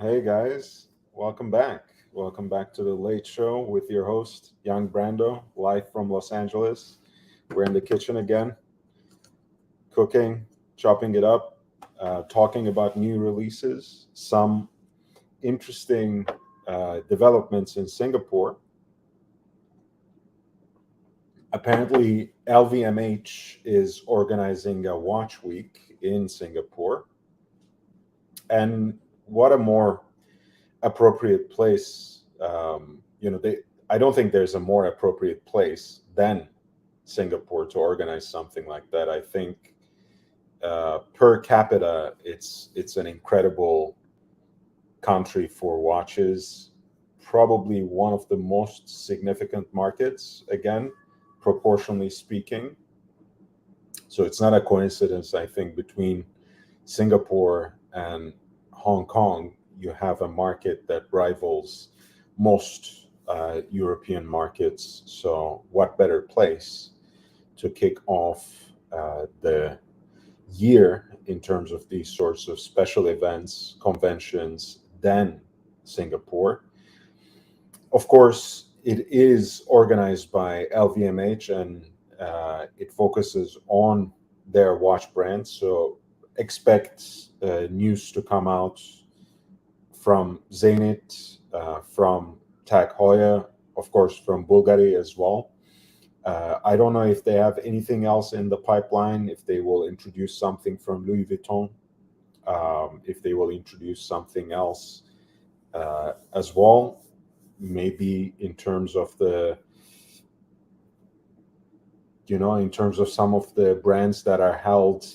Hey guys, welcome back. Welcome back to the Late Show with your host, Young Brando, live from Los Angeles. We're in the kitchen again, cooking, chopping it up, talking about new releases, some interesting developments in Singapore. Apparently, LVMH is organizing a watch week in Singapore. And what a more appropriate place. I don't think there's a more appropriate place than Singapore to organize something like that. I think per capita, it's an incredible country for watches. Probably one of the most significant markets, again, proportionally speaking. So it's not a coincidence, I think, between Singapore and Hong Kong, you have a market that rivals most European markets. So, what better place to kick off the year in terms of these sorts of special events, conventions, than Singapore? Of course, it is organized by LVMH and it focuses on their watch brand. So expect news to come out from Zenit, from Tag Heuer, of course, from Bulgari as well. I don't know if they have anything else in the pipeline, if they will introduce something from Louis Vuitton, if they will introduce something else as well, maybe in terms of in terms of some of the brands that are held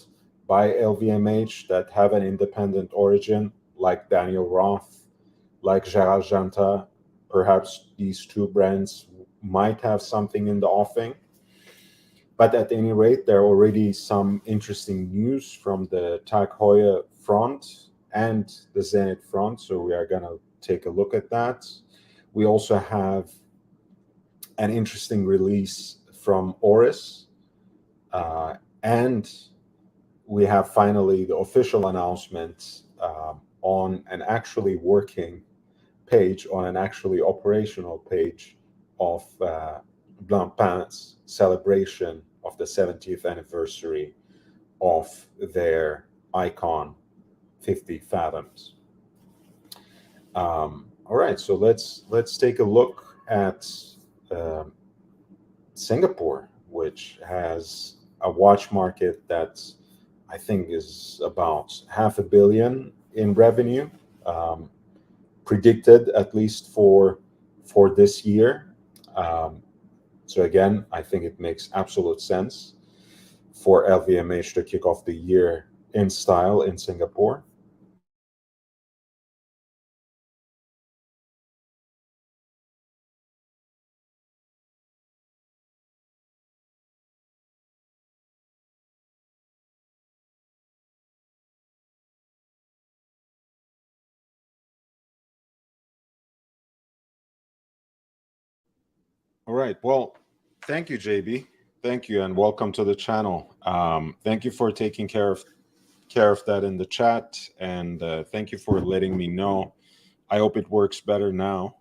by LVMH that have an independent origin, like Daniel Roth, like Gerard Janta. Perhaps these two brands might have something in the offing. But at any rate, there are already some interesting news from the Tag Heuer front and the Zenit front. So we are going to take a look at that. We also have an interesting release from Oris. And we have finally the official announcement on an actually working page, on an actually operational page of Blancpain's celebration of the 70th anniversary of their icon 50 Fathoms. All right, so let's take a look at um Singapore, which has a watch market that I think is about half a billion in revenue, um, predicted at least for this year. Um, so again, I think it makes absolute sense for LVMH to kick off the year in style in Singapore. All right. Well, thank you, JB. Thank you, and welcome to the channel. Thank you for taking care of that in the chat, and thank you for letting me know. I hope it works better now.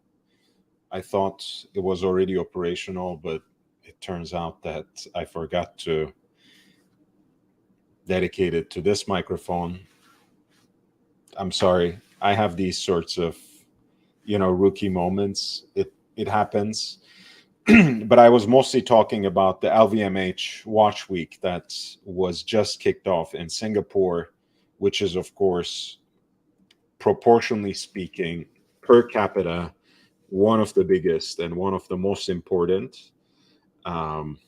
I thought it was already operational, but it turns out that I forgot to dedicate it to this microphone. I'm sorry. I have these sorts of, rookie moments. It happens. But I was mostly talking about the LVMH Watch Week that was just kicked off in Singapore, which is, of course, proportionally speaking, per capita, one of the biggest and one of the most important. Um,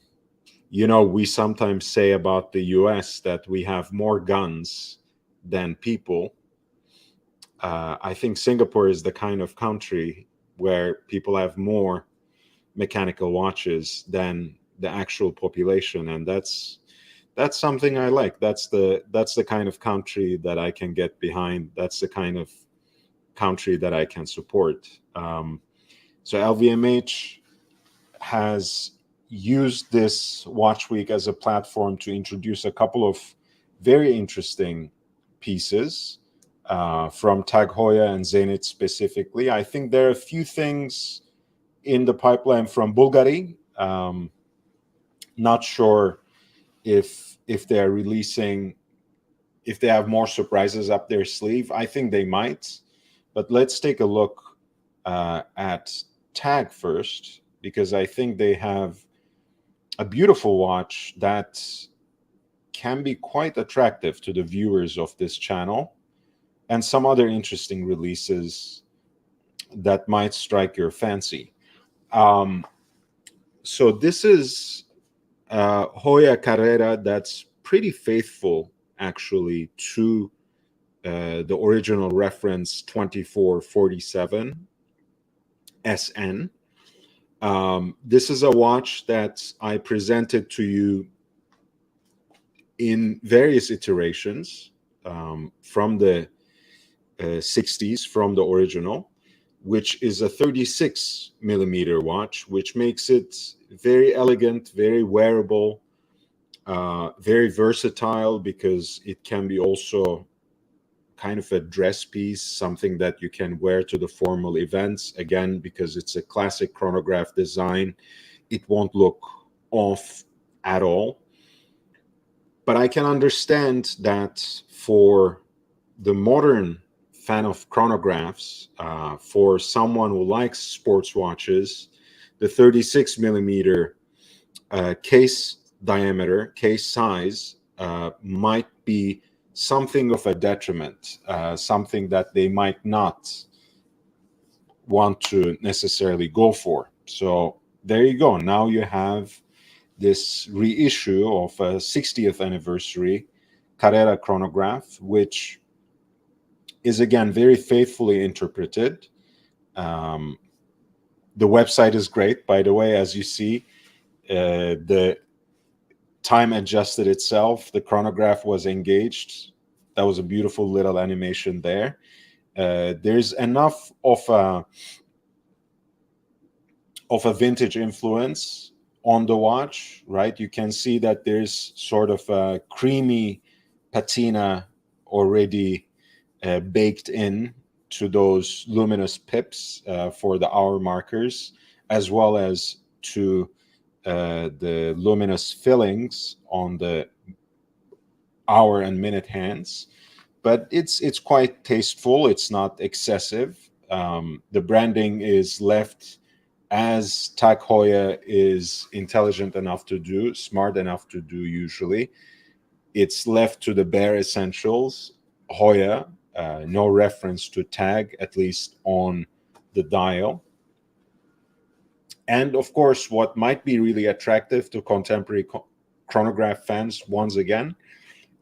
we sometimes say about the US that we have more guns than people. I think Singapore is the kind of country where people have more mechanical watches than the actual population, and that's something I like. That's the kind of country that I can get behind. That's the kind of country that I can support. So LVMH has used this watch week as a platform to introduce a couple of very interesting pieces. from Tag Heuer and Zenit specifically. I think there are a few things in the pipeline from Bulgari. Not sure if they are releasing, if they have more surprises up their sleeve. I think they might, but let's take a look at Tag first, because I think they have a beautiful watch that can be quite attractive to the viewers of this channel, and some other interesting releases that might strike your fancy. So this is Hoya Carrera that's pretty faithful, actually, to the original reference 2447 SN. This is a watch that I presented to you in various iterations from the 60s, from the original, which is a 36 millimeter watch, which makes it very elegant, very wearable, very versatile, because it can be also kind of a dress piece, something that you can wear to the formal events. Again, because it's a classic chronograph design, it won't look off at all. But I can understand that for the modern fan of chronographs, for someone who likes sports watches, the 36 millimeter case diameter, case size, might be something of a detriment, something that they might not want to necessarily go for. So there you go. Now you have this reissue of a 60th anniversary Carrera chronograph, which is again very faithfully interpreted. The website is great, by the way, as you see. The time adjusted itself. The chronograph was engaged. That was a beautiful little animation there. There's enough of a vintage influence on the watch, right? You can see that there's sort of a creamy patina already baked in to those luminous pips for the hour markers, as well as to the luminous fillings on the hour and minute hands. But it's quite tasteful. It's not excessive. The branding is left as Tag Heuer is intelligent enough to do, smart enough to do usually. It's left to the bare essentials. Heuer, no reference to Tag, at least on the dial. And of course, what might be really attractive to contemporary chronograph fans, once again,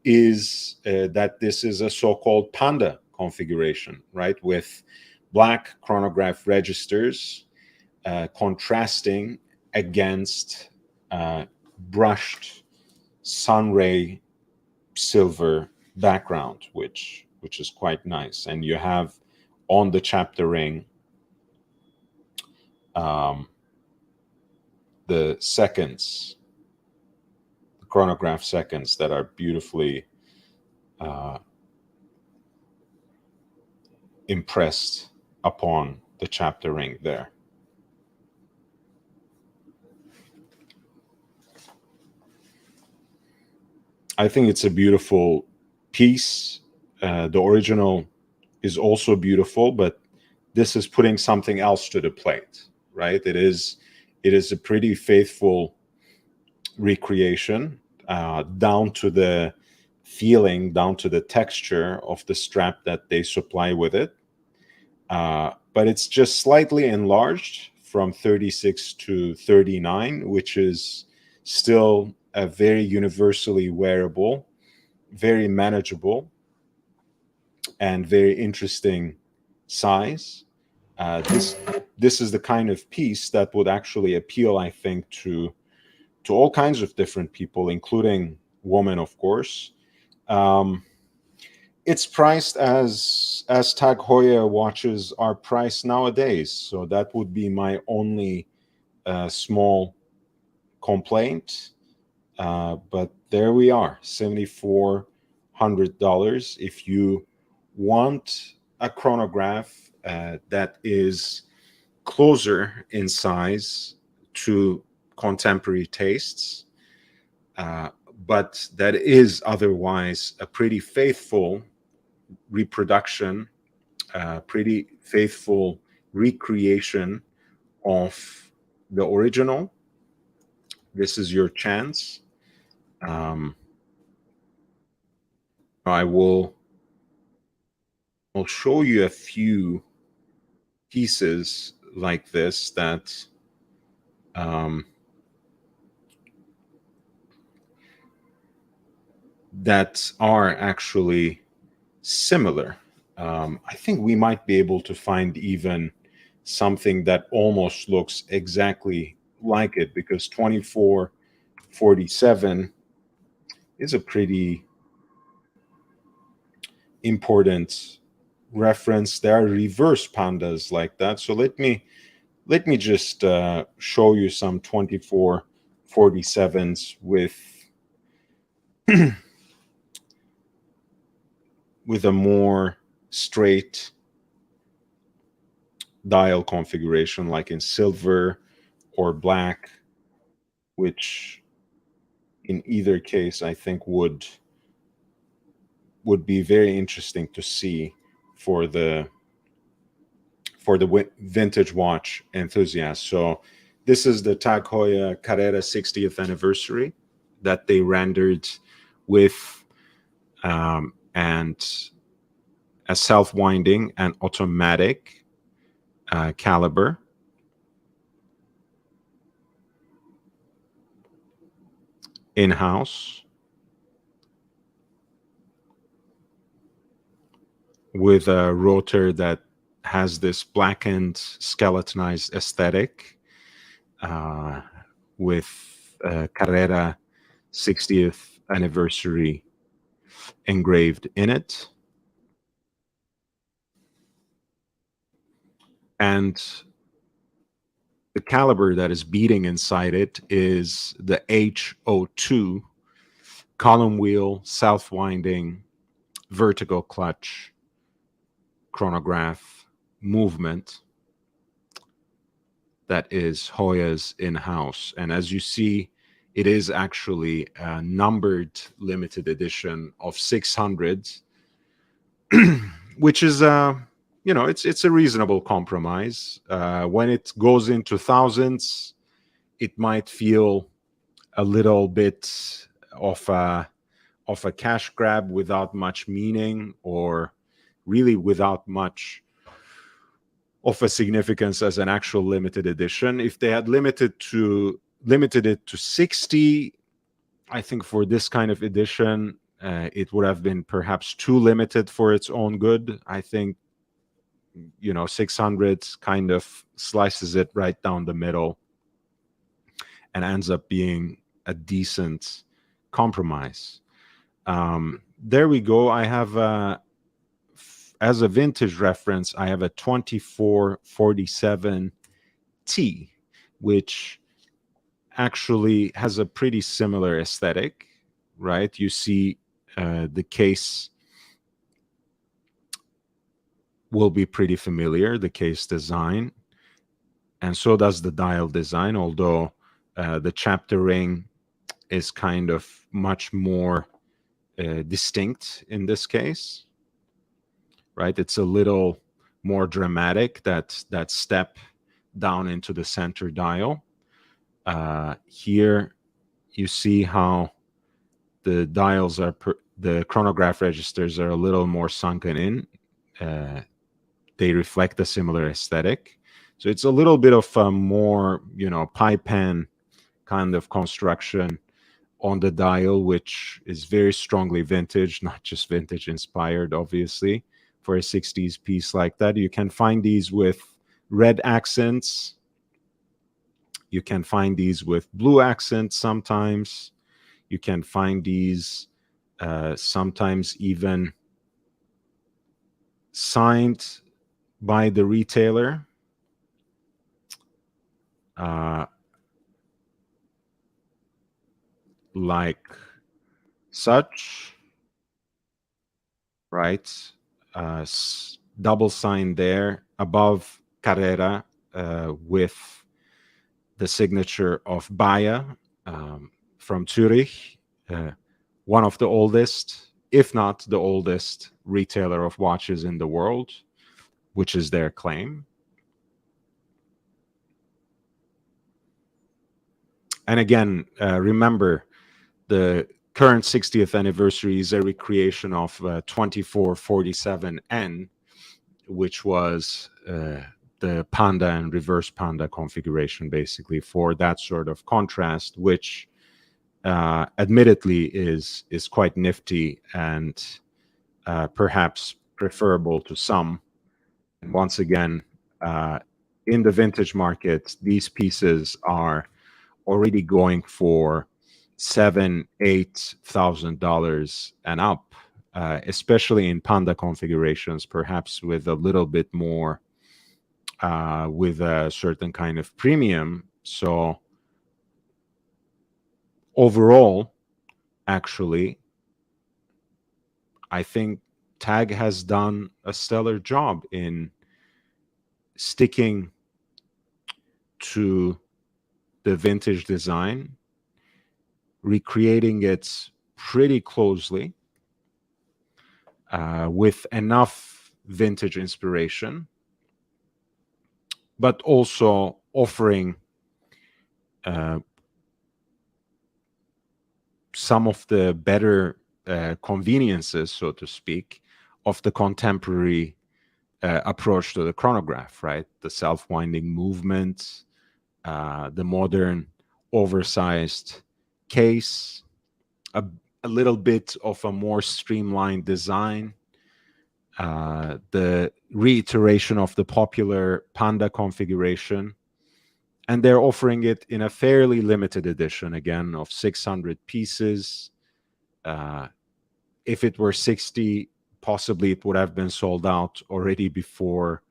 is that this is a so-called panda configuration, right? With black chronograph registers contrasting against brushed sunray silver background, which is quite nice. And you have on the chapter ring the seconds, the chronograph seconds that are beautifully impressed upon the chapter ring there. I think it's a beautiful piece. The original is also beautiful, but this is putting something else to the plate, right? It is a pretty faithful recreation, down to the feeling, down to the texture of the strap that they supply with it. But it's just slightly enlarged from 36 to 39, which is still a very universally wearable, very manageable, and very interesting size. This is the kind of piece that would actually appeal, I think, to all kinds of different people, including women, of course. It's priced as Tag Heuer watches are priced nowadays, so that would be my only small complaint. But there we are, $7,400. If you want a chronograph that is closer in size to contemporary tastes, but that is otherwise a pretty faithful reproduction, pretty faithful recreation of the original. This is your chance. I'll show you a few pieces like this that that are actually similar. I think we might be able to find even something that almost looks exactly like it, because 2447 is a pretty important reference. There are reverse pandas like that. So let me just show you some 2447s with with a more straight dial configuration, like in silver or black, which in either case I think would be very interesting to see for the vintage watch enthusiast. So this is the Tag Heuer Carrera 60th anniversary that they rendered with and a self-winding and automatic caliber. In-house with a rotor that has this blackened skeletonized aesthetic with Carrera 60th anniversary engraved in it. And the caliber that is beating inside it is the H02 column wheel, self-winding, vertical clutch chronograph movement that is Heuer's in-house. And as you see, it is actually a numbered limited edition of 600, which is it's a reasonable compromise. When it goes into thousands, it might feel a little bit of a cash grab without much meaning, or really without much of a significance as an actual limited edition. If they had limited it to 60, I think for this kind of edition, it would have been perhaps too limited for its own good. I think 600 kind of slices it right down the middle and ends up being a decent compromise. There we go. I have as a vintage reference, I have a 2447T, which actually has a pretty similar aesthetic, right? You see the case will be pretty familiar, the case design, and so does the dial design, although the chapter ring is kind of much more distinct in this case, right? It's a little more dramatic, that step down into the center dial. Here you see how the dials are, the chronograph registers are a little more sunken in. They reflect a similar aesthetic. So it's a little bit of a more, pie pan kind of construction on the dial, which is very strongly vintage, not just vintage inspired, obviously, for a 60s piece like that. You can find these with red accents. You can find these with blue accents sometimes. You can find these sometimes even signed by the retailer. Like such, right? double sign there above Carrera with the signature of Bayer from Zurich, one of the oldest, if not the oldest, retailer of watches in the world, which is their claim. And again, remember, the current 60th anniversary is a recreation of 2447N, which was the Panda and reverse Panda configuration, basically, for that sort of contrast, which admittedly is quite nifty and perhaps preferable to some. And once again, in the vintage market, these pieces are already going for $7,000-8,000 and up, especially in Panda configurations, perhaps with a little bit more, with a certain kind of premium. So overall, actually, I think TAG has done a stellar job in sticking to the vintage design, recreating it pretty closely with enough vintage inspiration, but also offering some of the better conveniences, so to speak, of the contemporary approach to the chronograph, right? The self-winding movement, the modern oversized case, a little bit of a more streamlined design, the reiteration of the popular Panda configuration, and they're offering it in a fairly limited edition, again, of 600 pieces. If it were 60, possibly it would have been sold out already before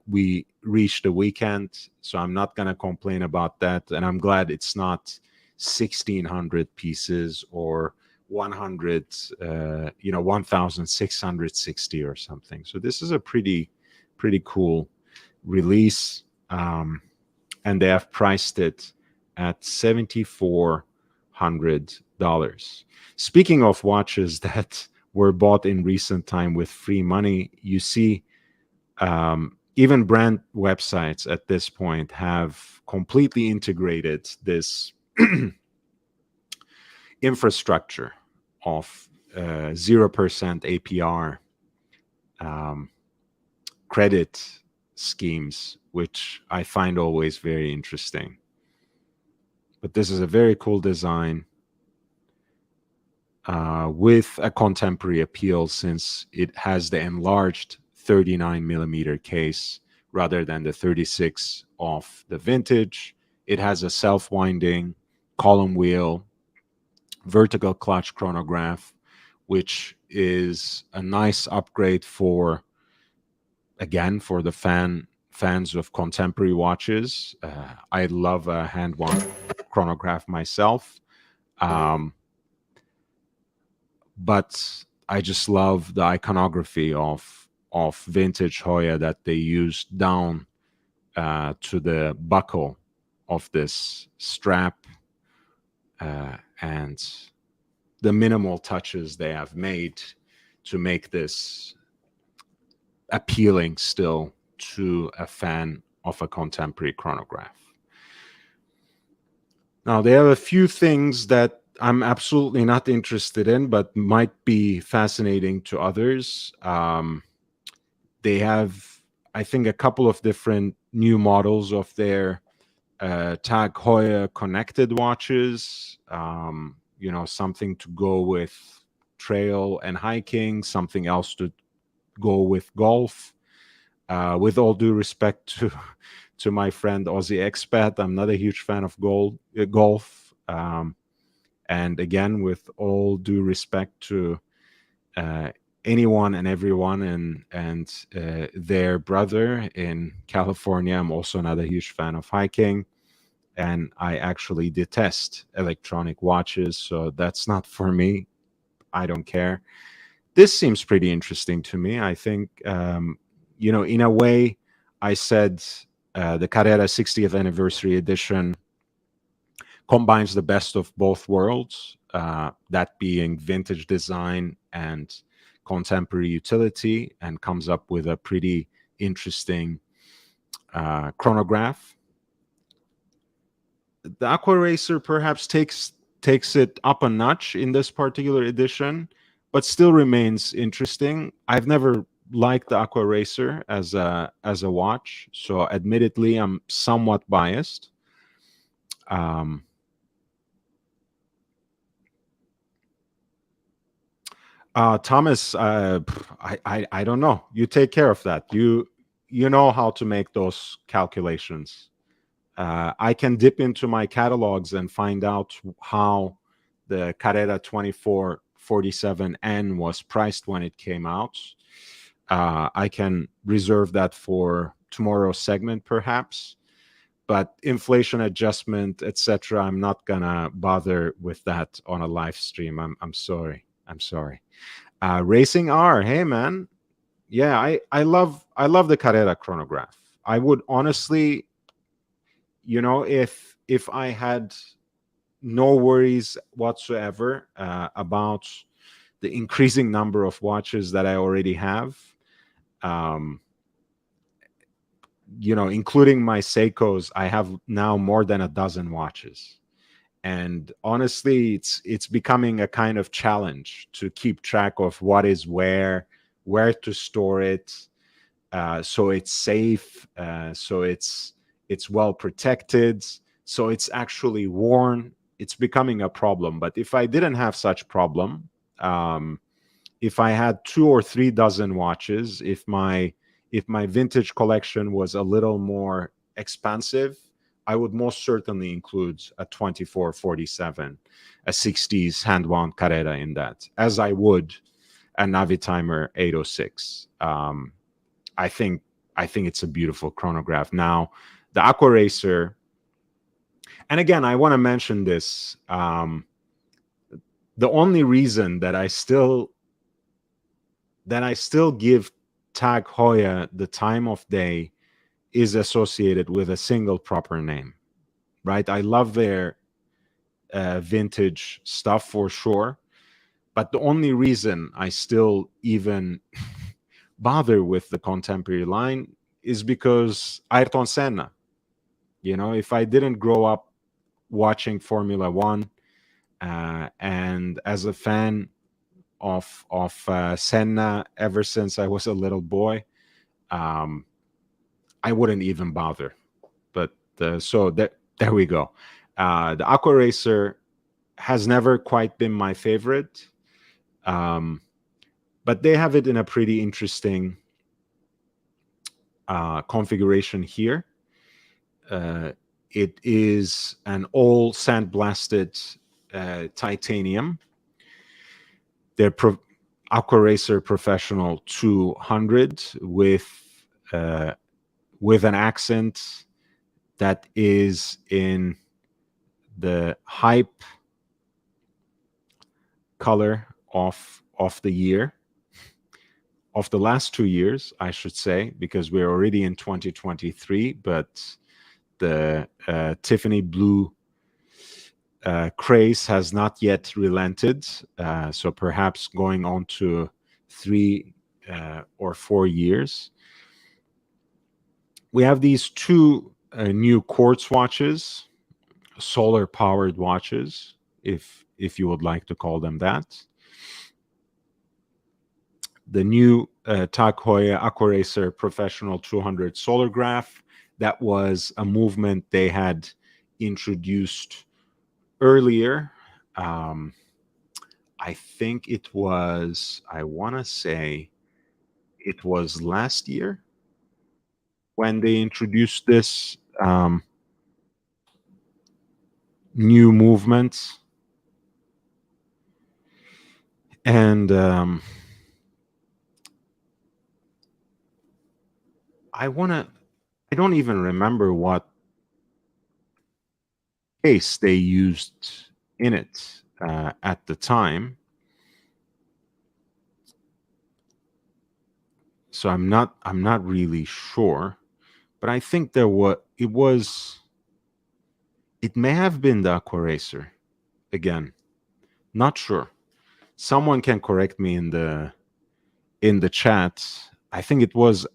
we reached the weekend. So I'm not going to complain about that. And I'm glad it's not 1,600 pieces or 1,660 or something. So this is a pretty cool release. And they have priced it at $7,400. Speaking of watches that were bought in recent time with free money, you see even brand websites at this point have completely integrated this infrastructure of 0% APR credit schemes, which I find always very interesting. But this is a very cool design with a contemporary appeal, since it has the enlarged 39mm case rather than the 36 of the vintage. It has a self-winding column wheel, vertical clutch chronograph, which is a nice upgrade for, again, for the fans of contemporary watches. I love a hand-wound chronograph myself, but I just love the iconography of vintage Hoya that they used down to the buckle of this strap, and the minimal touches they have made to make this appealing still to a fan of a contemporary chronograph. Now, they have a few things that I'm absolutely not interested in, but might be fascinating to others. They have, I think, a couple of different new models of their TAG Heuer connected watches. Something to go with trail and hiking, something else to go with golf. With all due respect to my friend Aussie Expat, I'm not a huge fan of golf. And again, with all due respect to anyone and everyone and their brother in California, I'm also not a huge fan of hiking. And I actually detest electronic watches, so that's not for me. I don't care. this seems pretty interesting to me. I think, in a way, I said the Carrera 60th anniversary edition combines the best of both worlds, that being vintage design and contemporary utility, and comes up with a pretty interesting chronograph. The Aqua Racer perhaps takes it up a notch in this particular edition, but still remains interesting. I've never liked the Aqua Racer as a watch, so admittedly, I'm somewhat biased. Um, Thomas, I don't know. You take care of that. You know how to make those calculations. I can dip into my catalogs and find out how the Carrera 2447N was priced when it came out. I can reserve that for tomorrow's segment, perhaps. But inflation adjustment, etc., I'm not gonna bother with that on a live stream. I'm sorry. I'm sorry. Racing R, hey man, yeah, I love the Carrera chronograph. I would honestly, if I had no worries whatsoever about the increasing number of watches that I already have, um, including my Seikos, I have now more than a dozen watches. And honestly, it's becoming a kind of challenge to keep track of what is where to store it, so it's safe, so it's well protected, so it's actually worn. It's becoming a problem. But if I didn't have such problem, if I had 2 or 3 dozen watches, if my vintage collection was a little more expansive, I would most certainly include a 2447, a 60s hand-wound Carrera in that, as I would a Navitimer 806. I think it's a beautiful chronograph. Now, the Aqua Racer, and again, I want to mention this. The only reason that I still give Tag Heuer the time of day is associated with a single proper name, right? I love their vintage stuff for sure, but the only reason I still even bother with the contemporary line is because Ayrton Senna. If I didn't grow up watching Formula One, and as a fan of Senna ever since I was a little boy, um, I wouldn't even bother. But so there we go. The Aqua Racer has never quite been my favorite, but they have it in a pretty interesting configuration here. It is an all sandblasted titanium. They're Aqua Racer Professional 200 with an accent that is in the hype color of the year, of the last 2 years, I should say, because we're already in 2023, but the Tiffany blue craze has not yet relented. So perhaps going on to 3 or 4 years. We have these 2 new quartz watches, solar powered watches, if you would like to call them that. The new Tag Heuer Aqua Racer Professional 200 Solargraph. That was a movement they had introduced earlier. I think it was, I want to say it was last year when they introduced this new movement. And I don't even remember what case they used in it at the time. So I'm not really sure, but I think it may have been the Aquaracer. Again, not sure. Someone can correct me in the chat. I think it was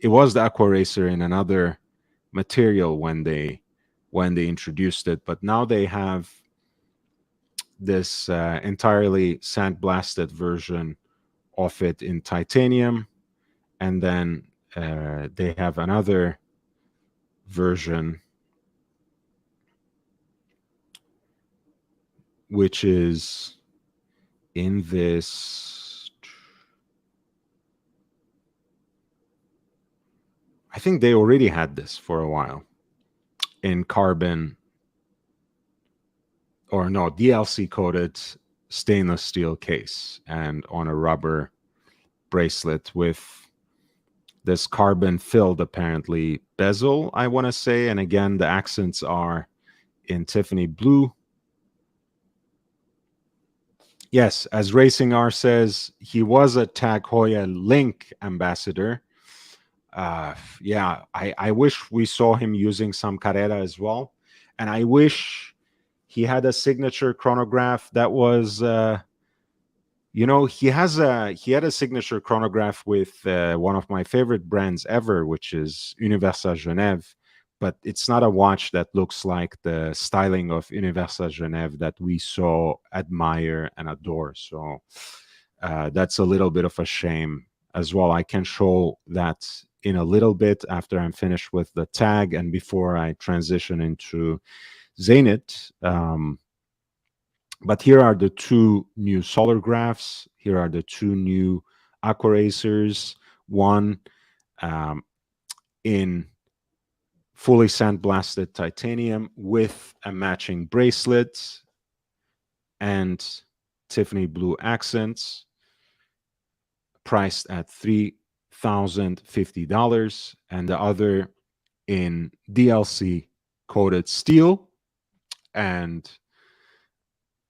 the Aquaracer in another material when they introduced it, but now they have this entirely sandblasted version of it in titanium, and then they have another version which is in this. I think they already had this for a while in carbon, or no, DLC coated stainless steel case and on a rubber bracelet with this carbon filled, apparently, bezel, I want to say. And again, the accents are in Tiffany blue. Yes, as Racing R says, he was a Tag Heuer Link ambassador. Yeah, I wish we saw him using some Carrera as well. And I wish he had a signature chronograph that was, he had a signature chronograph with one of my favorite brands ever, which is Universal Genève. But it's not a watch that looks like the styling of Universal Genève that we so admire and adore. So that's a little bit of a shame as well. I can show that in a little bit after I'm finished with the tag and before I transition into Zenit. But here are the two new Solargraphs. Here are the two new Aquaracers. One in fully sandblasted titanium with a matching bracelet and Tiffany blue accents, priced at $3,050, and the other in DLC coated steel and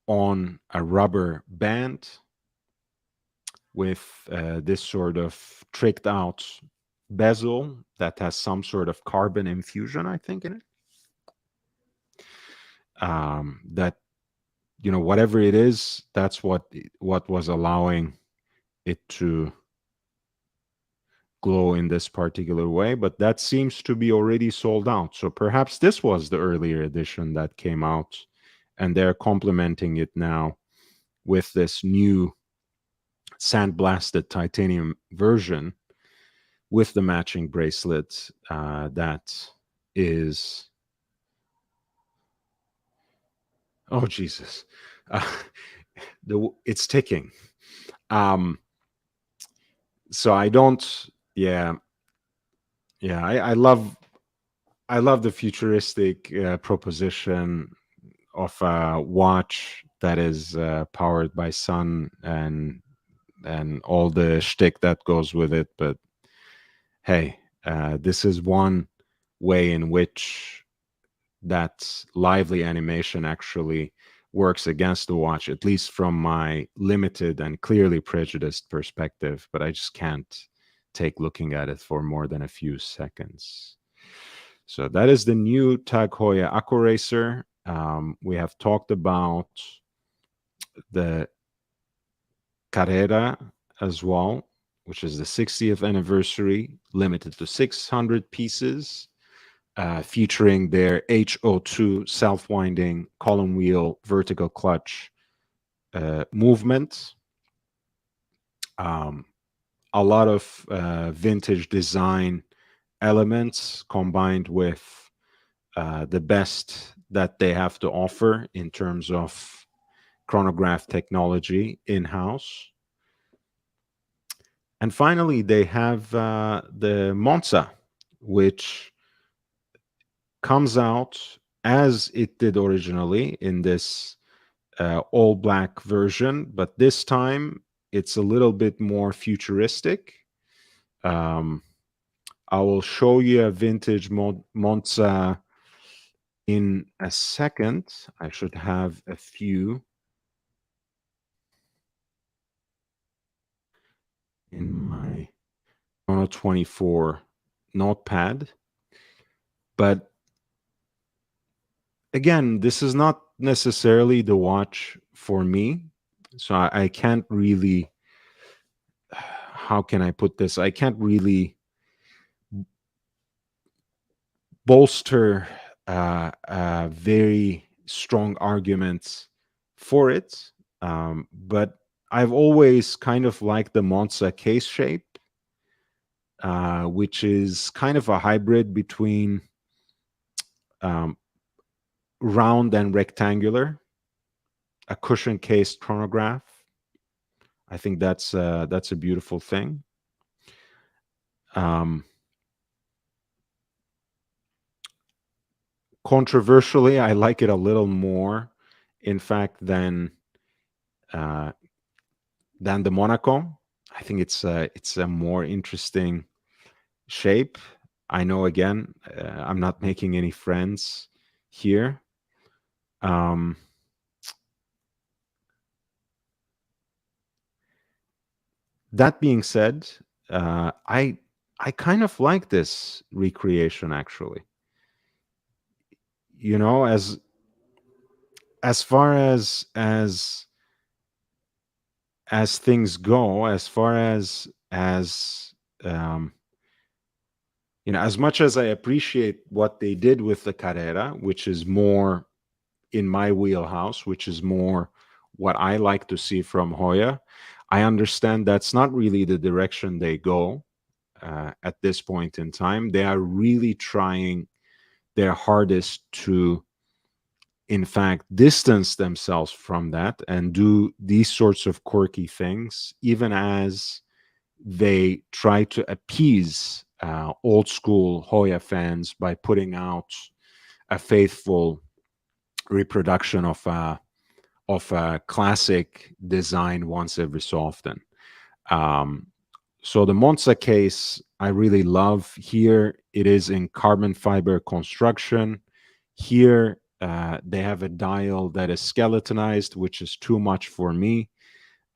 on a rubber band with this sort of tricked out bezel that has some sort of carbon infusion, I think, in it. That, whatever it is, that's what was allowing it to glow in this particular way. But that seems to be already sold out. So perhaps this was the earlier edition that came out, and they're complementing it now with this new sandblasted titanium version with the matching bracelet that is, oh Jesus, it's ticking. So I don't, I love the futuristic proposition of a watch that is powered by sun and all the shtick that goes with it. But hey, this is one way in which that lively animation actually works against the watch, at least from my limited and clearly prejudiced perspective. But I just can't take looking at it for more than a few seconds. So that is the new Tag Heuer Aquaracer. We have talked about the Carrera as well, which is the 60th anniversary, limited to 600 pieces, featuring their HO2 self-winding column wheel vertical clutch movement. A lot of vintage design elements combined with the best that they have to offer in terms of chronograph technology in-house. And finally, they have the Monza, which comes out as it did originally in this all black version, but this time it's a little bit more futuristic. I will show you a vintage Monza in a second. I should have a few in my Mono 24 notepad. But again, this is not necessarily the watch for me. So I can't really, how can I put this? I can't really bolster very strong arguments for it. But I've always kind of liked the Monza case shape, which is kind of a hybrid between round and rectangular, a cushion cased chronograph. I think that's a beautiful thing. Controversially, I like it a little more, in fact, than the Monaco. I think it's a more interesting shape. I know, again, I'm not making any friends here. That being said, I kind of like this recreation, actually. You know, as far as things go, as far as you know, as much as I appreciate what they did with the Carrera, which is more in my wheelhouse, which is more what I like to see from Hoya, I understand that's not really the direction they go at this point in time. They are really trying their hardest to, in fact, distance themselves from that and do these sorts of quirky things, even as they try to appease old school Hoya fans by putting out a faithful reproduction of a classic design once every so often. So the Monza case I really love. Here it is in carbon fiber construction. Here they have a dial that is skeletonized, which is too much for me.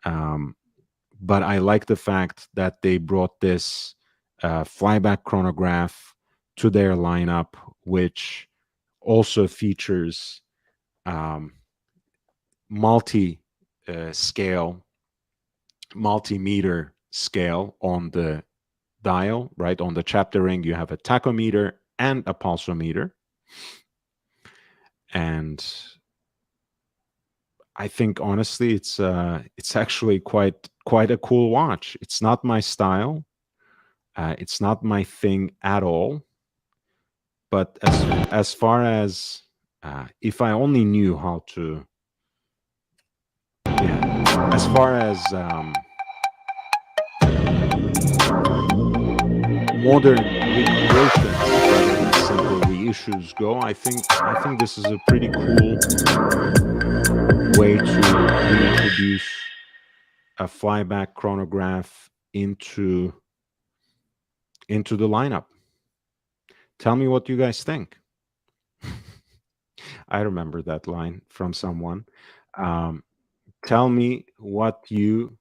But I like the fact that they brought this flyback chronograph to their lineup, which also features multi-scale, multimeter scale on the dial, right? On the chapter ring, you have a tachometer and a pulsometer. And I think, honestly, it's actually quite a cool watch. It's not my style. It's not my thing at all. But as far as if I only knew how to, yeah, as far as modern recreations rather than simple reissues go, I think this is a pretty cool way to reintroduce a flyback chronograph into the lineup. Tell me what you guys think. I remember that line from someone. Tell me what you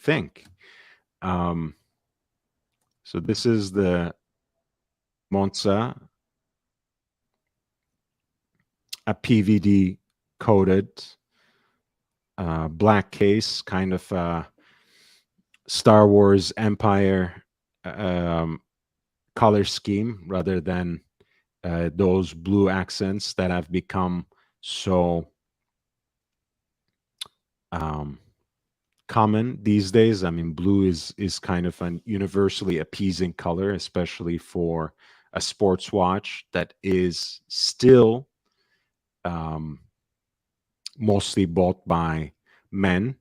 think. So this is the Monza, a PVD coated black case, kind of Star Wars Empire color scheme, rather than those blue accents that have become so common these days. I mean, blue is kind of an universally appeasing color, especially for a sports watch that is still mostly bought by men,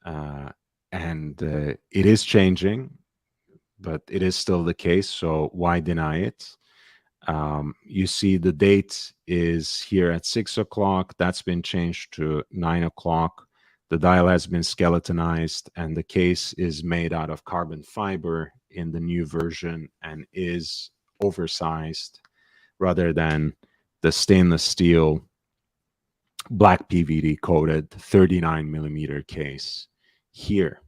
and it is changing, but it is still the case. So why deny it? You see the date is here at 6 o'clock. That's been changed to 9 o'clock. The dial has been skeletonized, and the case is made out of carbon fiber in the new version and is oversized rather than the stainless steel black PVD coated 39 millimeter case here.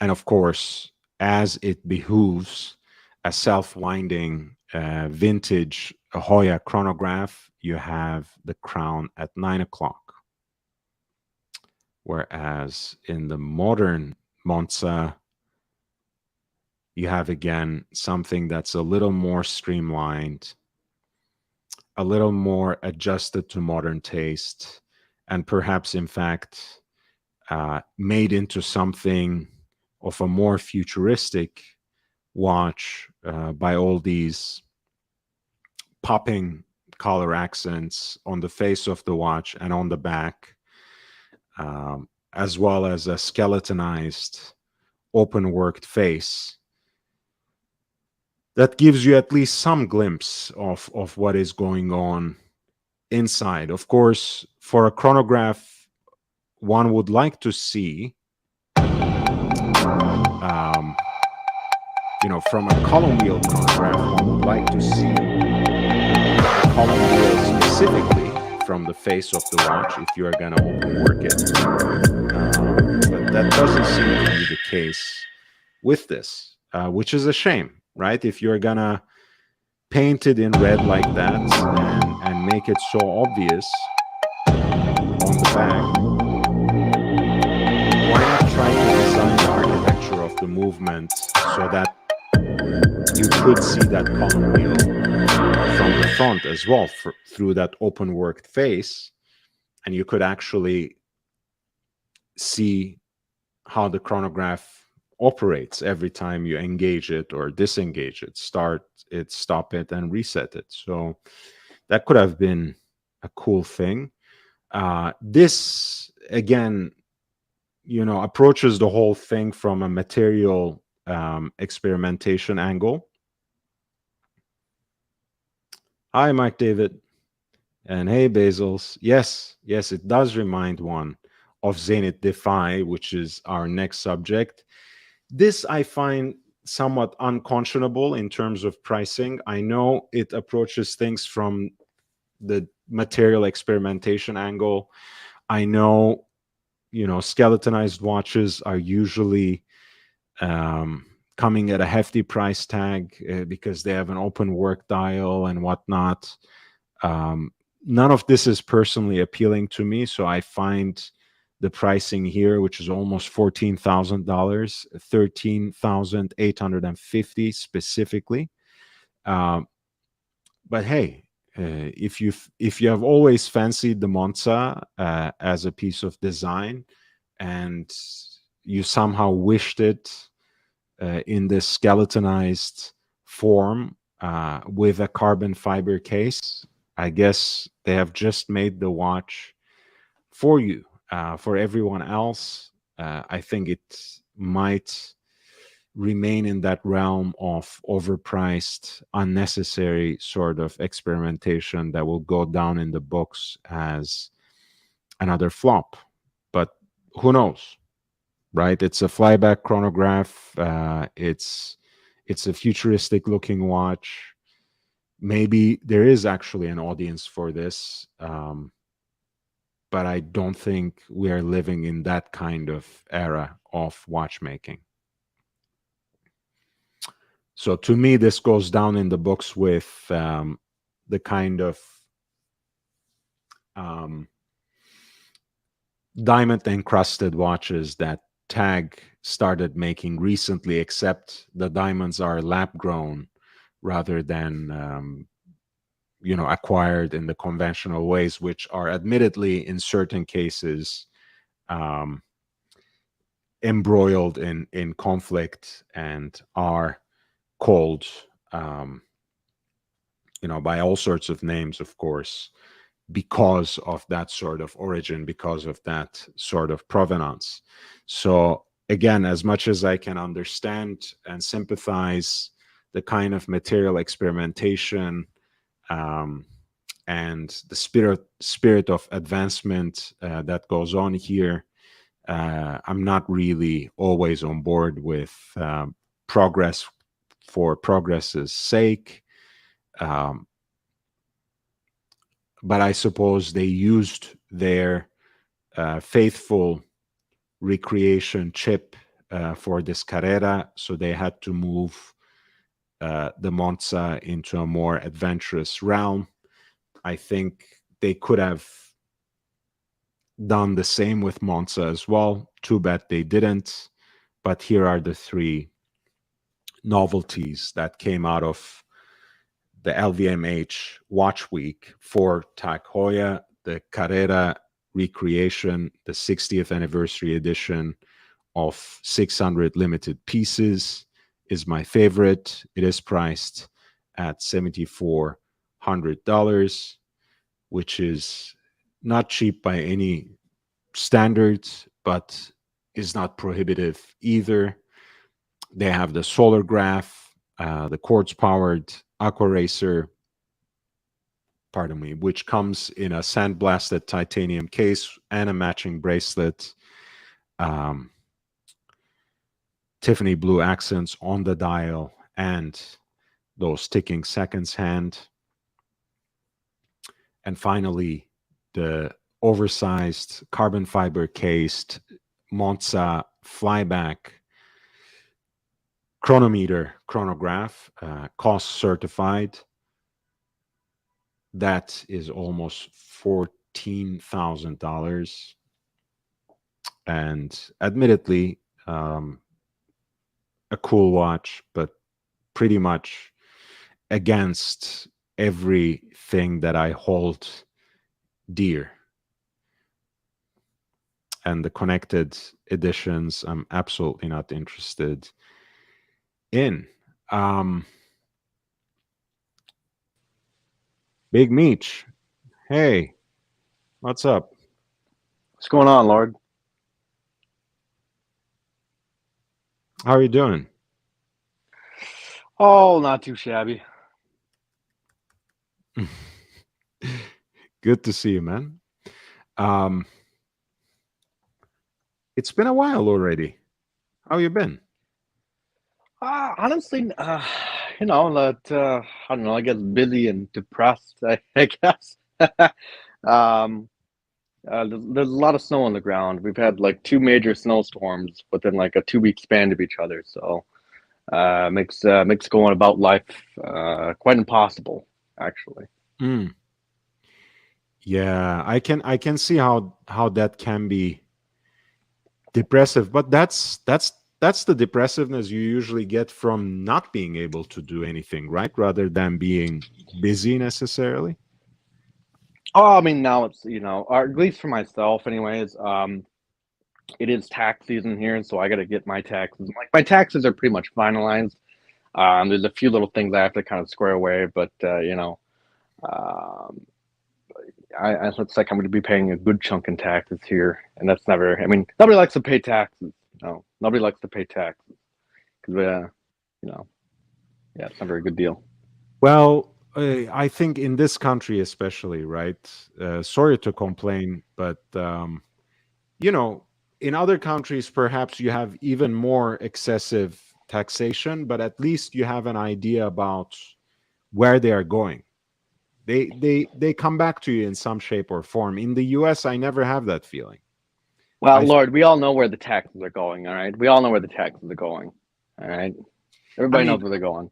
And of course, as it behooves a self-winding vintage Hoya chronograph, you have the crown at 9 o'clock. Whereas in the modern Monza, you have again something that's a little more streamlined, a little more adjusted to modern taste, and perhaps, in fact, made into something of a more futuristic watch by all these popping color accents on the face of the watch and on the back, as well as a skeletonized, open worked face that gives you at least some glimpse of what is going on inside. Of course, for a chronograph, one would like to see, from a column wheel chronograph, one would like to see the column wheel specifically from the face of the watch if you are going to open work it. But that doesn't seem to be the case with this, which is a shame, right? If you're going to paint it in red like that and make it so obvious on the back, why not try to design the architecture of the movement so that you could see that column wheel from the front as well through that open worked face, and you could actually see how the chronograph operates every time you engage it or disengage it, start it, stop it, and reset it. So that could have been a cool thing. This again, approaches the whole thing from a material experimentation angle. Hi, Mike David. And hey, Basils. Yes, it does remind one of Zenith Defy, which is our next subject. This I find somewhat unconscionable in terms of pricing. I know it approaches things from the material experimentation angle. I know, skeletonized watches are usually coming at a hefty price tag because they have an open work dial and whatnot. None of this is personally appealing to me, so I find the pricing here, which is almost $14,000, $13,850 specifically. But hey, if you have always fancied the Monza as a piece of design, and you somehow wished it in this skeletonized form with a carbon fiber case, I guess they have just made the watch for you. For everyone else, I think it might remain in that realm of overpriced, unnecessary sort of experimentation that will go down in the books as another flop. But who knows, right? It's a flyback chronograph. It's a futuristic looking watch. Maybe there is actually an audience for this. But I don't think we are living in that kind of era of watchmaking. So to me, this goes down in the books with the kind of diamond encrusted watches that TAG started making recently, except the diamonds are lab grown rather than acquired in the conventional ways, which are admittedly in certain cases embroiled in conflict and are called by all sorts of names, of course, because of that sort of origin, because of that sort of provenance. So again, as much as I can understand and sympathize the kind of material experimentation and the spirit of advancement that goes on here, I'm not really always on board with progress for progress's sake. But I suppose they used their faithful recreation chip for this Carrera, so they had to move the Monza into a more adventurous realm. I think they could have done the same with Monza as well. Too bad they didn't. But here are the three novelties that came out of the LVMH Watch Week for Tag Heuer: the Carrera Recreation, the 60th anniversary edition of 600 limited pieces is my favorite. It is priced at $7,400, which is not cheap by any standards, but is not prohibitive either. They have the Solargraph, the quartz-powered Aqua Racer, pardon me, which comes in a sandblasted titanium case and a matching bracelet. Tiffany blue accents on the dial and those ticking seconds hand. And finally, the oversized carbon fiber cased Monza flyback chronometer chronograph, cost certified. That is almost $14,000. And admittedly, a cool watch, but pretty much against everything that I hold dear. And the connected editions, I'm absolutely not interested in. Big Meech, hey, what's up? What's going on, Lord? How are you doing? Oh, not too shabby. Good to see you, man. It's been a while already. How you been? Honestly, you know, that I don't know. I get busy and depressed. I guess. There's a lot of snow on the ground. We've had like 2 major snowstorms within like a 2 week span of each other. So makes going about life quite impossible, actually. Mm. Yeah, I can see how that can be depressive, but that's the depressiveness you usually get from not being able to do anything, right? Rather than being busy necessarily. Oh, I mean, now it's, or at least for myself, anyways. It is tax season here, so I got to get my taxes. Like my taxes are pretty much finalized. There's a few little things I have to kind of square away, but um, I looks like I'm going to be paying a good chunk in taxes here, and that's never. I mean, nobody likes to pay taxes. No, nobody likes to pay taxes because yeah, it's not a very good deal. Well, I think in this country especially, right? Sorry to complain, but in other countries perhaps you have even more excessive taxation, but at least you have an idea about where they are going. They come back to you in some shape or form. In the US, I never have that feeling. Well, Lord, we all know where the taxes are going. All right, we all know where the taxes are going. All right, everybody knows where they're going.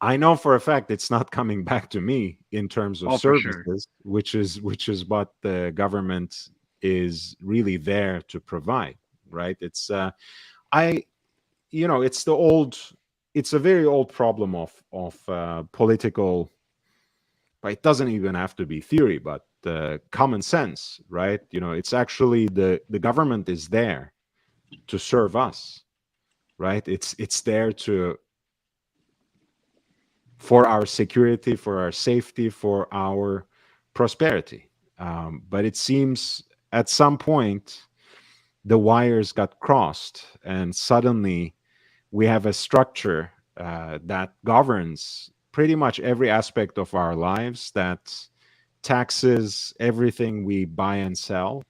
I know for a fact it's not coming back to me in terms of services, sure. which is what the government is really there to provide, right? It's it's a very old problem of political, but it doesn't even have to be theory, but common sense, right? It's actually the government is there to serve us, right? It's there for our security, for our safety, for our prosperity. But it seems at some point the wires got crossed, and suddenly we have a structure that governs pretty much every aspect of our lives, that taxes everything we buy and sell,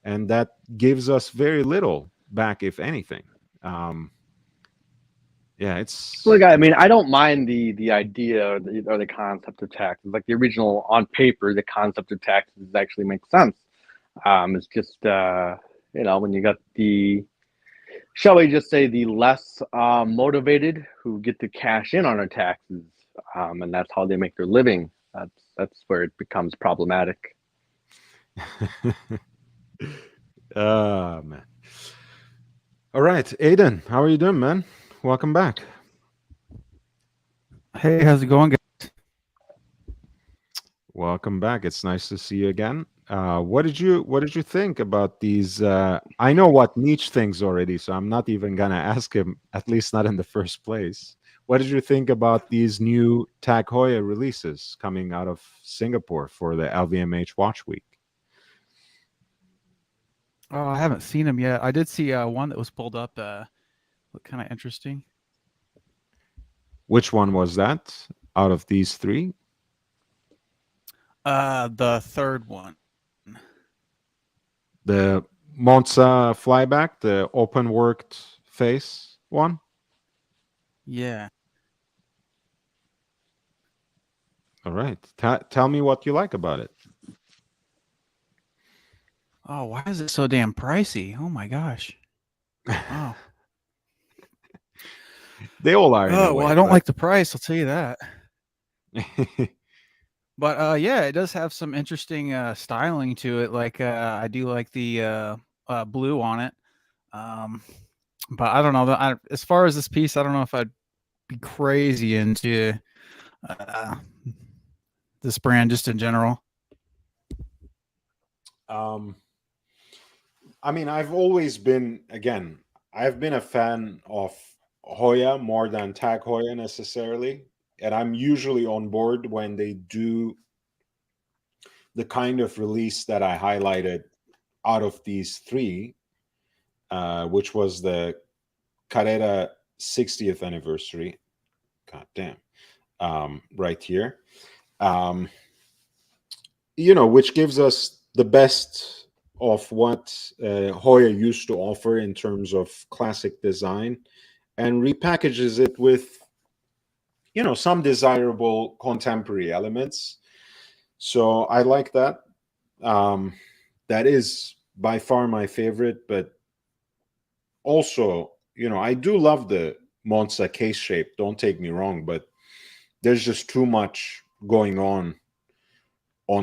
and that gives us very little back, if anything. Yeah, Look, I mean, I don't mind the idea or the concept of taxes. Like the original, on paper, the concept of taxes actually makes sense. It's just when you got the shall we just say, the less motivated who get to cash in on their taxes, and that's how they make their living. That's where it becomes problematic. Man. All right, Aiden, how are you doing, man? Welcome back. Hey, how's it going, guys? Welcome back. It's nice to see you again. What did you think about these? I know what Nietzsche thinks already, so I'm not even gonna ask him. At least not in the first place. What did you think about these new Tag Heuer releases coming out of Singapore for the LVMH Watch Week? Oh, I haven't seen them yet. I did see one that was pulled up. Looked kind of interesting. Which one was that out of these three? The third one. The Monza flyback, the open worked face one. Yeah. All right. Tell me what you like about it. Oh, why is it so damn pricey? Oh my gosh. Oh. They all are. Oh, well, I don't like the price. I'll tell you that. But yeah, it does have some interesting styling to it. Like I do like the blue on it. But I don't know. As far as this piece, I don't know if I'd be crazy into this brand just in general. I mean, I've always been, again, I've been a fan of Heuer more than Tag Heuer necessarily. And I'm usually on board when they do the kind of release that I highlighted out of these three, which was the Carrera 60th anniversary. God damn. Right here. Which gives us the best of what Heuer used to offer in terms of classic design and repackages it with some desirable contemporary elements. So I like that. That is by far my favorite, but also, I do love the Monza case shape, don't take me wrong, but there's just too much going on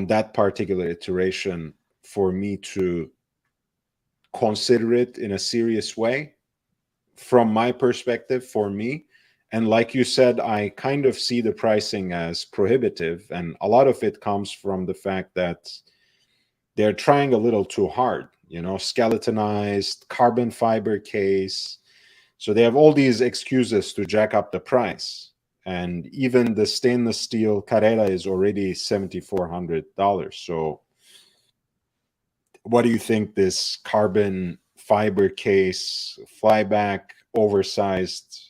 that particular iteration for me to consider it in a serious way. From my perspective, for me, and like you said, I kind of see the pricing as prohibitive. And a lot of it comes from the fact that they're trying a little too hard, skeletonized, carbon fiber case. So they have all these excuses to jack up the price. And even the stainless steel Carrera is already $7,400. So what do you think this carbon fiber case, flyback, oversized,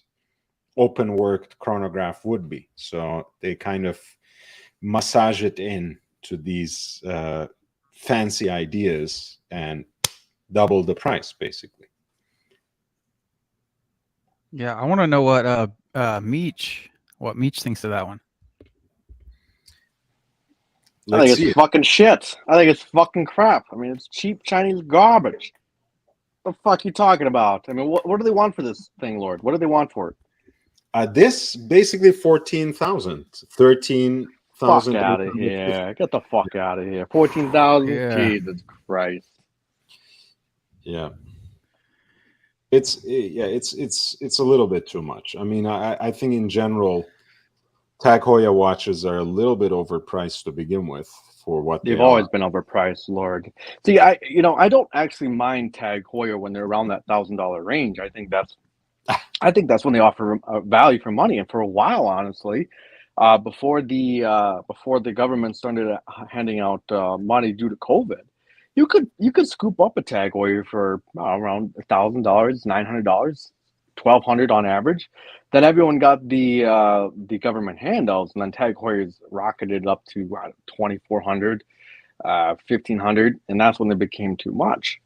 open worked chronograph would be? So they kind of massage it in to these fancy ideas and double the price, basically. Yeah, I want to know what Meech thinks of that one. I think it's fucking shit. I think it's fucking crap. I mean, it's cheap Chinese garbage. What the fuck are you talking about? I mean, what do they want for this thing, Lord? What do they want for it? This basically 14,000, 13,000. Fuck out of here! Get the fuck out of here! 14,000. Yeah. Jesus Christ! Yeah, it's a little bit too much. I mean, I think in general, Tag Heuer watches are a little bit overpriced to begin with for what they've always been overpriced, Lord. See, I don't actually mind Tag Heuer when they're around that $1,000 range. I think that's when they offer value for money. And for a while, honestly, before the government started handing out money due to COVID, you could scoop up a Tag Heuer for around $1,000, $900, $1,200 on average. Then everyone got the government handouts, and then Tag Heuer's rocketed up to $2,400, $1,500, and that's when they became too much.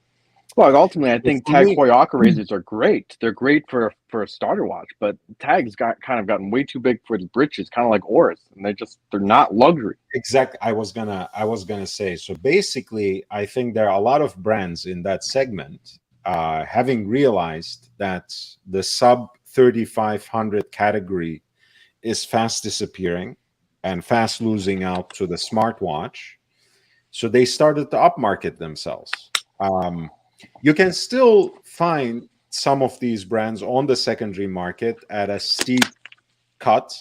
Well, ultimately, I think Tag Heuer Aquarayzers are great. They're great for a starter watch, but Tag's gotten way too big for its britches, kind of like Oris, and they're not luxury. Exactly. I was gonna say. So basically, I think there are a lot of brands in that segment having realized that the sub 3500 category is fast disappearing and fast losing out to the smartwatch. So they started to upmarket themselves. You can still find some of these brands on the secondary market at a steep cut,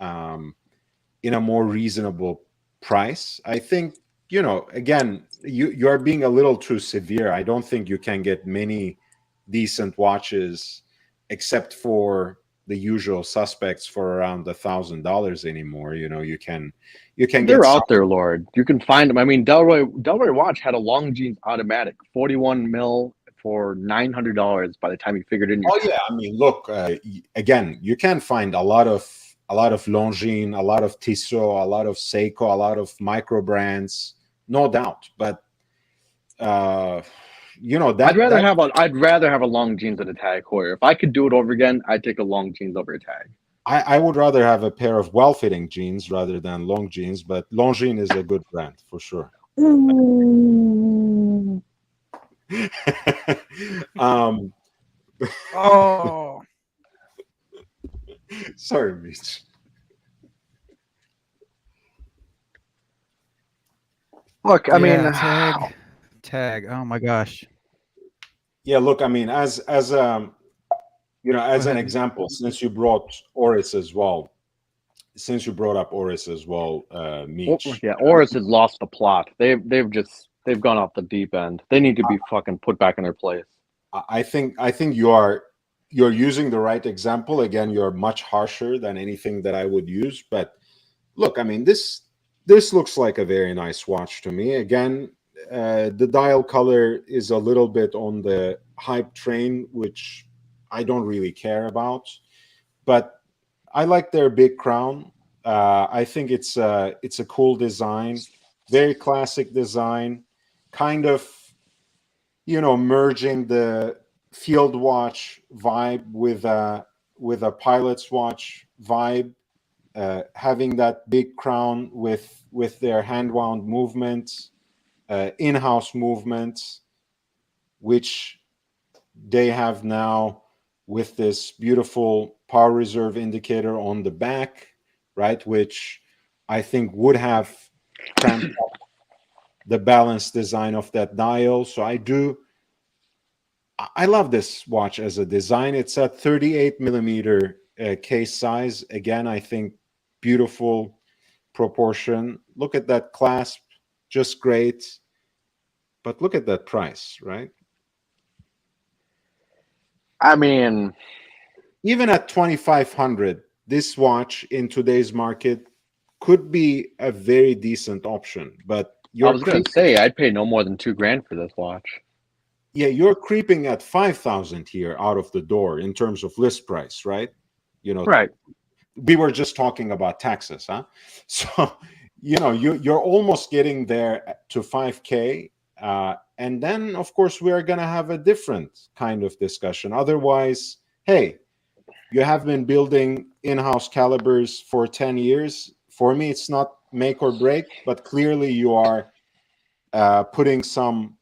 in a more reasonable price. I think, again, you are being a little too severe. I don't think you can get many decent watches except for the usual suspects for around $1,000 anymore. You can get They're some. out there, Lord. You can find them. I mean, Delroy watch had a Longines automatic, 41 mil for $900 by the time you figured in your. Oh yeah, I mean, look, again, you can find a lot of Longines, a lot of Tissot, a lot of Seiko, a lot of micro brands, no doubt. But that I'd rather have a Longines than a Tag Heuer. If I could do it over again, I'd take a Longines over a Tag. I would rather have a pair of well-fitting jeans rather than Longines, but Longines is a good brand for sure. Ooh. Oh, Sorry, Mitch. Look, I mean, tag. Oh my gosh. Yeah, look, I mean, as an ahead. example, since you brought Oris as well, Mitch. yeah, Oris has lost the plot. They've gone off the deep end. They need to be fucking put back in their place. I think you're using the right example. Again, you're much harsher than anything that I would use. But look, I mean, this looks like a very nice watch to me. Again, the dial color is a little bit on the hype train, which I don't really care about. But I like their big crown. I think it's a cool design, very classic design, kind of, merging the field watch vibe with a pilot's watch vibe, having that big crown with their hand wound movements, in-house movements, which they have now with this beautiful power reserve indicator on the back, right? Which I think would have cramped up the balanced design of that dial. So I love this watch as a design. It's a 38 millimeter case size. Again, I think beautiful proportion. Look at that clasp, just great. But look at that price, right? I mean, even at 2,500, this watch in today's market could be a very decent option. But I was going to say I'd pay no more than $2,000 for this watch. Yeah, you're creeping at 5,000 here out of the door in terms of list price, right? Right. We were just talking about taxes, huh? So, you're almost getting there to 5K. And then, of course, we are going to have a different kind of discussion. Otherwise, hey, you have been building in-house calibers for 10 years. For me, it's not make or break, but clearly you are putting some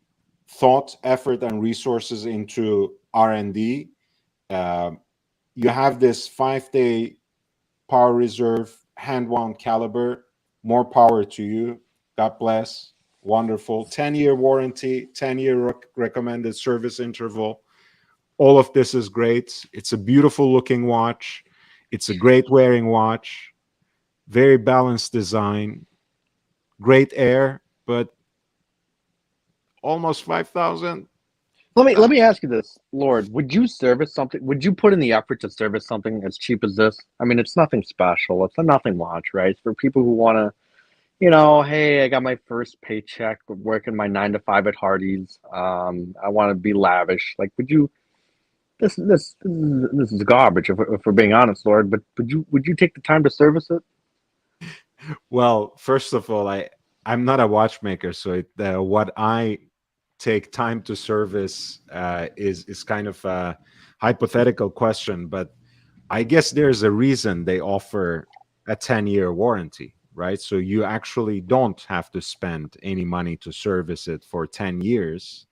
thought, effort, and resources into R&D. You have this 5-day power reserve hand wound caliber. More power to you. God bless. Wonderful. 10-year warranty, 10-year recommended service interval. All of this is great. It's a beautiful looking watch. It's a great wearing watch. Very balanced design. Great air, but almost 5,000. Let me ask you this, Lord. Would you service something? Would you put in the effort to service something as cheap as this? I mean, it's nothing special. It's a nothing watch, right? It's for people who want to, hey, I got my first paycheck working my 9 to 5 at Hardee's. I want to be lavish. Like, would you? This is garbage if we're being honest, Lord. But would you take the time to service it? Well, first of all, I'm not a watchmaker, so what I take time to service is kind of a hypothetical question, but I guess there's a reason they offer a 10-year warranty, right? So you actually don't have to spend any money to service it for 10 years.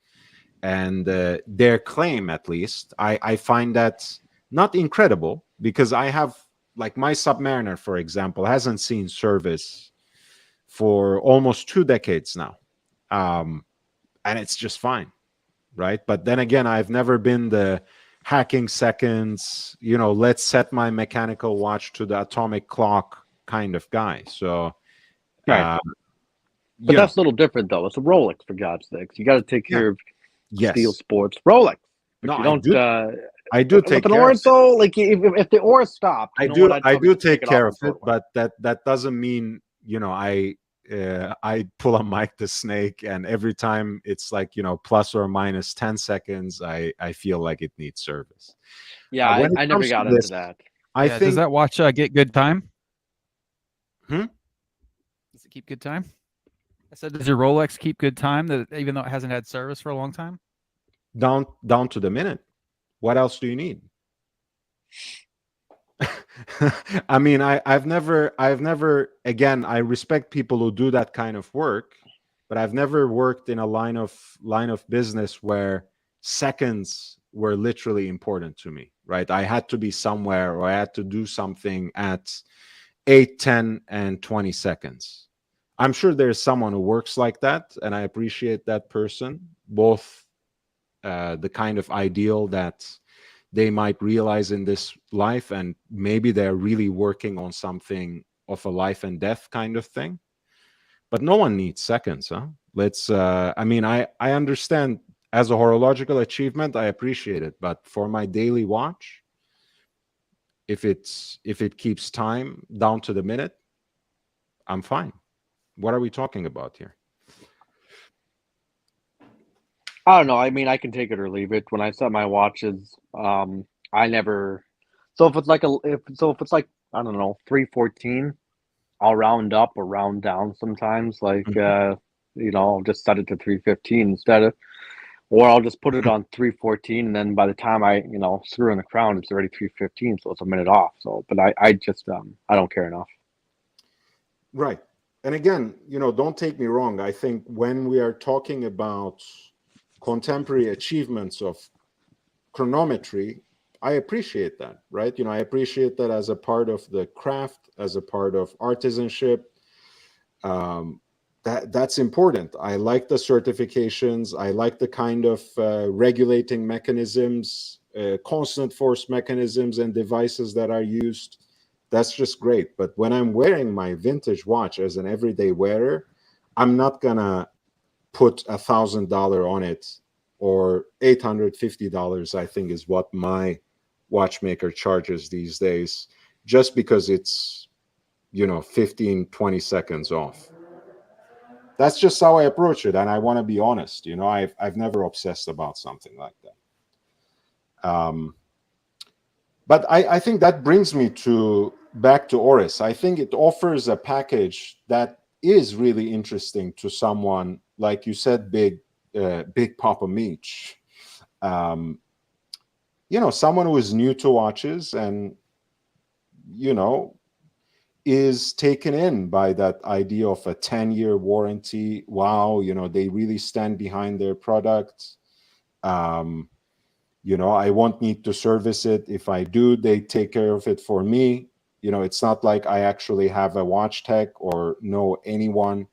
and their claim, at least, I find that not incredible, because I have, like, my Submariner, for example, hasn't seen service for almost 2 decades now, and it's just fine, right? But then again, I've never been the hacking seconds, let's set my mechanical watch to the atomic clock kind of guy. So Right. But you know, that's a little different, though. It's a Rolex, for God's sakes. You got to take care of Steel yes, Sports Rolex. But no, you don't. I do take With an care of Oris, though, like if the Oris stopped, I you know what, do I'd I probably do just take it care off of and it, throw away. but that doesn't mean I pull a Mike the Snake, and every time it's like plus or minus 10 seconds, I feel like it needs service. Yeah, When it I never comes to got this, into that. I Does think that watch get good time? Hmm? Does it keep good time? I said, does your Rolex keep good time, that even though it hasn't had service for a long time? down to the minute. What else do you need? I mean, I've never, again, I respect people who do that kind of work, but I've never worked in a line of business where seconds were literally important to me, right? I had to be somewhere, or I had to do something at 8, 10, and 20 seconds. I'm sure there's someone who works like that, and I appreciate that person, both the kind of ideal that they might realize in this life, and maybe they're really working on something of a life and death kind of thing. But no one needs seconds, huh? I understand, as a horological achievement, I appreciate it, but for my daily watch, if it keeps time down to the minute, I'm fine. What are we talking about here? I don't know. I mean, I can take it or leave it. When I set my watches, I never. So if it's like I don't know, 3:14, I'll round up or round down sometimes. Like I'll just set it to 3:15 instead of, or I'll just put it on 3:14, and then by the time I screw in the crown, it's already 3:15, so it's a minute off. So, but I just I don't care enough. Right. And again, don't take me wrong. I think when we are talking about contemporary achievements of chronometry, I appreciate that, right? I appreciate that as a part of the craft, as a part of artisanship. That's important. I like the certifications. I like the kind of regulating mechanisms, constant force mechanisms and devices that are used. That's just great. But when I'm wearing my vintage watch as an everyday wearer, I'm not gonna put $1,000 on it, or $850, I think, is what my watchmaker charges these days, just because it's 15, 20 seconds off. That's just how I approach it, and I want to be honest. I've never obsessed about something like that. But I think that brings me back to Oris. I think it offers a package that is really interesting to someone, like you said, Big Papa Meech. Someone who is new to watches and is taken in by that idea of a 10-year warranty. Wow, they really stand behind their product. I won't need to service it. If I do, they take care of it for me. It's not like I actually have a watch tech or know anyone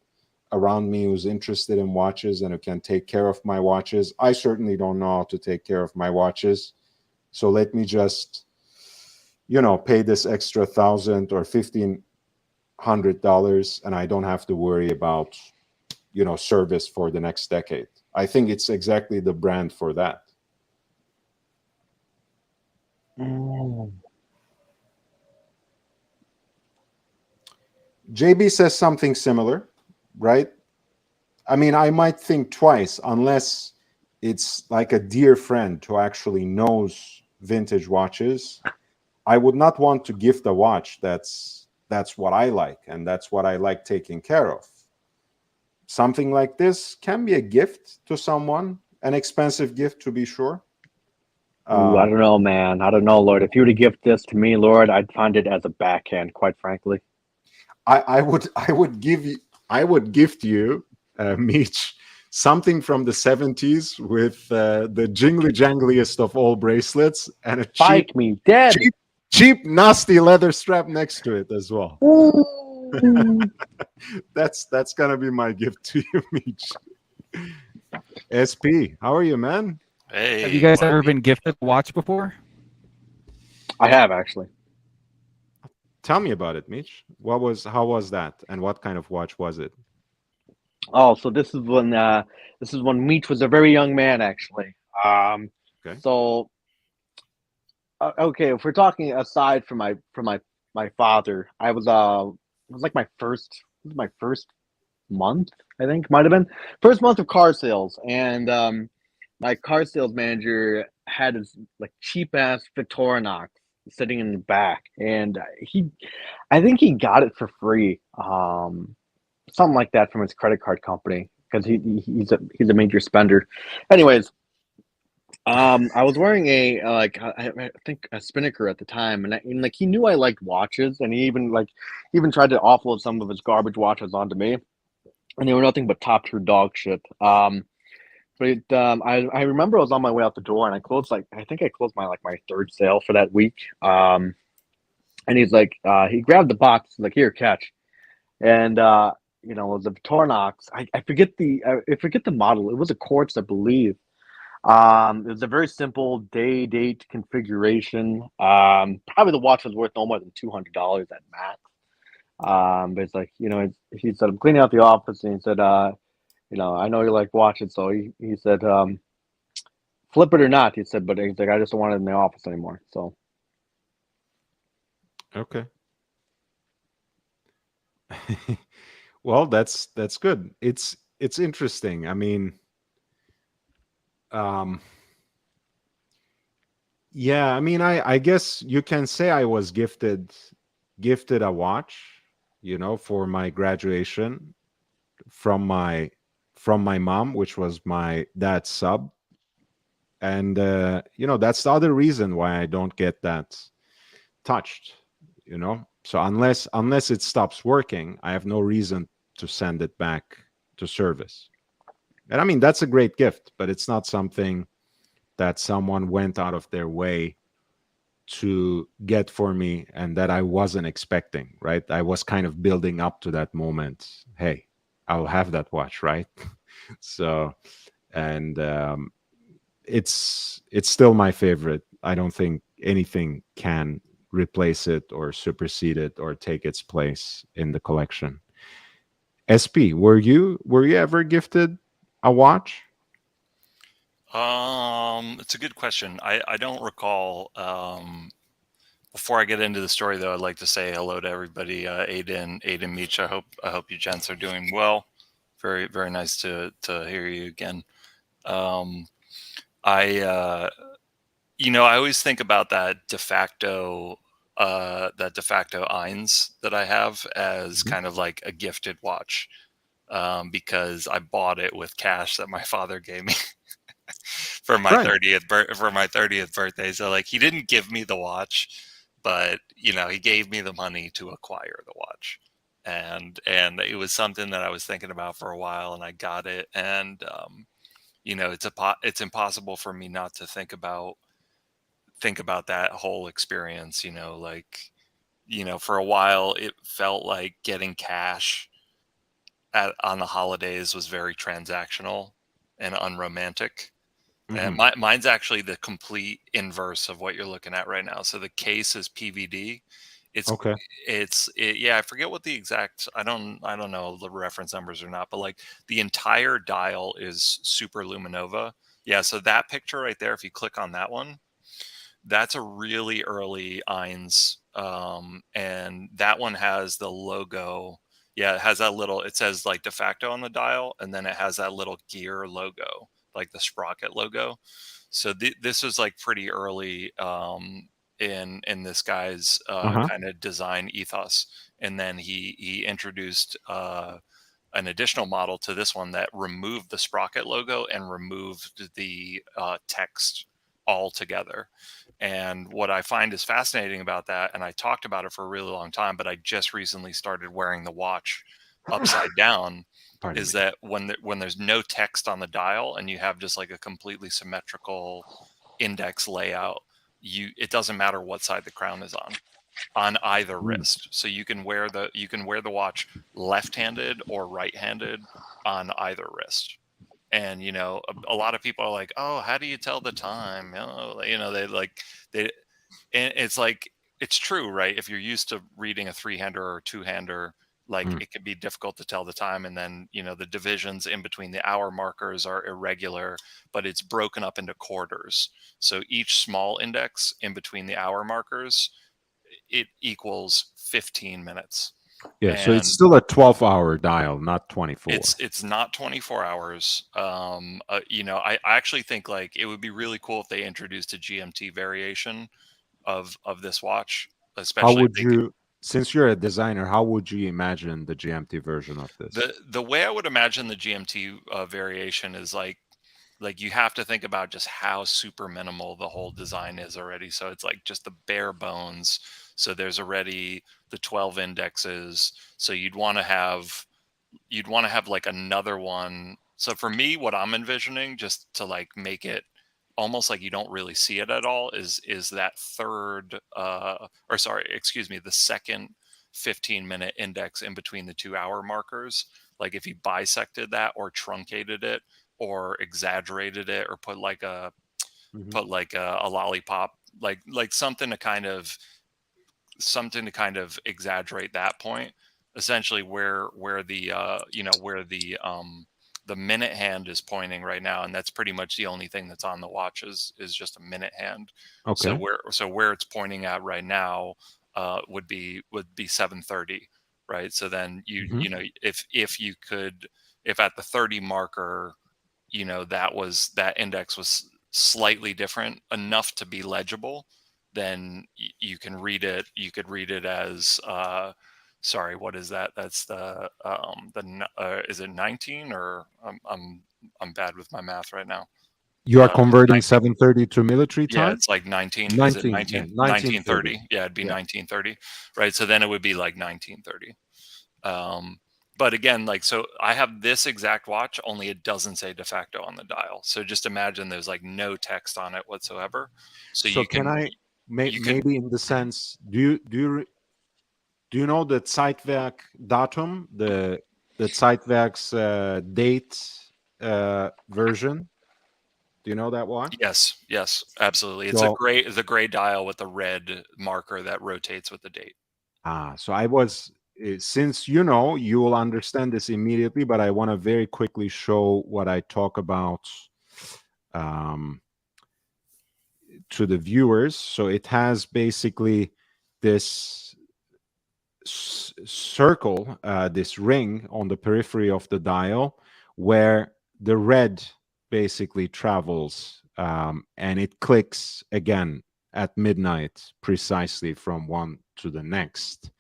around me who's interested in watches and who can take care of my watches. I certainly don't know how to take care of my watches. So let me just, pay this extra $1,000 or $1,500, and I don't have to worry about, service for the next decade. I think it's exactly the brand for that. JB says something similar, right? I mean, I might think twice, unless it's like a dear friend who actually knows vintage watches. I would not want to gift a watch that's what I like, and that's what I like taking care of. Something like this can be a gift to someone, an expensive gift to be sure. I don't know, man. I don't know, Lord. If you were to gift this to me, Lord, I'd find it as a backhand, quite frankly. I would gift you, Meech, something from the 70s with the jingly jangliest of all bracelets and a cheap, Bike me dead. cheap, nasty leather strap next to it as well. Ooh. That's gonna be my gift to you, Meech. SP, how are you, man? Hey, Have you guys what- ever been gifted a watch before? I have actually. Tell me about it, Meech. How was that, and what kind of watch was it? Oh, so this is when Meech was a very young man, actually. Okay. So okay, if we're talking aside from my father, it was like my first month, I think, might have been first month of car sales, and my car sales manager had his like cheap ass Victorinox sitting in the back, and I think he got it for free, something like that from his credit card company because he's a major spender. Anyways, I was wearing a I think a Spinnaker at the time, and like he knew I liked watches, and he even tried to offload some of his garbage watches onto me, and they were nothing but top tier dog shit. I remember I was on my way out the door, and I think I closed my third sale for that week. And he's like, he grabbed the box, like, here, catch, and it was a Victorinox. I forget the model. It was a quartz, I believe. It was a very simple day date configuration. Probably the watch was worth no more than $200 at max. But it's like, he said, I'm cleaning out the office, and he said, I know you like watches, so he said, flip it or not. He said, but he's like, I just don't want it in the office anymore. So Okay. Well, that's good. It's interesting. I mean, yeah, I mean, I guess you can say I was gifted a watch, for my graduation from my mom, which was my dad's sub. And that's the other reason why I don't get that touched, so unless it stops working, I have no reason to send it back to service. And I mean, that's a great gift, but it's not something that someone went out of their way to get for me and that I wasn't expecting, right? I was kind of building up to that moment. Hey, I'll have that watch, right? So, and it's still my favorite. I don't think anything can replace it or supersede it or take its place in the collection. SP, were you ever gifted a watch? It's a good question. I don't recall. Before I get into the story, though, I'd like to say hello to everybody. Aiden, Meech. I hope you gents are doing well. Very, very nice to hear you again. I always think about that de facto Eins that I have as kind of like a gifted watch, because I bought it with cash that my father gave me for my Right. 30th birthday. So like he didn't give me the watch, but he gave me the money to acquire the watch. And it was something that I was thinking about for a while, and I got it. And it's impossible for me not to think about that whole experience. For a while it felt like getting cash on the holidays was very transactional and unromantic. And mine's actually the complete inverse of what you're looking at right now. So the case is PVD. Okay. Yeah, I forget what the exact, I don't know the reference numbers or not, but like the entire dial is super luminova. Yeah, so that picture right there, if you click on that one, that's a really early Eins, and that one has the logo. Yeah, it has that it says like de facto on the dial, and then it has that little gear logo, like the sprocket logo. So this was like pretty early in this guy's kind of design ethos, and then he introduced an additional model to this one that removed the sprocket logo and removed the text altogether. And what I find is fascinating about that, and I talked about it for a really long time, but I just recently started wearing the watch upside down Pardon is me. that when there's no text on the dial and you have just like a completely symmetrical index layout, it doesn't matter what side the crown is on either wrist. So you can wear the watch left-handed or right-handed on either wrist. And a lot of people are like, oh, how do you tell the time? They and it's like, it's true, right? If you're used to reading a three-hander or two-hander, like Mm. it can be difficult to tell the time. And then the divisions in between the hour markers are irregular, but it's broken up into quarters. So each small index in between the hour markers, it equals 15 minutes. Yeah, so it's And still a 12-hour dial, not 24. it's not 24 hours. I actually think like it would be really cool if they introduced a GMT variation of this watch, How especially if would they could. you, since you're a designer, how would you imagine the GMT version of this? The way I would imagine the GMT variation is like you have to think about just how super minimal the whole design is already. So it's like just the bare bones. So there's already the 12 indexes. So you'd want to have like another one. So for me, what I'm envisioning, just to like make it almost like you don't really see it at all, is that third the second 15-minute index in between the 2-hour markers. Like if you bisected that or truncated it or exaggerated it or put like a lollipop, like something to kind of exaggerate that point, essentially where the minute hand is pointing right now, and that's pretty much the only thing that's on the watch is just a minute hand. Okay. So where it's pointing at right now would be 7:30, right? So then if at the 30 marker, that index was slightly different enough to be legible, then you can read it. You could read it as sorry, what is that? That's is it 19 or I'm bad with my math right now. You are Is it converting 19? 7:30 to military Yeah, time? it's like 19. Is it 19, 19? yeah, 19:30. Yeah, it'd be Yeah. 19:30, right? So then it would be like 19:30. But again, like, so I have this exact watch, only it doesn't say de facto on the dial. So just imagine there's like no text on it whatsoever. So you can can, I you can- maybe in the sense, do you know the Zeitwerk datum, the Zeitwerk's date version? Do you know that watch? yes, absolutely. It's So- the gray dial with the red marker that rotates with the date. So I was, since you will understand this immediately, but I want to very quickly show what I talk about to the viewers. So it has basically this circle, this ring on the periphery of the dial, where the red basically travels, and it clicks again at midnight precisely from one to the next.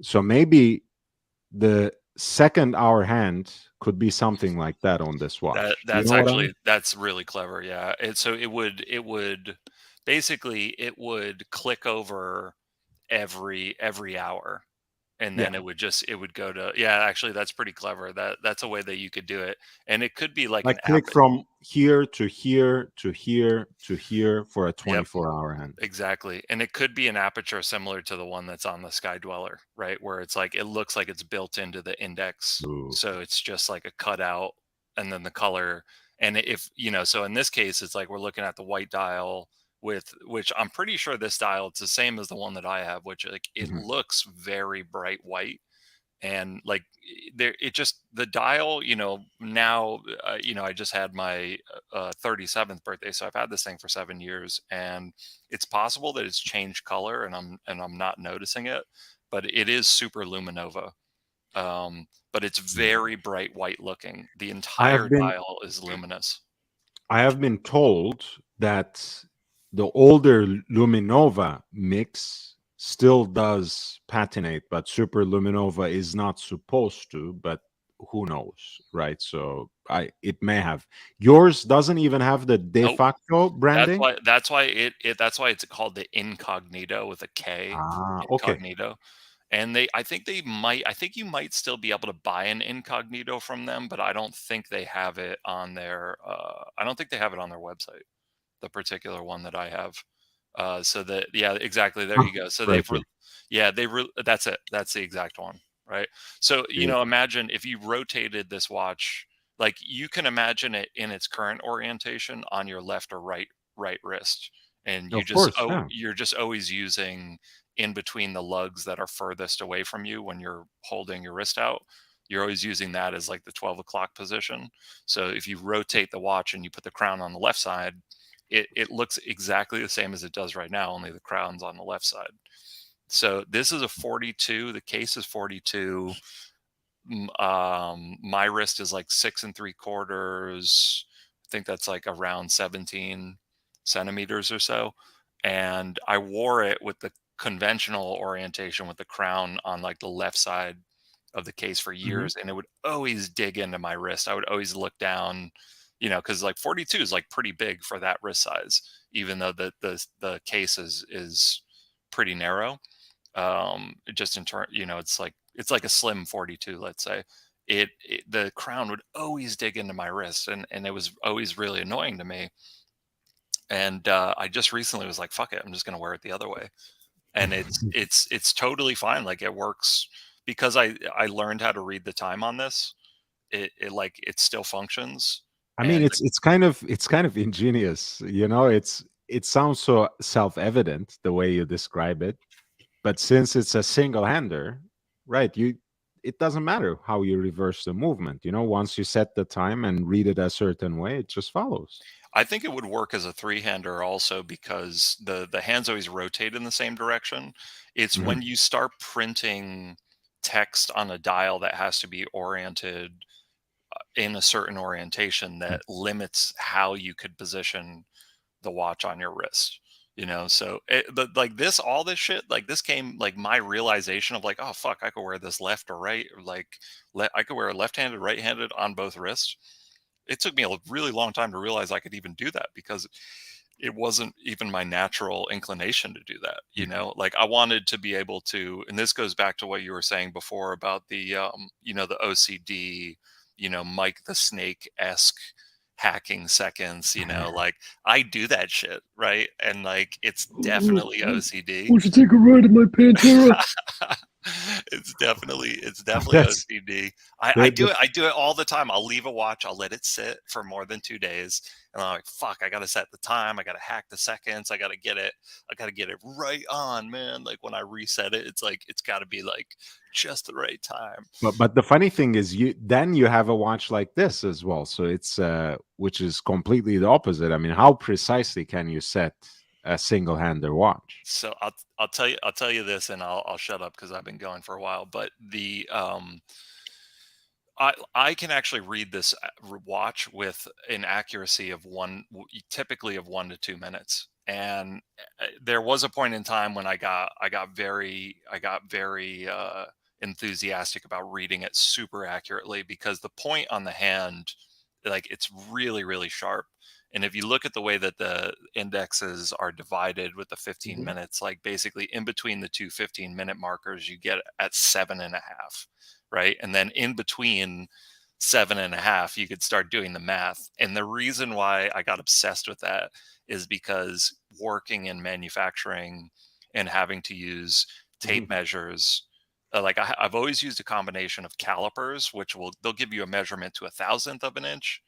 So maybe the second hour hand could be something like that on this watch. That's really clever. Yeah. So it would basically, it would click over every hour, and then it would go to, actually that's pretty clever. That's a way that you could do it. And it could be like an click app. from here to here to here to here for a 24-hour hand. Exactly. And it could be an aperture similar to the one that's on the Sky Dweller, right? Where it's like, it looks like it's built into the index. Ooh. So it's just like a cutout and then the color. And if, so in this case, it's like we're looking at the white dial which I'm pretty sure this dial, it's the same as the one that I have, which like it looks very bright white. And like the dial, now, I just had my 37th birthday. So I've had this thing for 7 years, and it's possible that it's changed color and I'm not noticing it, but it is super luminova. But it's very bright white looking. The entire dial is luminous. I have been told that the older luminova mix still does patinate, but super luminova is not supposed to, but who knows, right? So it may have. Yours doesn't even have the de facto branding. That's why it's called the Incognito with a K. Okay. Incognito. And I think you might still be able to buy an incognito from them, but I don't think they have it on their I don't think they have it on their website, the particular one that I have. So that, yeah, exactly. There you go. So Right. that's it. That's the exact one, right? So, imagine if you rotated this watch, like you can imagine it in its current orientation on your left or right wrist, and Of course, yeah. you're just always using in between the lugs that are furthest away from you when you're holding your wrist out. You're always using that as like the 12 o'clock position. So if you rotate the watch and you put the crown on the left side, it looks exactly the same as it does right now, only the crown's on the left side. So this is a 42. The case is 42. My wrist is like 6 3/4. I think that's like around 17 centimeters or so. And I wore it with the conventional orientation with the crown on like the left side of the case for years, and it would always dig into my wrist. I would always look down, because like 42 is like pretty big for that wrist size, even though the case is pretty narrow. Just in turn, it's like a slim 42, let's say. The crown would always dig into my wrist, and it was always really annoying to me. And I just recently was like, fuck it, I'm just gonna wear it the other way. And it's totally fine. Like it works because I learned how to read the time on this. It still functions. I mean, And it's kind of ingenious, it sounds so self-evident the way you describe it, but since it's a single hander, right, it doesn't matter how you reverse the movement, once you set the time and read it a certain way, it just follows. I think it would work as a three-hander also because the hands always rotate in the same direction. It's Mhm. when you start printing text on a dial that has to be oriented in a certain orientation that limits how you could position the watch on your wrist. So like all this shit, like this came like my realization of like, oh fuck, I could wear this left or right, or like I could wear left-handed, right-handed on both wrists. It took me a really long time to realize I could even do that because it wasn't even my natural inclination to do that. Like I wanted to be able to, and this goes back to what you were saying before about the the OCD, Mike the Snake-esque hacking seconds, like I do that shit, right? And like it's definitely OCD. Why don't you take a ride in my Pantera? It's definitely That's- OCD. I that- do it all the time. I'll leave a watch, I'll let it sit for more than 2 days, and I'm like, fuck, I gotta set the time, I gotta hack the seconds, I gotta get it right on, man. Like when I reset it, it's like it's gotta be like just the right time. but the funny thing is you have a watch like this as well, so it's which is completely the opposite. I mean, how precisely can you set a single-hander watch? So I'll tell you this, and I'll shut up because I've been going for a while. But the I can actually read this watch with an accuracy of typically of 1 to 2 minutes. And there was a point in time when I got very enthusiastic about reading it super accurately because the point on the hand, like it's really really sharp. And if you look at the way that the indexes are divided with the 15 minutes, like basically in between the two 15-minute markers, you get at 7.5, right? And then in between 7.5, you could start doing the math. And the reason why I got obsessed with that is because working in manufacturing and having to use tape measures, like I've always used a combination of calipers, which they'll give you a measurement to 1,000th of an inch,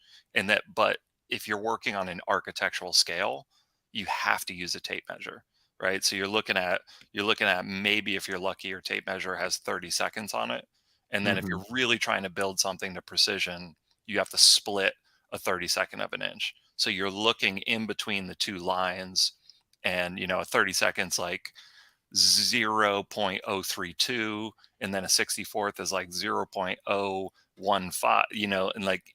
but if you're working on an architectural scale, you have to use a tape measure, right? So you're looking at maybe, if you're lucky, your tape measure has 30 seconds on it. And then if you're really trying to build something to precision, you have to split a 32nd of an inch. So you're looking in between the two lines, and a 30 seconds like 0.032, and then a 64th is like 0.015, and like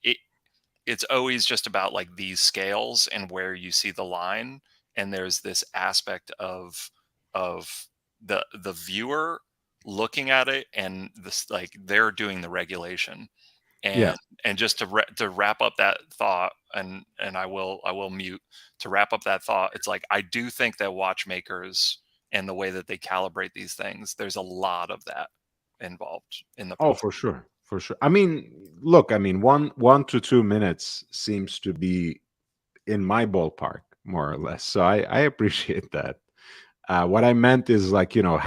it's always just about like these scales and where you see the line. And there's this aspect of the viewer looking at it, and this, like, they're doing the regulation. And just to wrap up that thought, and I will mute, to wrap up that thought, it's like I do think that watchmakers and the way that they calibrate these things. There's a lot of that involved in the Oh, process. for sure, for sure. I mean, look, I mean, 1 to 2 minutes seems to be in my ballpark, more or less. So I appreciate that. What I meant is like, you know,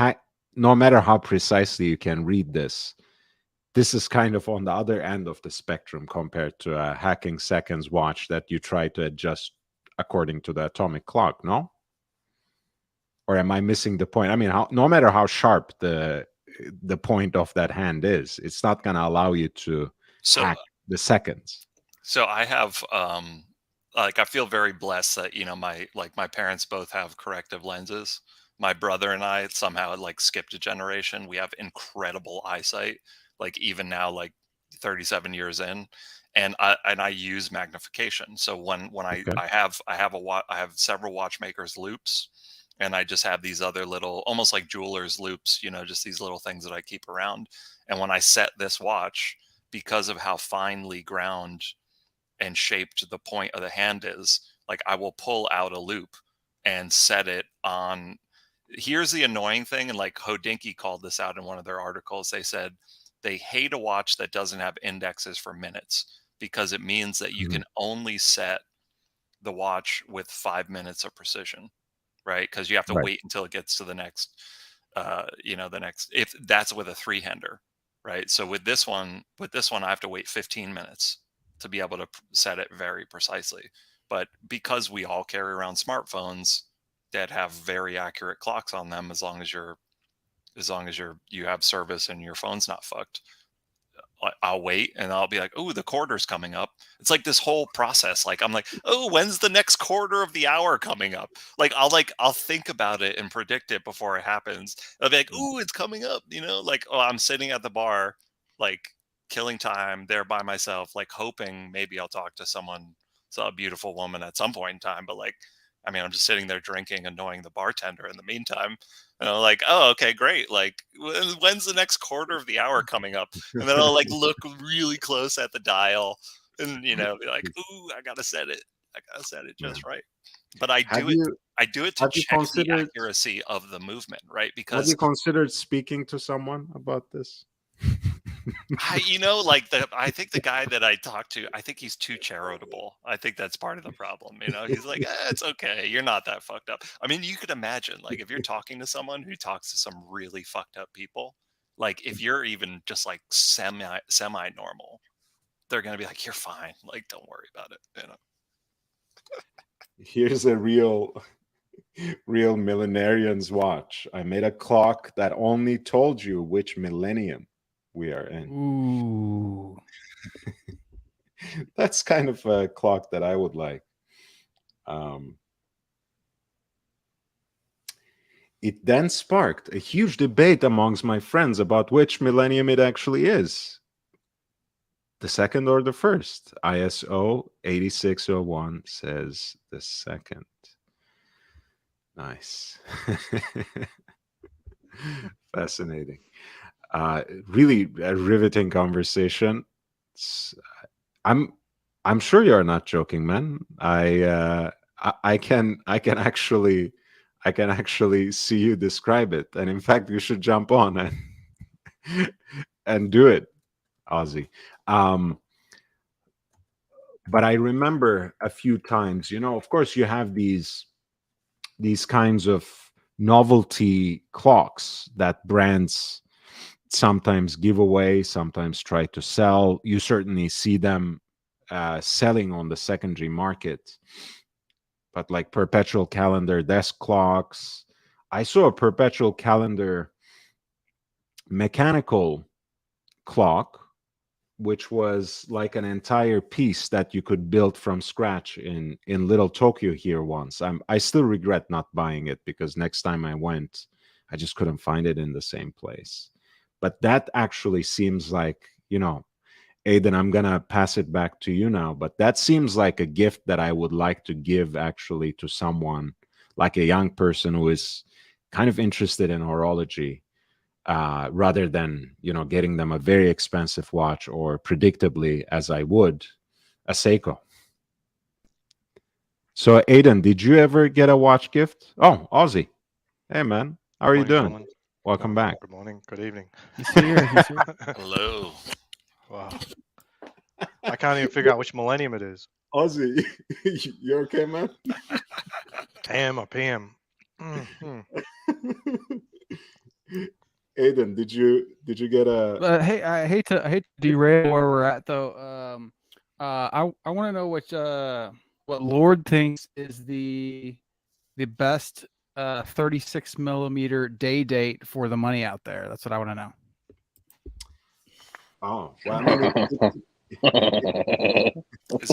no matter how precisely you can read this, this is kind of on the other end of the spectrum compared to a hacking seconds watch that you try to adjust according to the atomic clock, no? Or am I missing the point? I mean, no matter how sharp the point of that hand is, it's not going to allow you to hack the seconds. So I have like, I feel very blessed that, you know, my parents both have corrective lenses. My brother and I somehow like skipped a generation. We have incredible eyesight, like even now, like 37 years in, and I use magnification. So when Okay. I have several watchmakers loops, and I just have these other little, almost like jeweler's loops, you know, just these little things that I keep around. And when I set this watch, because of how finely ground and shaped the point of the hand is, like I will pull out a loop and set it on. Here's the annoying thing, and like Hodinkee called this out in one of their articles. They said they hate a watch that doesn't have indexes for minutes, because it means that you can only set the watch with 5 minutes of precision, right? Because you have to wait until it gets to the next, you know, the next, if that's with a three-hander, right? So with this one, I have to wait 15 minutes to be able to set it very precisely. But because we all carry around smartphones that have very accurate clocks on them, as long as you have service and your phone's not fucked, I'll wait and I'll be like, oh, the quarter's coming up. It's like this whole process. Like, I'm like, oh, when's the next quarter of the hour coming up? I'll think about it and predict it before it happens. I'll be like, oh, it's coming up, you know, like, oh, I'm sitting at the bar, like killing time there by myself, like hoping maybe I'll talk to someone, a beautiful woman at some point in time. But like, I mean, I'm just sitting there drinking, annoying the bartender in the meantime. And I'm like, oh, okay, great. Like, when's the next quarter of the hour coming up? And then I'll like look really close at the dial and, you know, be like, ooh, I got to set it. I got to set it just right. But I do it to check the accuracy of the movement, right? Because have you considered speaking to someone about this? you know, like I think the guy that I talked to, I think he's too charitable. I think that's part of the problem. You know, he's like, it's okay. You're not that fucked up. I mean, you could imagine, like, if you're talking to someone who talks to some really fucked up people, like if you're even just like semi normal, they're going to be like, you're fine. Like, don't worry about it. You know, here's a real millenarian's watch. I made a clock that only told you which millennium we are in. Ooh. That's kind of a clock that I would like. It then sparked a huge debate amongst my friends about which millennium it actually is. The second or the first? ISO 8601 says the second. Nice. Fascinating. Really a riveting conversation. I'm sure you're not joking, man. I can actually see you describe it, and in fact, you should jump on and do it, Ozzy. But I remember a few times, you know, of course, you have these kinds of novelty clocks that brands sometimes give away, sometimes try to sell. You certainly see them selling on the secondary market. But like perpetual calendar desk clocks, I saw a perpetual calendar mechanical clock, which was like an entire piece that you could build from scratch in Little Tokyo here once. I still regret not buying it, because next time I went, I just couldn't find it in the same place. But that actually seems like, you know, Aidan, I'm going to pass it back to you now, but that seems like a gift that I would like to give actually to someone, like a young person who is kind of interested in horology, rather than, you know, getting them a very expensive watch, or predictably, as I would, a Seiko. So Aidan, did you ever get a watch gift? Oh, Ozzy. Hey, man. How are you Morning, doing? gentlemen. Welcome back. Good morning. Good evening. He's here. He's here. Hello. Wow. I can't even figure out which millennium it is. Ozzy, you okay, man? AM or PM? Mhm. Aiden, did you get a? Hey, I hate to derail where we're at though. I want to know what Lord thinks is the best 36 millimeter day date for the money out there. That's what I want to know. Oh, well, I mean, Is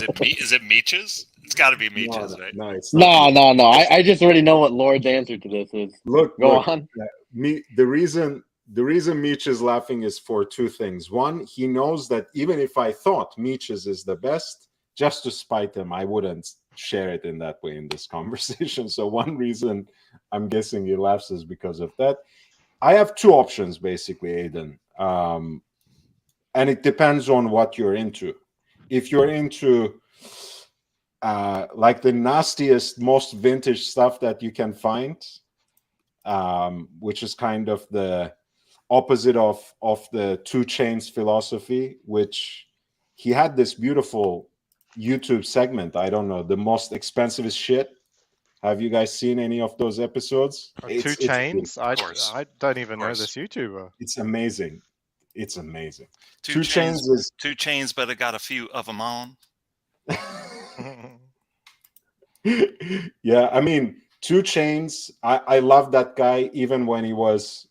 it Meech's? It's got to be Meech's, right? no, it's not. No. I just already know what Lord's answer to this is. Look, Go look, on. the reason Meech is laughing is for two things. One, he knows that even if I thought Meech's is the best, just to spite him, I wouldn't share it in that way in this conversation. So one reason I'm guessing he laughs is because of that. I have two options basically, Aiden, and it depends on what you're into. If you're into like the nastiest, most vintage stuff that you can find, which is kind of the opposite of the 2 Chainz philosophy, which he had this beautiful YouTube segment. I don't know, the most expensive shit. Have you guys seen any of those episodes? 2 Chainz? course. I don't even know course. this YouTuber. It's amazing. It's amazing. 2 2 Chainz Chainz is 2 Chainz, but it got a few of them on. yeah, I mean, 2 Chainz. I love that guy even when he was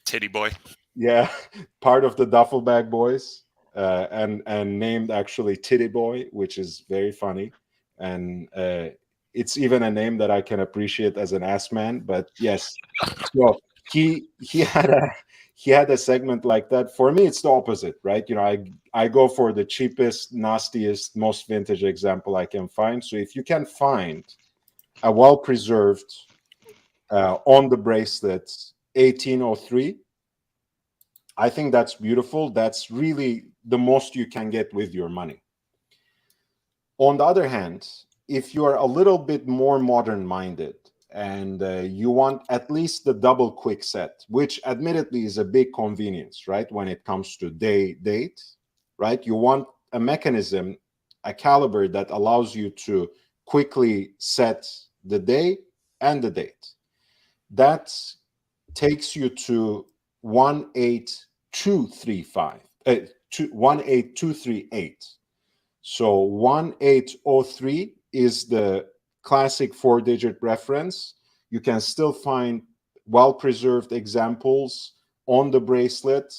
Titty boy. yeah, part of the Duffel Bag Boys, and named actually Titty Boy, which is very funny, and it's even a name that I can appreciate as an ass man. But yes, so he had a segment like that. For me, it's the opposite, right? You know, I go for the cheapest, nastiest, most vintage example I can find. So if you can find a well preserved on the bracelet 1803. I think that's beautiful. That's really the most you can get with your money. On the other hand, if you're a little bit more modern minded and you want at least the double quick set, which admittedly is a big convenience, right? When it comes to date, right? You want a mechanism, a caliber that allows you to quickly set the day and the date. That takes you to 18235, 18238. So 1803 is the classic 4-digit reference. You can still find well-preserved examples on the bracelet.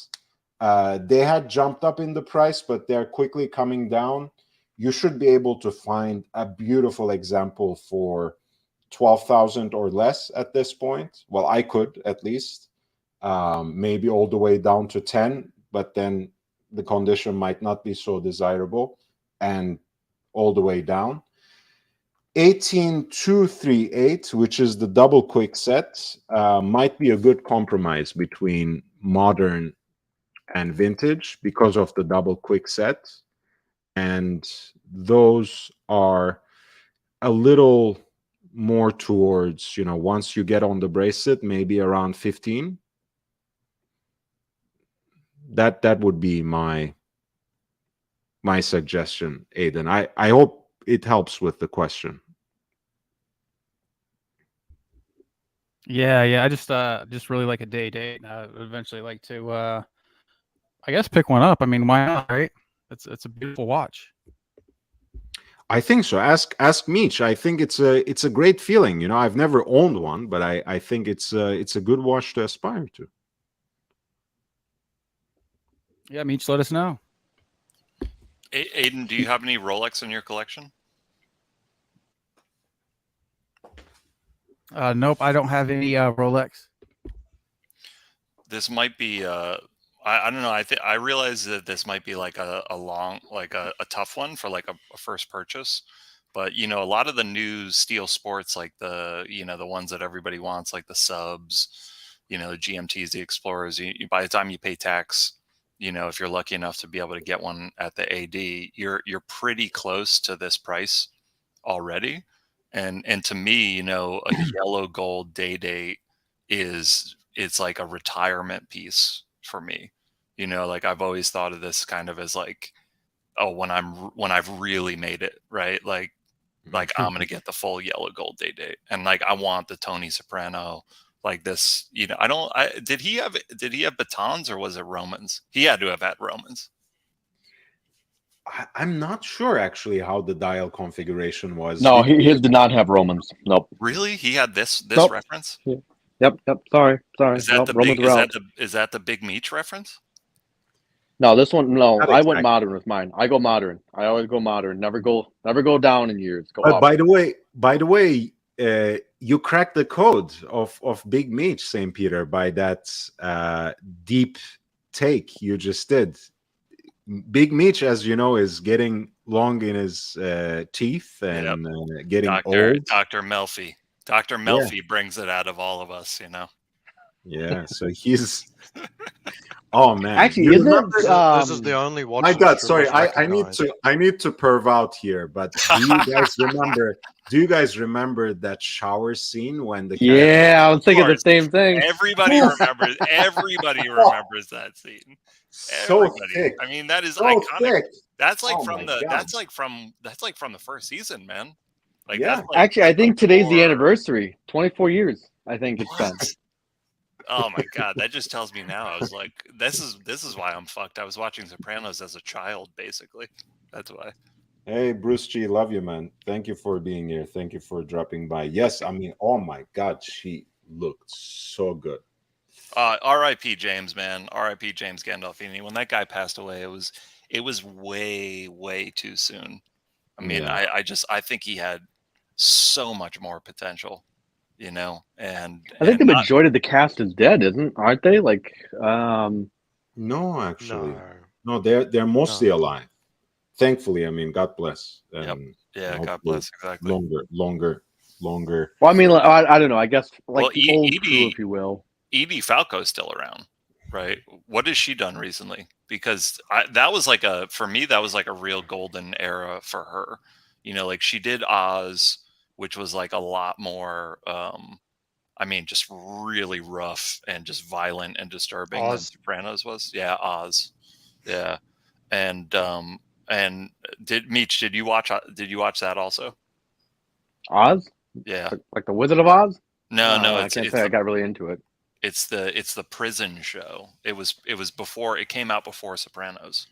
They had jumped up in the price, but they're quickly coming down. You should be able to find a beautiful example for 12,000 or less at this point. Well, I could at least. Maybe all the way down to 10, but then the condition might not be so desirable, and all the way down. 18238, which is the double quick set, might be a good compromise between modern and vintage because of the double quick set. And those are a little more towards, you know, once you get on the bracelet, maybe around 15. That would be my suggestion, Aiden. I hope it helps with the question. Yeah. I just really like a day date. I would eventually like to, I guess, pick one up. I mean, why not? Right? It's a beautiful watch. I think so. Ask Meech. I think it's a great feeling. You know, I've never owned one, but I think it's a good watch to aspire to. Yeah, Meech, let us know. Aiden, do you have any Rolex in your collection? Nope, I don't have any Rolex. This might be I don't know. I realize that this might be like a long, like a tough one for like a first purchase. But you know, a lot of the new steel sports, like the ones that everybody wants, like the subs, the GMTs, the Explorers. By the time you pay tax, if you're lucky enough to be able to get one at the AD, you're pretty close to this price already. And to me, a yellow gold day date it's like a retirement piece for me. You know, like I've always thought of this kind of as like, oh, when I've really made it, right? Like I'm gonna get the full yellow gold day, and like I want the Tony Soprano like this. You know, did he have batons or was it Romans? He had to have had Romans. I'm not sure actually how the dial configuration was. No, his did not have Romans. Nope. Really, he had this Nope. reference. Yep. Sorry. Is that Nope, the Romans big? are Is out. that the Big Meech reference? No, this one. No, Not I exactly. went modern with mine. I go modern. I always go modern. Never go down in years. Go But up. by the way, you cracked the code of Big Meech, St. Peter, by that deep take you just did. Big Meech, as you know, is getting long in his teeth and getting old. Dr. Melfi. Dr. Melfi brings it out of all of us, you know. Yeah, so he's. Oh man! Actually, You isn't remember- This is the only watch. My that God, Triple sorry, H I need recognized. to perv out here, but do you guys remember? Do you guys remember that shower scene when the Yeah, I was thinking the course. same thing. Everybody remembers. Everybody remembers that scene. so Everybody. thick, I mean, that is so iconic. thick? That's like Oh from my the. God. That's like from the first season, man. Like Yeah. that's like, Actually, I that's think like today's the core- anniversary. 24 years. I think it's been. What? Oh my God, that just tells me now. I was like, this is why I'm fucked. I was watching Sopranos as a child, basically. That's why. Hey, Bruce G, love you, man. Thank you for being here. Thank you for dropping by. Yes, I mean, oh my God, she looked so good. R.I.P. James, man. R.I.P. James Gandolfini. When that guy passed away, it was way too soon. I mean, Yeah. I think he had so much more potential, you know. And I think the and not- majority of the cast is dead, aren't they? Like, No, actually, No. no, they're mostly alive. Thankfully, I mean, God bless. And yeah, God hopefully bless, exactly. longer. well, I mean, like, I don't know. I guess like Well, the old Edie- crew, if you will. Edie Falco's still around, right? What has she done recently? Because that was like for me, that was like a real golden era for her. You know, like she did Oz, which was like a lot more, I mean, just really rough and just violent and disturbing than Oz? Sopranos was. Yeah, Oz. Yeah. And did you watch that also? Oz, Yeah. like the Wizard of Oz. No, I it's can't say I got really into it. it's the prison show. It was before it came out before Sopranos.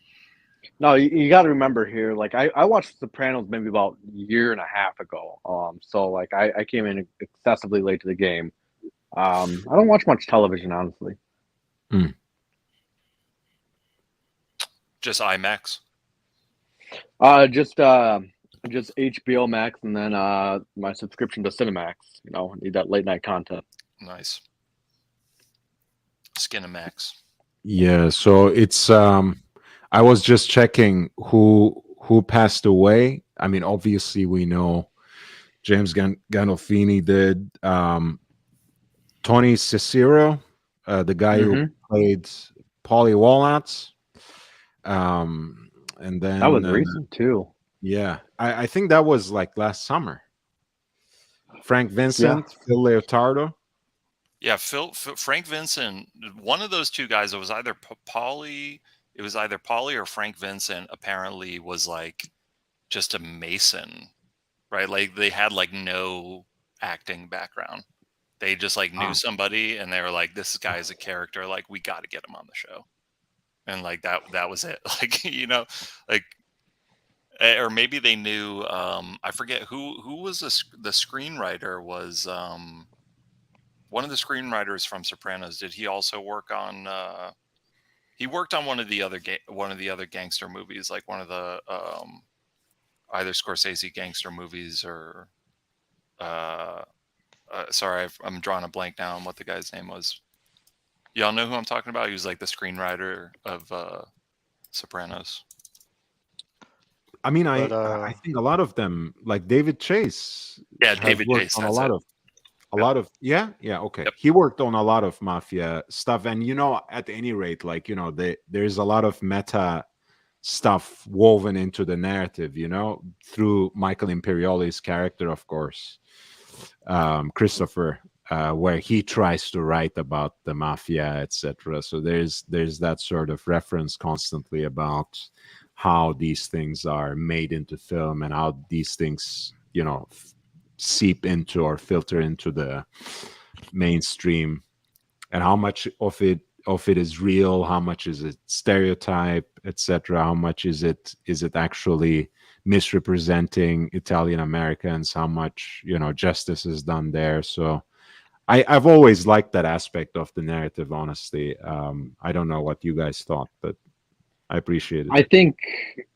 No, you got to remember here. Like I watched Sopranos maybe about a year and a half ago. So like I came in excessively late to the game. I don't watch much television, honestly. Just IMAX. Just HBO Max, and then my subscription to Cinemax. You know, need that late night content. Nice. Skinemax. Yeah, so it's I was just checking who passed away. I mean, obviously we know James Gandolfini did. Tony Cicero, the guy who played Paulie Walnuts. And then That was recent too. Yeah, I think that was like last summer. Frank Vincent, Phil Leotardo. Yeah, Frank Vincent. One of those two guys. It was either Paulie. It was either Paulie or Frank Vincent. Apparently, was like just a Mason, right? Like they had like no acting background. They just like knew somebody, and they were like, "This guy is a character. Like we got to get him on the show." And like that was it. Like like. Or maybe they knew. I forget who was the screenwriter. Was one of the screenwriters from Sopranos? Did he also work on? He worked on one of the other gangster movies, like one of the either Scorsese gangster movies or. Sorry, I'm drawing a blank now on what the guy's name was. Y'all know who I'm talking about? He was like the screenwriter of Sopranos. I mean, I think a lot of them, like David Chase. Yeah, has David worked Chase. on That's a lot it. of a lot of okay. Yep. He worked on a lot of mafia stuff, and at any rate, like there's a lot of meta stuff woven into the narrative, through Michael Imperioli's character, of course, Christopher where he tries to write about the mafia, etc. So there's that sort of reference constantly about how these things are made into film and how these things, seep into or filter into the mainstream, and how much of it is real, how much is it stereotype, etc. How much is it actually misrepresenting Italian Americans, how much justice is done there. So I've always liked that aspect of the narrative, honestly. I don't know what you guys thought, but I appreciate it.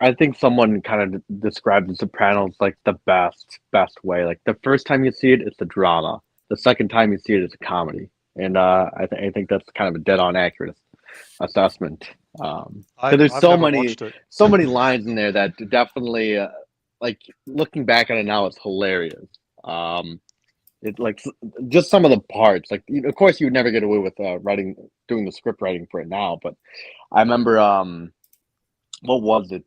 I think someone kind of described The Sopranos like the best way. Like the first time you see it, it's a drama. The second time you see it, it's a comedy. And I think that's kind of a dead on accurate assessment. Because there's I've so never many watched it. lines in there that definitely like looking back on it now, it's hilarious. It like just some of the parts. Like of course you would never get away with doing the script writing for it now, but I remember what was it?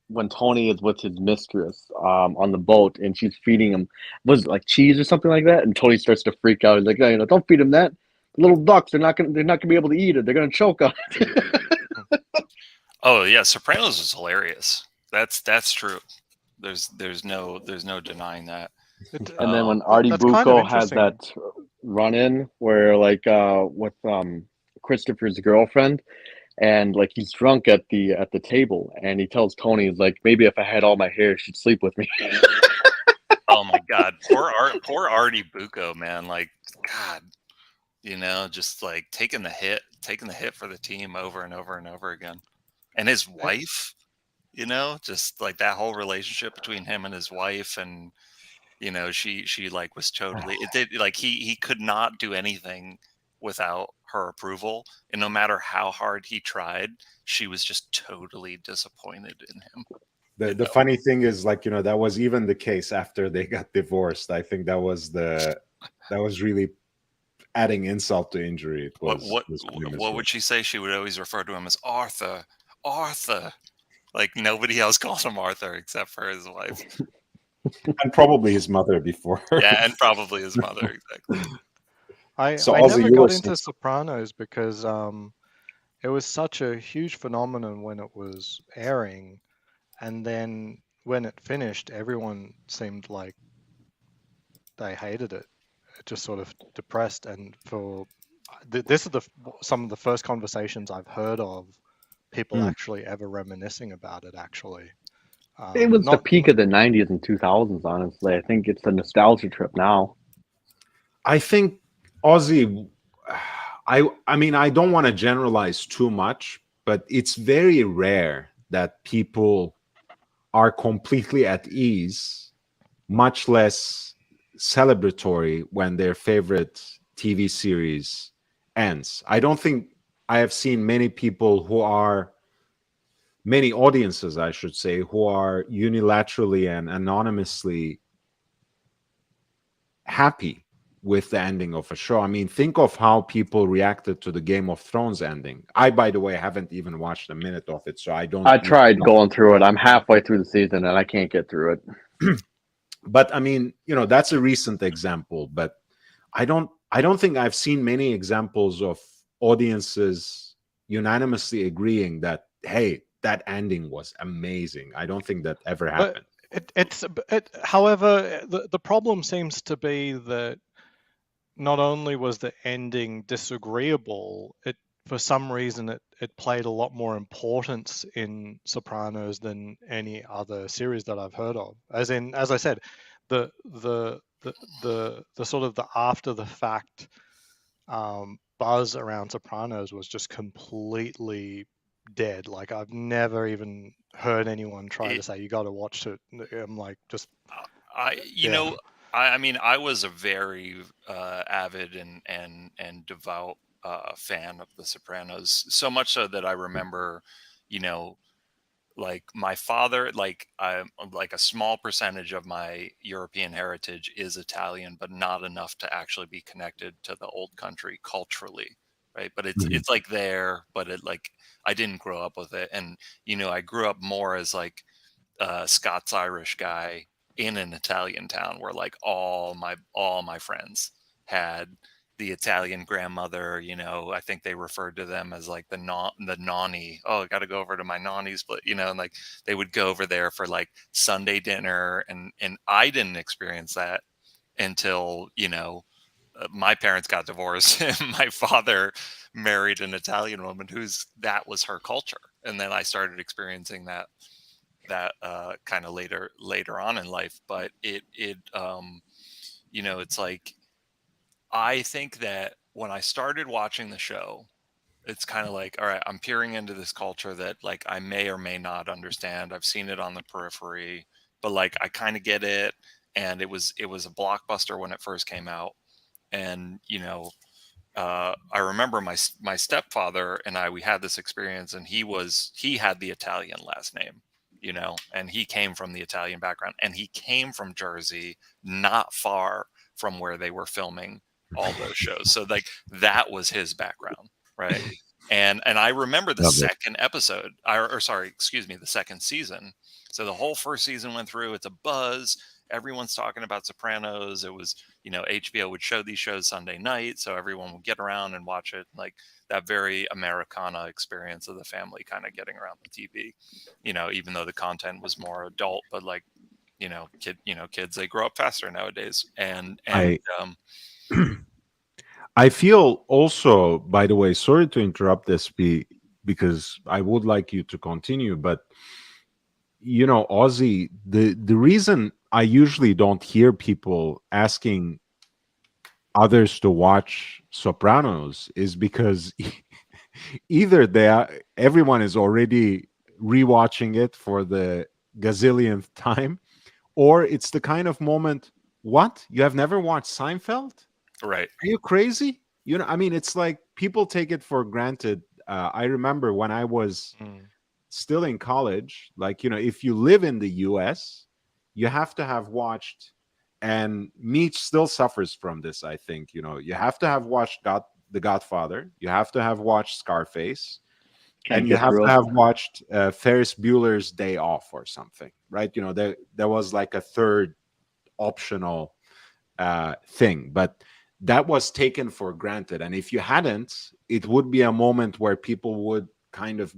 When Tony is with his mistress on the boat and she's feeding him, was it like cheese or something like that? And Tony starts to freak out. He's like, no, don't feed him that. The little ducks, they're not gonna be able to eat it. They're gonna choke on it. Oh yeah, Sopranos is hilarious. That's true. There's no denying that. And then when Artie That's kind of Bucco has interesting. that run in where like with Christopher's girlfriend, and like he's drunk at the table, and he tells Tony, he's like, maybe if I had all my hair, she'd sleep with me. Oh my God, poor Artie Bucco, man. Like, God, just like taking the hit for the team over and over and over again. And his wife, just like that whole relationship between him and his wife, and she like was totally, it did, like he could not do anything without her approval, and no matter how hard he tried, she was just totally disappointed in him. The funny thing is, like, that was even the case after they got divorced. I think that was really adding insult to injury. It was, what would she say? She would always refer to him as Arthur. Like nobody else called him Arthur except for his wife. And probably his mother before. Yeah, and probably his mother, exactly. I Ozzy, never you were got into saying- Sopranos because it was such a huge phenomenon when it was airing, and then when it finished, everyone seemed like they hated it. It just sort of depressed. And this is some of the first conversations I've heard of people actually ever reminiscing about it. Actually, It was the peak of the 90s and 2000s, honestly. I think it's a nostalgia trip now. I think Ozzy, I mean, I don't want to generalize too much, but it's very rare that people are completely at ease, much less celebratory, when their favorite TV series ends. I don't think I have seen many audiences, I should say, who are unilaterally and anonymously happy with the ending of a show. I mean, think of how people reacted to the Game of Thrones ending. I, by the way, haven't even watched a minute of it, so I don't. I tried going through it. I'm halfway through the season and I can't get through it. But I mean, that's a recent example. But I don't think I've seen many examples of audiences unanimously agreeing that, hey, that ending was amazing. I don't think that ever happened. However, the problem seems to be that not only was the ending disagreeable, for some reason it played a lot more importance in Sopranos than any other series that I've heard of. As I said, the sort of the after the fact buzz around Sopranos was just completely dead. Like I've never even heard anyone try to say you got to watch it. I'm like, just I mean, I was a very avid and devout fan of The Sopranos, so much so that I remember, like my father, like a small percentage of my European heritage is Italian, but not enough to actually be connected to the old country culturally, right? But it's like there, but it like I didn't grow up with it, and I grew up more as like a Scots-Irish guy in an Italian town where like all my friends had the Italian grandmother. I think they referred to them as like the nonni. Oh, I got to go over to my nonny's, but and like they would go over there for like Sunday dinner, and I didn't experience that until my parents got divorced and my father married an Italian woman that was her culture, and then I started experiencing that kind of later on in life. But it's like, I think that when I started watching the show, it's kind of like, all right, I'm peering into this culture that like I may or may not understand. I've seen it on the periphery, but like I kind of get it. And it was a blockbuster when it first came out. And I remember my stepfather and we had this experience, and he had the Italian last name, and he came from the Italian background, and he came from Jersey, not far from where they were filming all those shows. So like that was his background, right? And I remember the second episode, the second season. So the whole first season went through. It's a buzz. Everyone's talking about Sopranos. It was, HBO would show these shows Sunday night, so everyone would get around and watch it. Like that very Americana experience of the family kind of getting around the TV, even though the content was more adult, but like, kids, they grow up faster nowadays. And I feel also, by the way, sorry to interrupt this, because I would like you to continue, but Ozzy, the reason I usually don't hear people asking others to watch Sopranos is because either everyone is already rewatching it for the gazillionth time, or it's the kind of moment, what? You have never watched Seinfeld? Right. Are you crazy? It's like people take it for granted. I remember when I was still in college, like, if you live in the US, you have to have watched, and Meech still suffers from this, I think, you have to have watched The Godfather, you have to have watched Scarface, and you have to have watched Ferris Bueller's Day Off or something, right? There was like a third optional thing, but that was taken for granted. And if you hadn't, it would be a moment where people would kind of,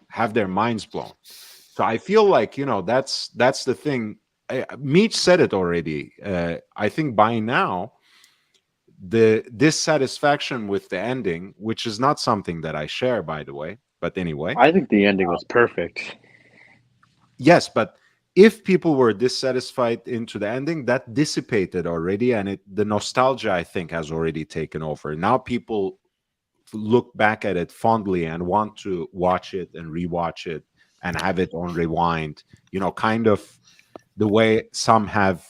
have their minds blown. So I feel like, that's the thing. Meech said it already. I think by now, the dissatisfaction with the ending, which is not something that I share, by the way, but anyway, I think the ending was perfect. Yes, but if people were dissatisfied into the ending, that dissipated already, and the nostalgia, I think, has already taken over. Now people look back at it fondly and want to watch it and rewatch it and have it on rewind, kind of the way some have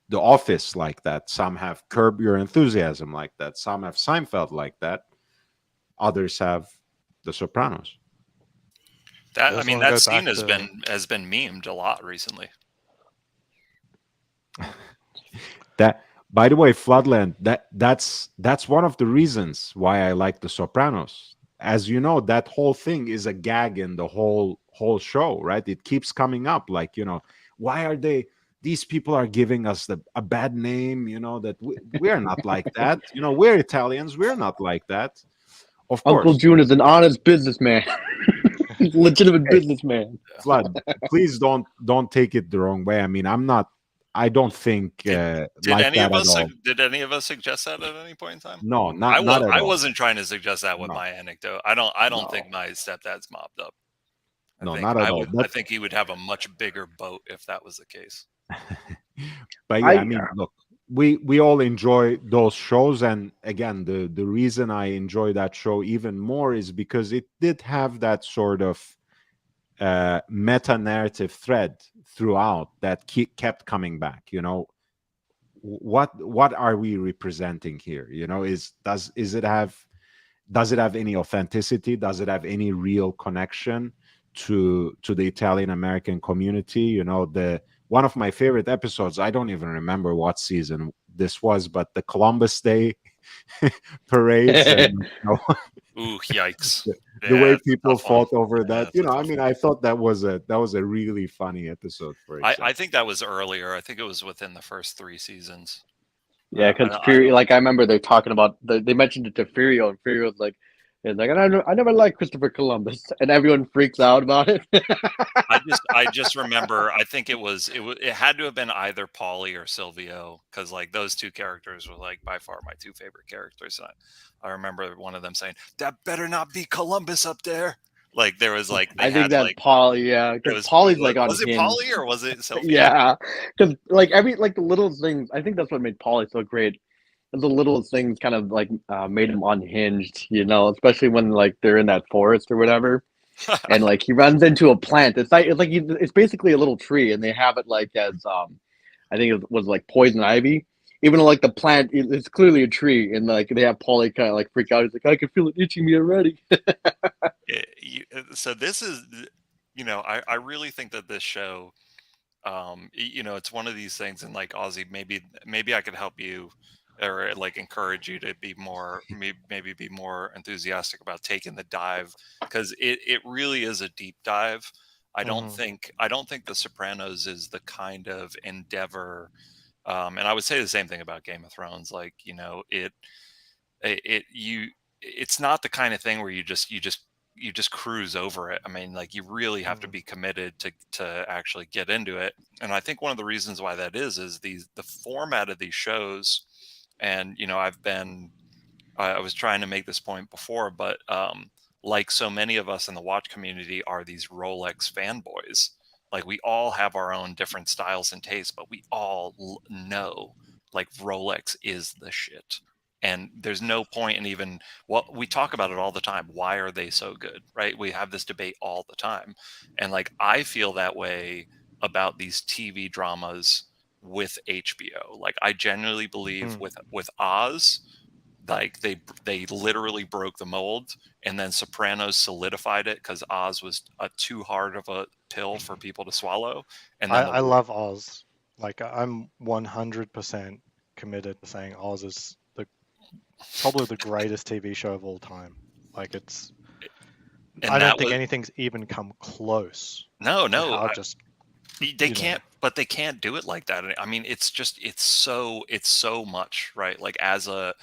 The Office like that, some have Curb Your Enthusiasm like that, some have Seinfeld like that, others have The Sopranos. That scene has been memed a lot recently. That, by the way, Floodland, that's one of the reasons why I like The Sopranos. As you know, that whole thing is a gag in the whole show, right? It keeps coming up, like, why are these people are giving us a bad name, that we're not like that. We're Italians, we're not like that. Of course. Uncle June is an honest businessman. He's a legitimate businessman. Flood, please don't take it the wrong way. I don't think did like any that of us at all. did any of us suggest that at any point in time? No, not at all. I wasn't trying to suggest that with my anecdote. I don't think my stepdad's mobbed up. Not at all. I think he would have a much bigger boat if that was the case. But yeah, look, we all enjoy those shows, and again, the reason I enjoy that show even more is because it did have that sort of meta narrative thread throughout that kept coming back. What are we representing here? Does it have any authenticity? Does it have any real connection to the Italian American community? One of my favorite episodes, I don't even remember what season this was, but the Columbus Day parades. And, ooh, yikes! The way people fought over that, I thought that was a really funny episode. For example, I think that was earlier. I think it was within the first 3 seasons. Yeah, because I Fury, don't. like I remember they're talking about they mentioned it to Furio, and Furio's like, it's like I never liked Christopher Columbus, and everyone freaks out about it. I just remember. I think it had to have been either Paulie or Silvio, because like those two characters were like by far my two favorite characters. And I remember one of them saying, "That better not be Columbus up there." Like there was like they I think had that's like Paulie, yeah, it because was Paulie's like was it unhinged. Paulie or was it Silvio? Yeah, because like the little things, I think that's what made Paulie so great. The little things kind of like made him unhinged, especially when like they're in that forest or whatever, and like he runs into a plant. It's basically a little tree, and they have it like as I think it was like poison ivy. Even though like the plant, it's clearly a tree, and like they have Paulie kind of like freak out. He's like, I can feel it itching me already. So this is, I really think that this show, it's one of these things, and like Ozzy, maybe I could help you or like encourage you to be more, maybe be more enthusiastic about taking the dive, because it really is a deep dive. I don't think The Sopranos is the kind of endeavor, and I would say the same thing about Game of Thrones. Like, it's not the kind of thing where you just cruise over it. I mean, like you really have to be committed to actually get into it. And I think one of the reasons why that is the format of these shows. And I was trying to make this point before, but like so many of us in the watch community are these Rolex fanboys. Like we all have our own different styles and tastes, but we all know like Rolex is the shit. And there's no point in even, well, we talk about it all the time. Why are they so good? Right? We have this debate all the time. And like I feel that way about these TV dramas with HBO. Like I genuinely believe with Oz, like they literally broke the mold, and then Sopranos solidified it because Oz was too hard of a pill for people to swallow. And then I love Oz. Like I'm 100% committed to saying Oz is probably the greatest TV show of all time. Like I don't think anything's even come close. No, they can't, but they can't do it like that. I mean, it's so much, right? Like as a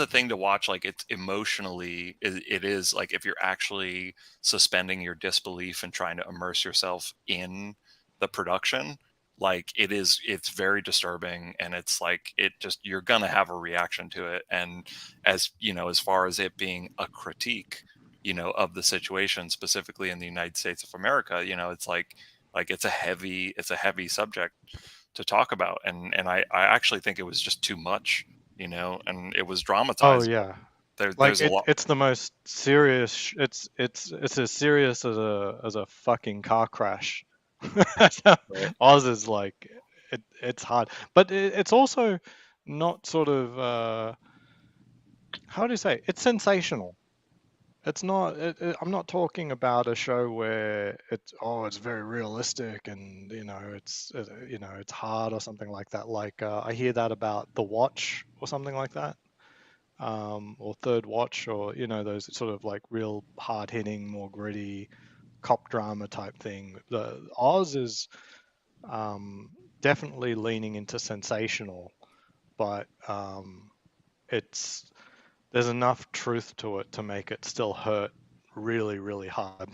thing to watch, like it's emotionally, it is like if you're actually suspending your disbelief and trying to immerse yourself in the production, like it's very disturbing, and it's like you're gonna have a reaction to it. And as as far as it being a critique, of the situation specifically in the United States of America, it's like it's a heavy subject to talk about, and I actually think it was just too much, and it was Oh dramatized. yeah. There's a lot. It's the most serious. It's as serious as a fucking car crash. Oz is like it's hard, but it's also not sort of how do you say? It's sensational. It's not. I'm not talking about a show where it's very realistic and it's hard or something like that. Like I hear that about The Watch or something like that, or Third Watch, or those sort of like real hard hitting, more gritty cop drama type thing. The Oz is definitely leaning into sensational, but it's there's enough truth to it to make it still hurt really, really hard.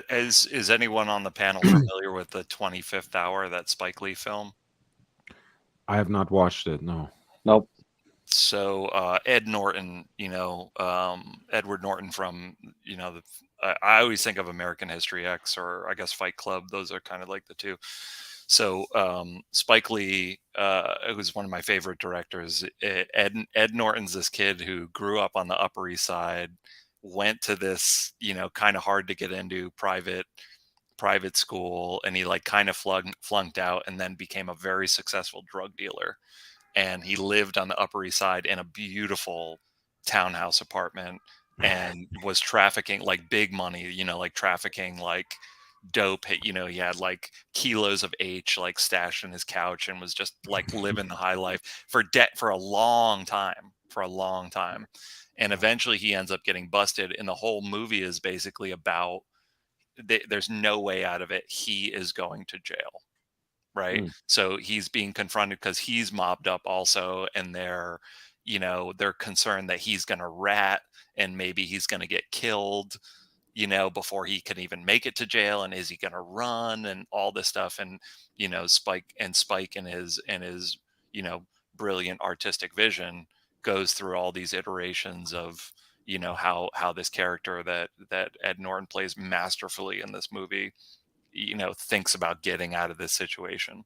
Is anyone on the panel familiar with the 25th Hour, that Spike Lee film? I have not watched it. No. Nope. So Ed Norton, Edward Norton from I always think of American History X, or I guess Fight Club. Those are kind of like the two. So Spike Lee, who's one of my favorite directors, Ed Norton's this kid who grew up on the Upper East Side, went to this kind of hard to get into private school, and he like kind of flunked out, and then became a very successful drug dealer. And he lived on the Upper East Side in a beautiful townhouse apartment, and was trafficking like big money, like trafficking like dope. He had like kilos of H like stashed in his couch, and was just like living the high life for a long time. And eventually he ends up getting busted, and the whole movie is basically about there's no way out of it. He is going to jail. right? So he's being confronted because he's mobbed up also, and they're concerned that he's going to rat and maybe he's going to get killed, before he can even make it to jail, and is he going to run and all this stuff. And Spike in his brilliant artistic vision goes through all these iterations of how this character that Ed Norton plays masterfully in this movie thinks about getting out of this situation.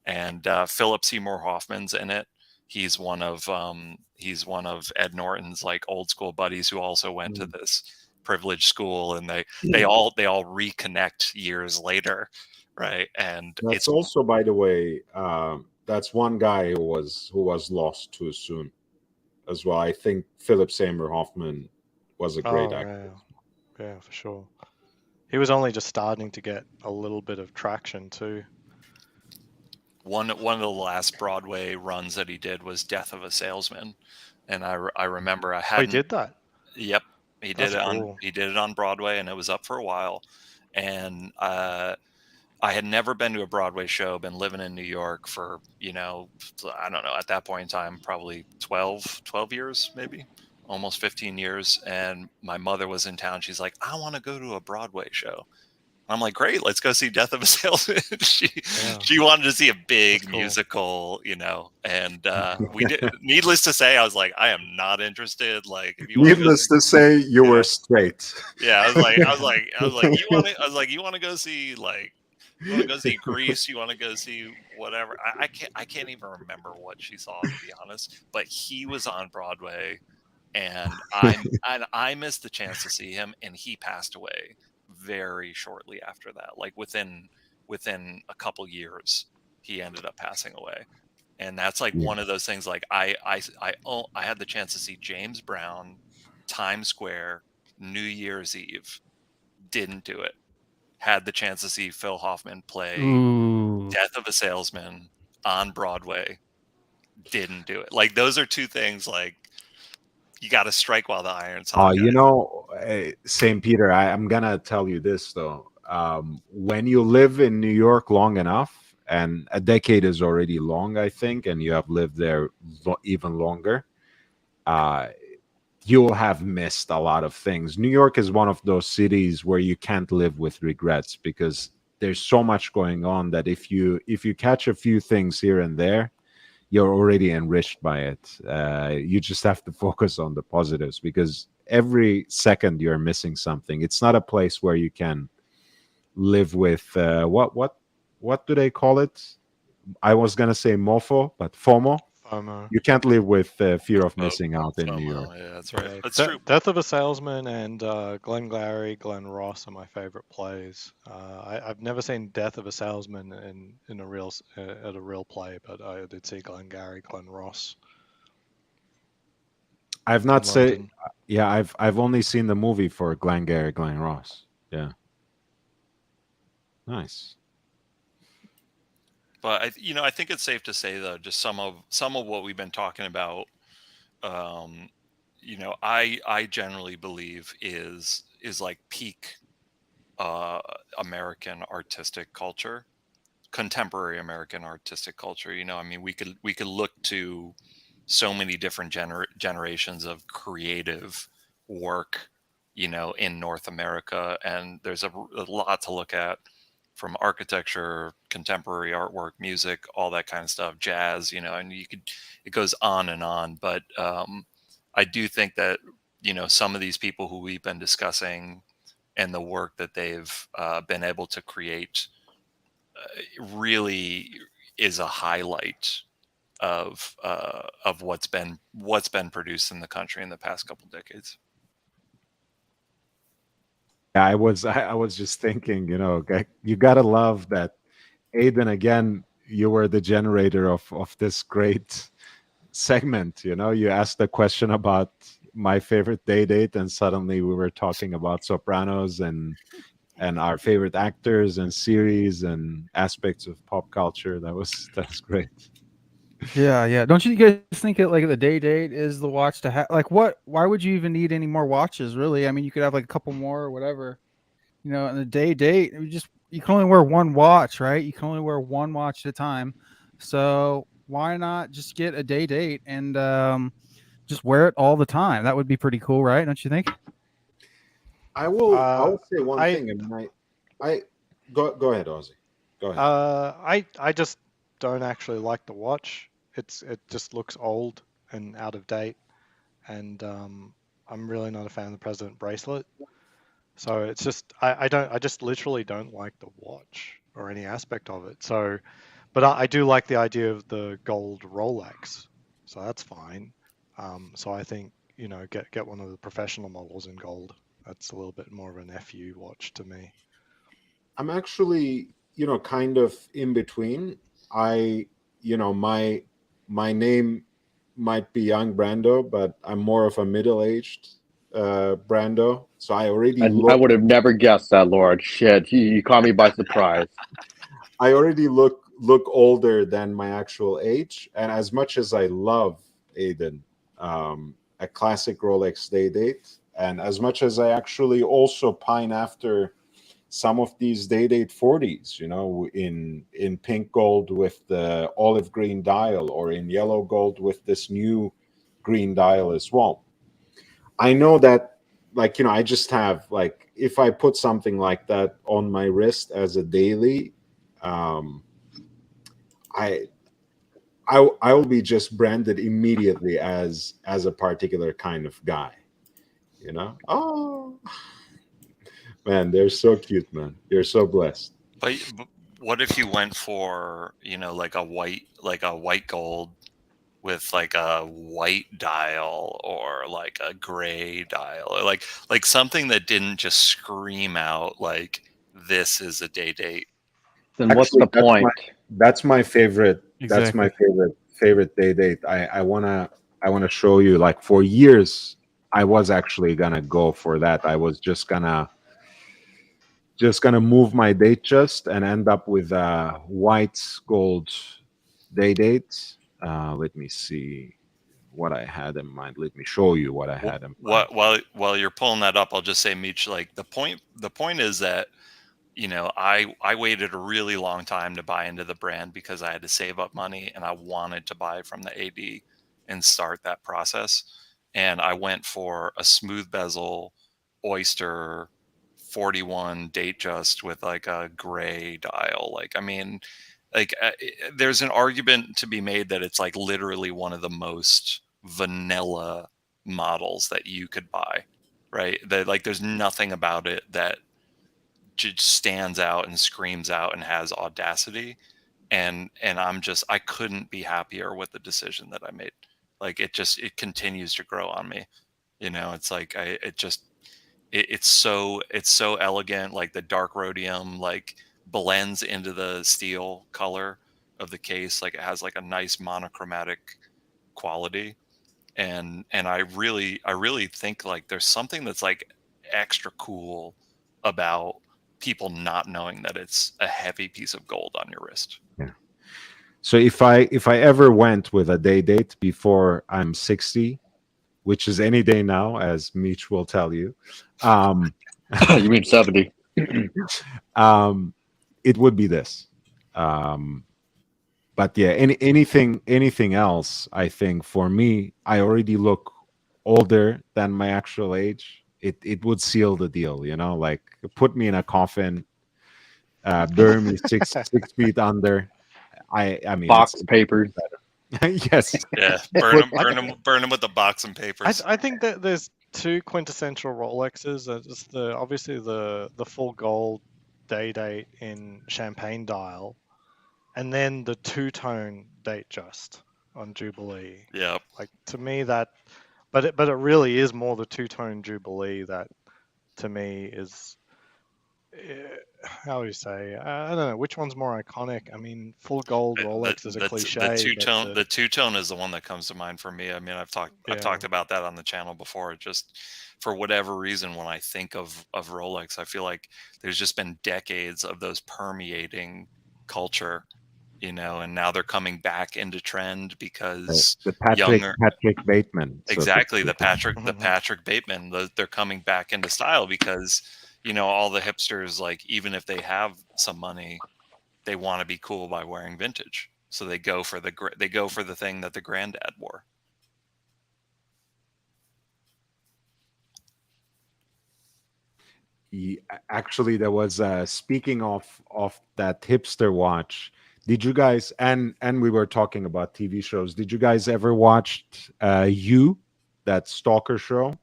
And Philip Seymour Hoffman's in it. He's one of Ed Norton's like old school buddies who also went to this privileged school, and they all reconnect years later, right? And That's it's also, by the way, that's one guy who was lost too soon as well. I think Philip Seymour Hoffman was a great actor. Yeah, for sure. He was only just starting to get a little bit of traction too. one of the last Broadway runs that he did was Death of a Salesman, and I remember I had. Oh, he did that? Yep, he did That's it cool. he did it on Broadway, and it was up for a while. And I had never been to a Broadway show, been living in New York for, I don't know, at that point in time, probably 12 years, maybe almost 15 years. And my mother was in town. She's like, I want to go to a Broadway show. I'm like, great, let's go see Death of a Salesman. She wanted to see a big musical, and we did. Needless to say, I was like, I am not interested. Like, if you needless to say, you were straight. Yeah, I was like, you want to go see like. You want to go see Grease? You want to go see whatever? I can't even remember what she saw, to be honest. But he was on Broadway, and I missed the chance to see him, and he passed away very shortly after that. Like within a couple years, he ended up passing away. And that's like one of those things. Like I had the chance to see James Brown, Times Square, New Year's Eve, didn't do it. Had the chance to see Phil Hoffman play Death of a Salesman on Broadway, didn't do it. Like those are two things. Like you got to strike while the iron's hot. St. Peter, I'm gonna tell you this though. When you live in New York long enough, and a decade is already long, I think, and you have lived there even longer, you'll have missed a lot of things. New York is one of those cities where you can't live with regrets, because there's so much going on that if you catch a few things here and there, you're already enriched by it. You just have to focus on the positives, because every second you're missing something. It's not a place where you can live with what do they call it? I was gonna say mofo, but FOMO. You can't live with fear of missing out in New York. Yeah, that's right. Yeah, That's true. Death of a Salesman and Glengarry Glen Ross are my favorite plays. I've never seen Death of a Salesman at a real play, but I did see Glengarry Glen Ross. I've not seen. Yeah, I've only seen the movie for Glengarry Glen Ross. Yeah. Nice. But I think it's safe to say though, just some of what we've been talking about, I generally believe is like peak American artistic culture, contemporary American artistic culture. We could look to so many different generations of creative work, in North America, and there's a lot to look at. From architecture, contemporary artwork, music, all that kind of stuff, jazz, and it goes on and on. But I do think that, some of these people who we've been discussing and the work that they've been able to create really is a highlight of what's been produced in the country in the past couple decades. Yeah, I was just thinking, you gotta love that, Aidan. Again, you were the generator of this great segment. You asked the question about my favorite date, and suddenly we were talking about Sopranos and our favorite actors and series and aspects of pop culture. That's great. Yeah. Don't you guys think that like the date is the watch to have? Like, why would you even need any more watches? Really? I mean, you could have like a couple more or whatever. And the date, you can only wear one watch, right? You can only wear one watch at a time. So why not just get a day date and just wear it all the time? That would be pretty cool, right? Don't you think? I will say one I- thing, and I go ahead, Ozzy. Go ahead. I just don't actually like the watch. It just looks old and out of date, and I'm really not a fan of the President bracelet. So it's just I just literally don't like the watch or any aspect of it. So, but I do like the idea of the gold Rolex. So that's fine. So I think get one of the professional models in gold. That's a little bit more of an FU watch to me. I'm actually, kind of in between. My name might be Young Brando, but I'm more of a middle-aged Brando. So I already I would have never guessed that, Lord. Shit, you caught me by surprise. I already look older than my actual age. And as much as I love Aiden, a classic Rolex day date, and as much as I actually also pine after some of these day date 40s, in pink gold with the olive green dial, or in yellow gold with this new green dial as well. I know that, I just have, if I put something like that on my wrist as a daily, I will be just branded immediately as a particular kind of guy. Oh man, they're so cute, man. You're so blessed. But what if you went for, like a white gold with like a white dial, or like a gray dial, or like something that didn't just scream out like this is a day date? Then what's the point? That's my favorite. That's my Exactly. favorite day date. I wanna show you. Like, for years, I was actually gonna go for that. I was just gonna move my date just and end up with a white gold day date. Let me see what I had in mind. Let me show you what I had in mind. While you're pulling that up, I'll just say, Meech, like the point is that I waited a really long time to buy into the brand because I had to save up money and I wanted to buy from the AD and start that process. And I went for a smooth bezel Oyster 41 date just with like a gray dial. There's an argument to be made that it's like literally one of the most vanilla models that you could buy, right? That, like, there's nothing about it that just stands out and screams out and has audacity. And I couldn't be happier with the decision that I made. Like, it continues to grow on me. It's like it's so elegant. Like, the dark rhodium like blends into the steel color of the case. Like, it has like a nice monochromatic quality. And I really think like there's something that's like extra cool about people not knowing that it's a heavy piece of gold on your wrist. Yeah. So if I ever went with a day date before I'm 60, which is any day now, as Meech will tell you, You mean 70? it would be this. But yeah, anything else, I think for me, I already look older than my actual age. It would seal the deal, like put me in a coffin, bury me 6 feet under. I mean, Box papers. yes. Yeah, burn them with the box and papers. I think that there's two quintessential Rolexes. It's obviously the full gold day date in champagne dial, and then the two-tone date just on Jubilee. Yeah. Like, to me, that, but it really is more the two-tone Jubilee that, to me, is, how do you say? I don't know which one's more iconic. I mean, full gold Rolex is a cliche. The two-tone is the one that comes to mind for me. I mean, I've talked about that on the channel before. Just for whatever reason, when I think of Rolex, I feel like there's just been decades of those permeating culture, and now they're coming back into trend because the Patrick Bateman. Exactly, the Patrick Mm-hmm. Bateman. They're coming back into style because you know, all the hipsters, like, even if they have some money, they want to be cool by wearing vintage. So they go for the thing that the granddad wore. Actually, there was speaking of that hipster watch. Did you guys, and we were talking about TV shows, did you guys ever watch You, that stalker show?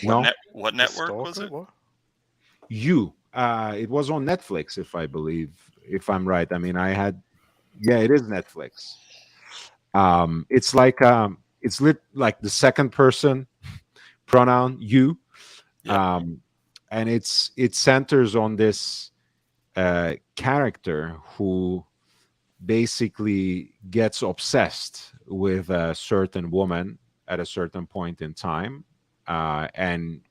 No. What The network was Stalker? it? What? You. It was on Netflix, if I'm right. I mean, yeah, it is Netflix. It's like it's like the second person pronoun you. Yep. And it centers on this character who basically gets obsessed with a certain woman at a certain point in time, and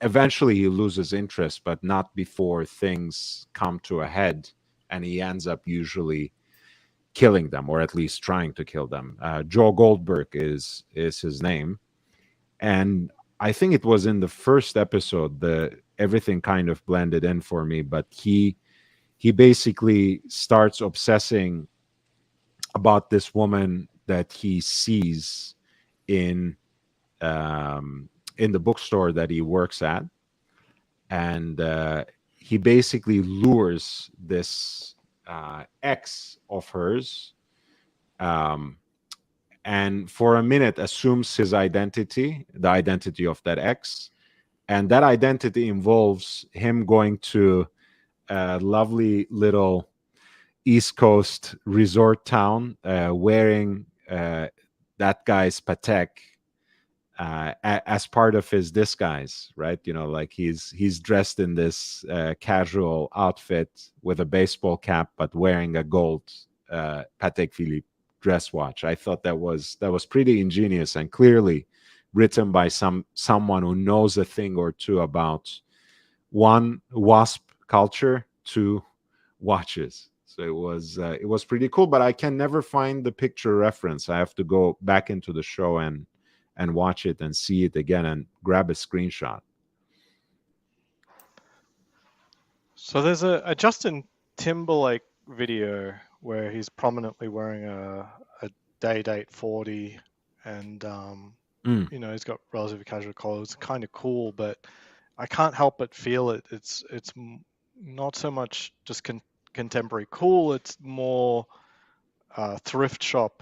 eventually he loses interest, but not before things come to a head, and he ends up usually killing them, or at least trying to kill them. Joe Goldberg is his name, and I think it was in the first episode the everything kind of blended in for me. But he basically starts obsessing about this woman that he sees in the bookstore that he works at, and he basically lures this ex of hers, and for a minute assumes his identity, the identity of that ex, and that identity involves him going to a lovely little East Coast resort town, wearing that guy's Patek as part of his disguise, right? You know, like he's dressed in this casual outfit with a baseball cap, but wearing a gold Patek Philippe dress watch. I thought that was pretty ingenious and clearly written by someone who knows a thing or two about, one, WASP culture, two, watches. So it was pretty cool, but I can never find the picture reference. I have to go back into the show and watch it and see it again and grab a screenshot. So there's a Justin Timberlake video where he's prominently wearing a day date 40, and you know, he's got relatively casual clothes. It's kind of cool, but I can't help but feel it. It's not so much just contemporary cool. It's more thrift shop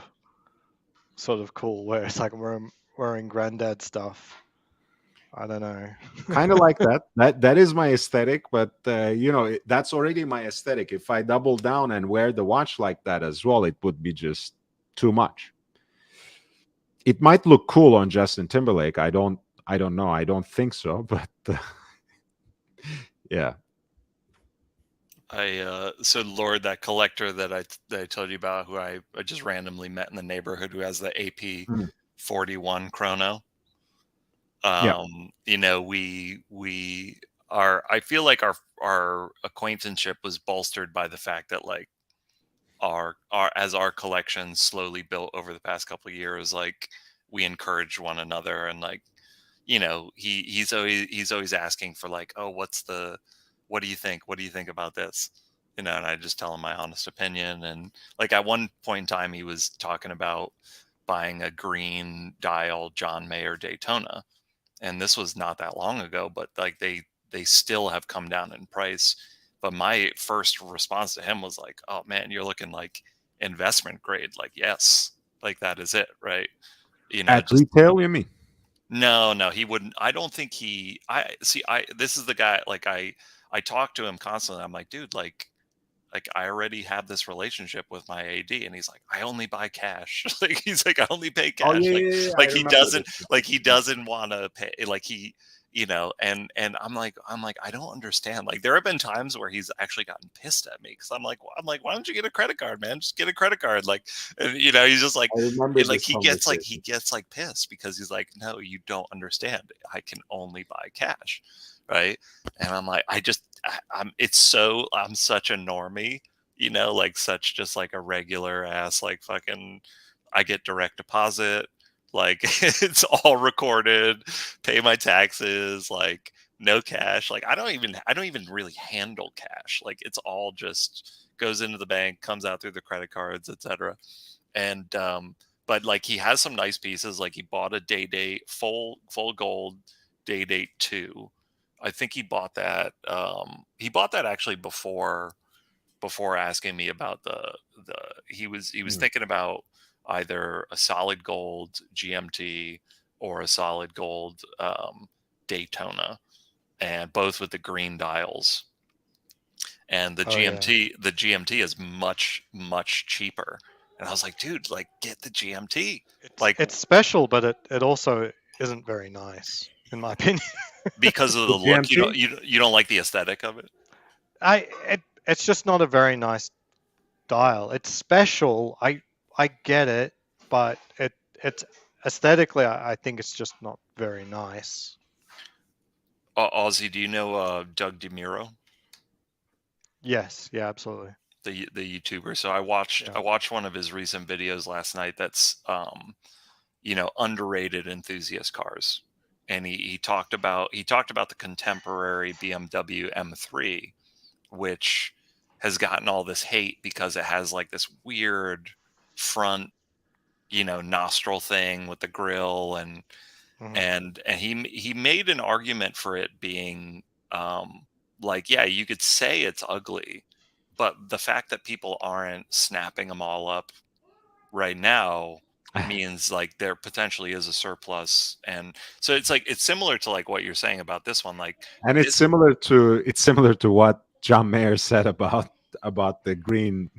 sort of cool, where it's like wearing granddad stuff. I don't know. Kind of like that is my aesthetic, but you know, that's already my aesthetic. If I double down and wear the watch like that as well, it would be just too much. It might look cool on Justin Timberlake. I don't know. I don't think so, but yeah. So Lord, that collector that I told you about, who I just randomly met in the neighborhood, who has the AP 41 chrono. You know, I feel like our acquaintanceship was bolstered by the fact that, like, as our collection slowly built over the past couple of years, like, we encouraged one another, and, like, you know, he's always asking for, like, oh, what do you think? What do you think about this? You know, and I just tell him my honest opinion. And, like, at one point in time, he was talking about buying a green dial John Mayer Daytona. And this was not that long ago, but, like, they still have come down in price. But my first response to him was like, oh man, you're looking like investment grade. Like, yes, like, that is it, right? You know, At retail, you mean? No, he wouldn't. I don't think this is the guy, like, I talk to him constantly. I'm like, dude, like I already have this relationship with my AD, and he's like, I only buy cash. Like, he's like, I only pay cash. Oh, yeah. Like he doesn't want to pay. Like, he, you know, and I'm like, I don't understand. Like, there have been times where he's actually gotten pissed at me, because I'm like, why don't you get a credit card, man? Just get a credit card. Like, and, you know, he's just like, I remember like, this he conversation. gets like pissed, because he's like, no, you don't understand. I can only buy cash, right? And I'm like, I'm such a normie, you know, like, such just like a regular ass, like, fucking, I get direct deposit, Like it's all recorded, pay my taxes, like no cash. Like I don't even really handle cash. Like it's all just goes into the bank, comes out through the credit cards, etc. And but like he has some nice pieces. Like he bought a Day Date full gold Day Date 2. I think he bought that actually before asking me about the he was thinking about either a solid gold GMT or a solid gold Daytona, and both with the green dials. And the Oh, yeah. GMT is much cheaper. And I was like, dude, like get the GMT. It's, Like it's special, but it also isn't very nice, in my opinion. because of the The look, GMT? you don't like the aesthetic of it. It's just not a very nice dial. It's special. I get it, but it's aesthetically, I think it's just not very nice. Ozzy, do you know Doug DeMuro? Yes, yeah, absolutely. The YouTuber. So I watched one of his recent videos last night that's underrated enthusiast cars. And he talked about the contemporary BMW M3, which has gotten all this hate because it has like this weird front, nostril thing with the grill, and Mhm. and he made an argument for it being like, yeah, you could say it's ugly, but the fact that people aren't snapping them all up right now means like there potentially is a surplus. And so it's like it's similar to like what you're saying about this one. Like And it's this, similar to what John Mayer said about the green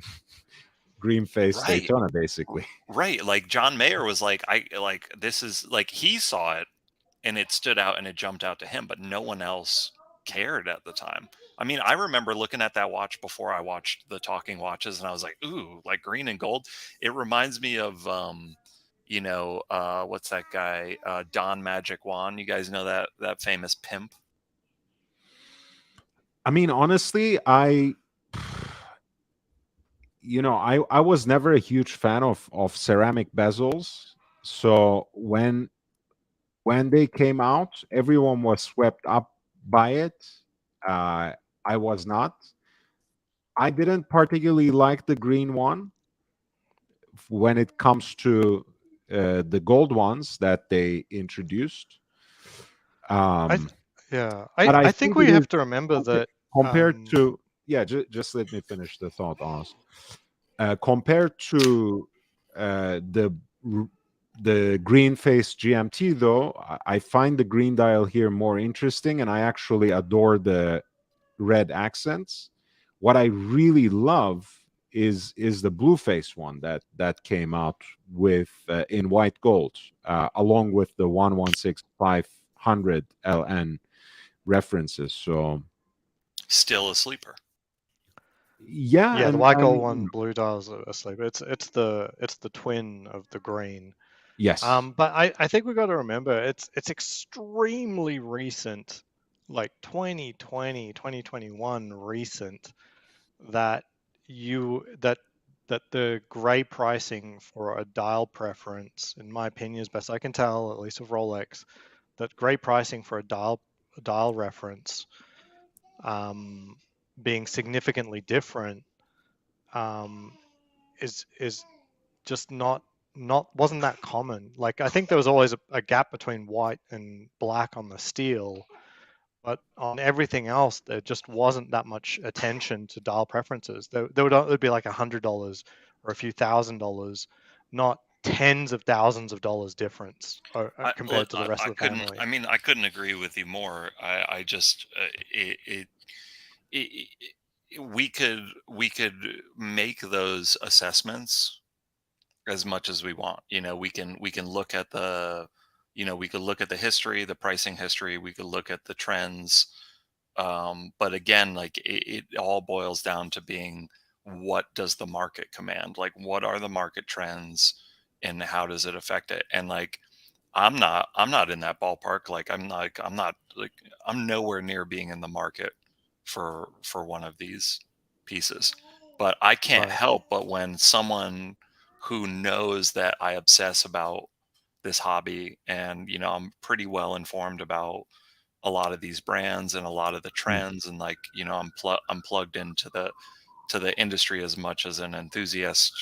face Right. Daytona, basically. right, like John Mayer was like, I like this is like he saw it and it stood out and it jumped out to him, but no one else cared at the time. I mean, I remember looking at that watch before I watched the Talking Watches, and I was like, ooh, like green and gold. It reminds me of what's that guy, Don Magic Juan. You guys know that famous pimp? I mean, honestly, I was never a huge fan of ceramic bezels. So when they came out, everyone was swept up by it. I was not. I didn't particularly like the green one when it comes to the gold ones that they introduced. Yeah, but I I think think we it have is to remember that compared to just let me finish the thought, Oz. Compared to the green face GMT, though, I find the green dial here more interesting, and I actually adore the red accents. What I really love is the blue face one that came out with in white gold, along with the 116500 LN references. So Still a sleeper. yeah, yeah, the and white gold one, blue dials asleep. It's the twin of the green. yes, But I think we got to remember it's extremely recent, like 2020, 2021 recent, that the gray pricing for a dial preference, in my opinion, as best I can tell, at least of Rolex, that gray pricing for a dial reference being significantly different is just not wasn't that common. Like I think there was always a gap between white and black on the steel, but on everything else there just wasn't that much attention to dial preferences. There would be like $100 or a few $1,000s, not tens of thousands of dollars difference compared to the rest of the family. I couldn't agree with you more. I just we could make those assessments as much as we want. We can look at the we could look at the history, the pricing history, we could look at the trends, but again, like it all boils down to being, what does the market command? Like what are the market trends and how does it affect it? And like I'm not in that ballpark. Like I'm nowhere near being in the market for one of these pieces. But I can't Right. help but when someone who knows that I obsess about this hobby, and I'm pretty well informed about a lot of these brands and a lot of the trends, and like I'm plugged into the industry as much as an enthusiast,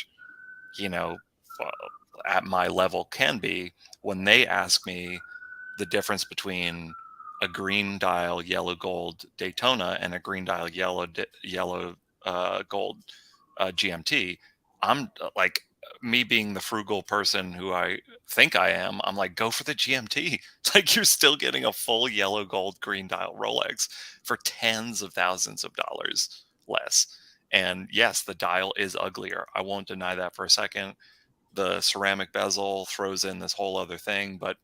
you know, uh, at my level can be. When they ask me the difference between a green dial yellow gold Daytona and a green dial yellow gold GMT, I'm like, me being the frugal person who I think I am, I'm like, go for the GMT. Like, you're still getting a full yellow gold green dial Rolex for tens of thousands of dollars less. And yes, the dial is uglier. I won't deny that for a second. The ceramic bezel throws in this whole other thing, but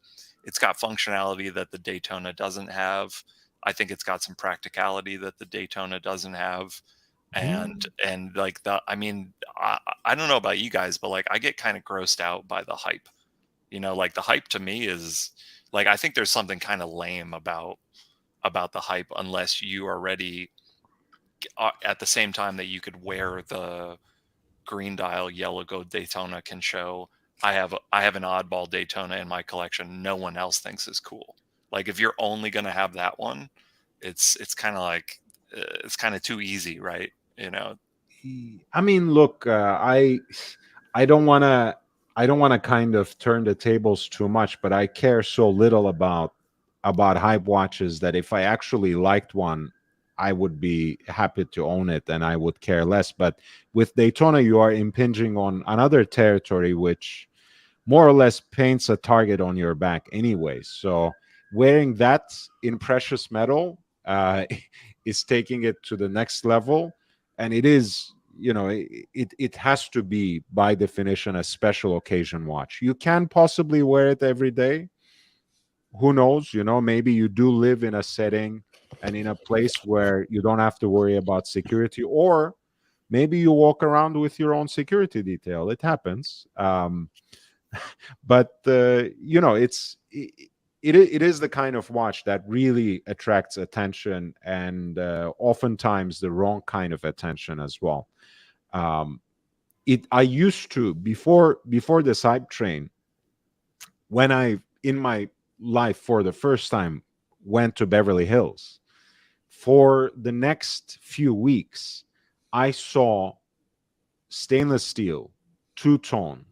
it's got functionality that the Daytona doesn't have. I think it's got some practicality that the Daytona doesn't have. And like I mean, I don't know about you guys, but like I get kind of grossed out by the hype. Like the hype to me is like, I think there's something kind of lame about the hype, unless you are ready at the same time that you could wear the green dial yellow gold Daytona can show. I have an oddball Daytona in my collection no one else thinks is cool. Like, if you're only going to have that one, it's kind of like it's kind of too easy, right? I mean, look, I don't want to kind of turn the tables too much, but I care so little about hype watches that if I actually liked one, I would be happy to own it and I would care less. But with Daytona, you are impinging on another territory which more or less paints a target on your back anyway. So wearing that in precious metal is taking it to the next level, and it is, it has to be by definition a special occasion watch. You can possibly wear it every day. Who knows? Maybe you do live in a setting and in a place where you don't have to worry about security, or maybe you walk around with your own security detail. It happens. But it is the kind of watch that really attracts attention, and oftentimes the wrong kind of attention as well. I used to, before this hype train, when I in my life for the first time went to Beverly Hills, for the next few weeks I saw stainless steel, two-tone,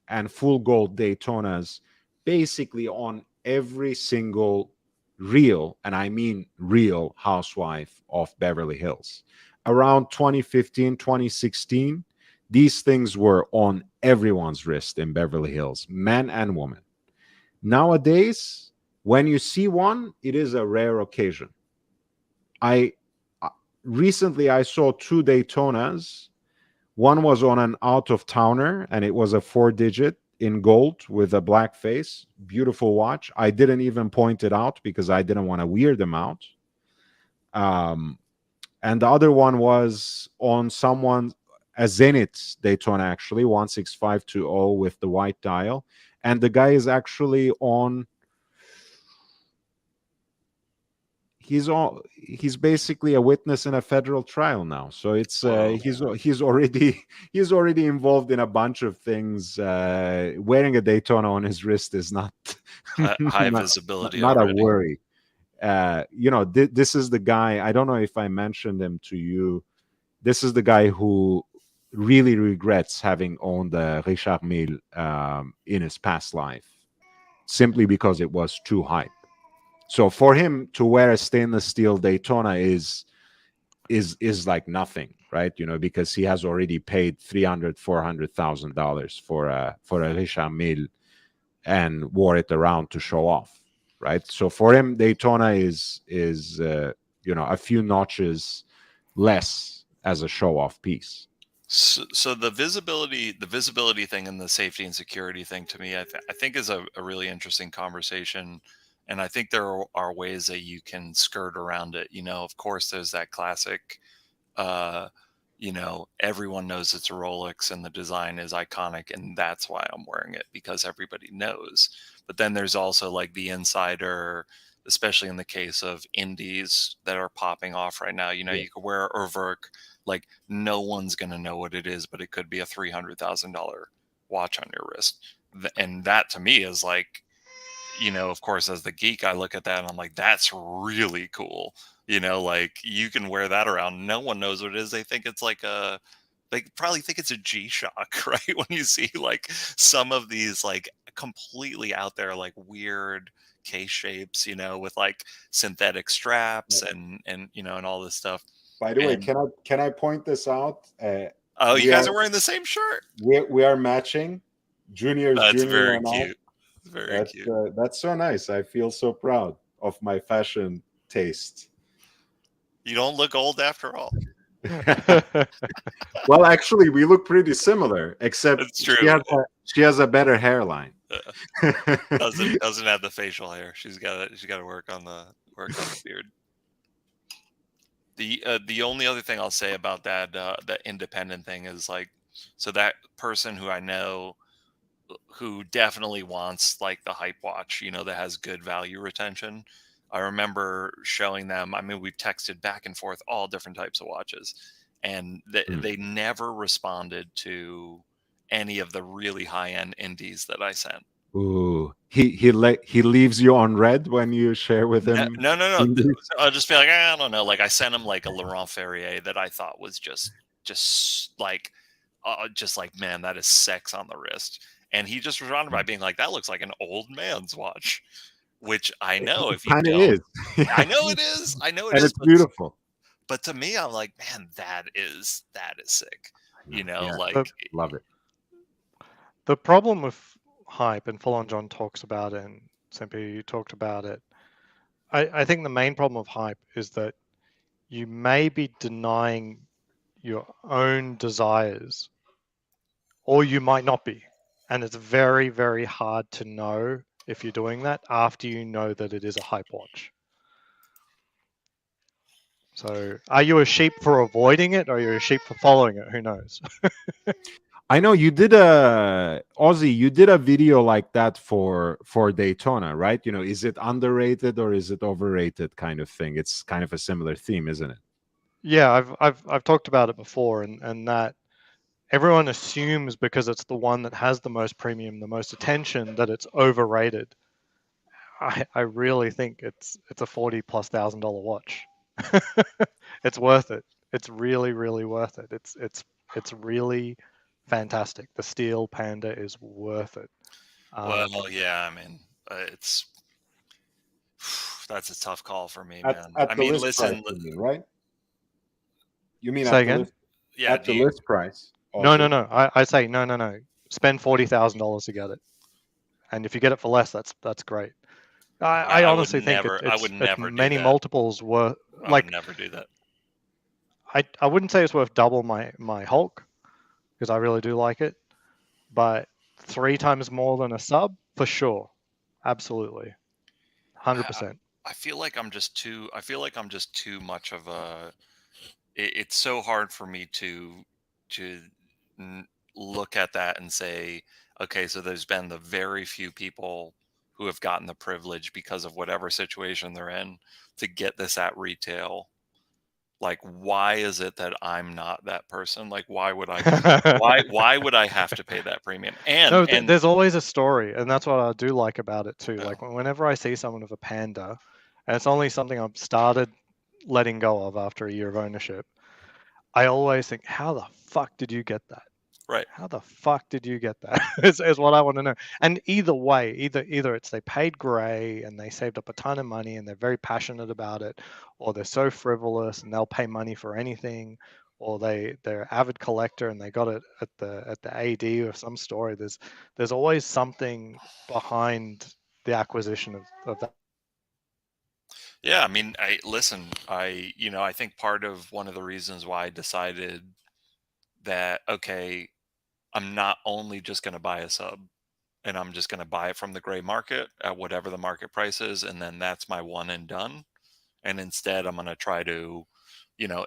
and full gold Daytonas basically on every single real, and I mean real, housewife of Beverly Hills. Around 2015, 2016, these things were on everyone's wrist in Beverly Hills, men and women. Nowadays, when you see one, it is a rare occasion. Recently I saw two Daytonas. One was on an out-of-towner, and it was a 4-digit in gold with a black face. Beautiful watch. I didn't even point it out because I didn't want to weird them out. And the other one was on a Zenith Daytona, actually, 16520 with the white dial. And the guy is actually on... He's basically a witness in a federal trial now. So it's he's already involved in a bunch of things. Wearing a Daytona on his wrist is not high visibility, not a worry. This is the guy, I don't know if I mentioned him to you. This is the guy who really regrets having owned a Richard Mille in his past life, simply because it was too hype. So for him to wear a stainless steel Daytona is like nothing, right? Because he has already paid $300,000-$400,000 for a Richard Mille and wore it around to show off, right? So for him, Daytona is a few notches less as a show off piece. So the visibility thing and the safety and security thing, to me, I think is a really interesting conversation. And I think there are ways that you can skirt around it. Of course, there's that classic, everyone knows it's a Rolex and the design is iconic, and that's why I'm wearing it, because everybody knows. But then there's also like the insider, especially in the case of indies that are popping off right now. You could wear a Urwerk, like no one's going to know what it is, but it could be a $300,000 watch on your wrist. and that to me is like, of course, as the geek, I look at that and I'm like, that's really cool. Like you can wear that around. No one knows what it is. They think it's like they probably think it's a G-Shock, right? When you see like some of these like completely out there, like weird case shapes, with like synthetic straps and all this stuff. By the way, And can I point this out? oh, we you guys are- are wearing the same shirt. We are matching. Junior's That's junior very and I. cute. Very cute. That's so nice. I feel so proud of my fashion taste. You don't look old after all. Well, actually, we look pretty similar, except That's true. She has a better hairline. Doesn't have the facial hair. She's got to work on the beard. The only other thing I'll say about that independent thing is like, so that person who I know who definitely wants like the hype watch, that has good value retention. I remember showing them, I mean, we've texted back and forth all different types of watches, and they never responded to any of the really high-end indies that I sent. Ooh, he leaves you on red when you share with him. No. I'll just be like, I don't know. Like I sent him like a Laurent Ferrier that I thought was just like, man, that is sex on the wrist. And he just responded by being like, that looks like an old man's watch, which I know if you Kind of don't. is. I know it is. I know it And is. it's beautiful. But to me, I'm like, man, that is sick. Yeah, like love it. The problem with hype, and Full On John talks about it, and Sempi, you talked about it. I think the main problem of hype is that you may be denying your own desires, or you might not be. And it's very, very hard to know if you're doing that after you know that it is a hype watch. So are you a sheep for avoiding it, or are you a sheep for following it? Who knows? I know you did Ozzy, you did a video like that for Daytona, right? Is it underrated or is it overrated kind of thing? It's kind of a similar theme, isn't it? Yeah, I've talked about it before, and that everyone assumes because it's the one that has the most premium, the most attention, that it's overrated. I really think it's a $40,000+ watch. It's worth it. It's really, really worth it. It's really fantastic. The Steel Panda is worth it. Well, yeah, I mean, that's a tough call for me, man. At I the mean, list listen, price, right? You mean Say at again? the list, yeah, at the list price? No. also? I say no. Spend $40,000 to get it, and if you get it for less, that's great. I honestly think I would never do many that. multiples worth. I Like would never do that. I wouldn't say it's worth double my Hulk, because I really do like it, but 3 times more than a sub for sure, absolutely, 100%. I feel like I'm just too much of a. It's so hard for me to look at that and say, okay, so there's been the very few people who have gotten the privilege because of whatever situation they're in to get this at retail. Like, why is it that I'm not that person? Like, why would I have to pay that premium? And There's always a story, and that's what I do like about it too. Yeah. Like whenever I see someone with a Panda, and it's only something I've started letting go of after a year of ownership, I always think, how the fuck did you get that? Right. How the fuck did you get that? is what I want to know. And either way, either it's they paid grey and they saved up a ton of money and they're very passionate about it, or they're so frivolous and they'll pay money for anything, or they're avid collector and they got it at the AD or some story. There's always something behind the acquisition of that. Yeah, I mean, I think part of one of the reasons why I decided that, okay, I'm not only just going to buy a sub and I'm just going to buy it from the gray market at whatever the market price is, and then that's my one and done. And instead I'm going to try to,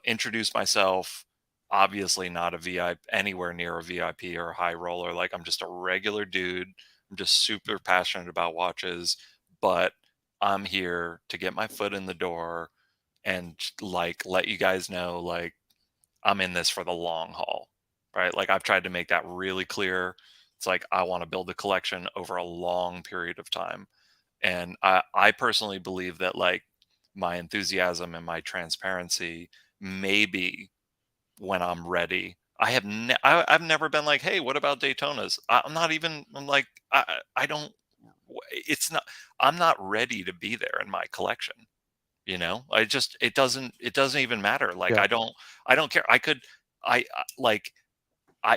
introduce myself, obviously not a VIP, anywhere near a VIP or a high roller. Like, I'm just a regular dude. I'm just super passionate about watches, but I'm here to get my foot in the door and like let you guys know, like, I'm in this for the long haul, right? Like, I've tried to make that really clear It's like I want to build a collection over a long period of time. And I personally believe that like my enthusiasm and my transparency maybe when I'm ready. I've never been like, hey, what about Daytonas? I'm not even. I'm like, I don't. It's not. I'm not ready to be there in my collection. You know, it doesn't even matter. Like Yeah. I don't care. Like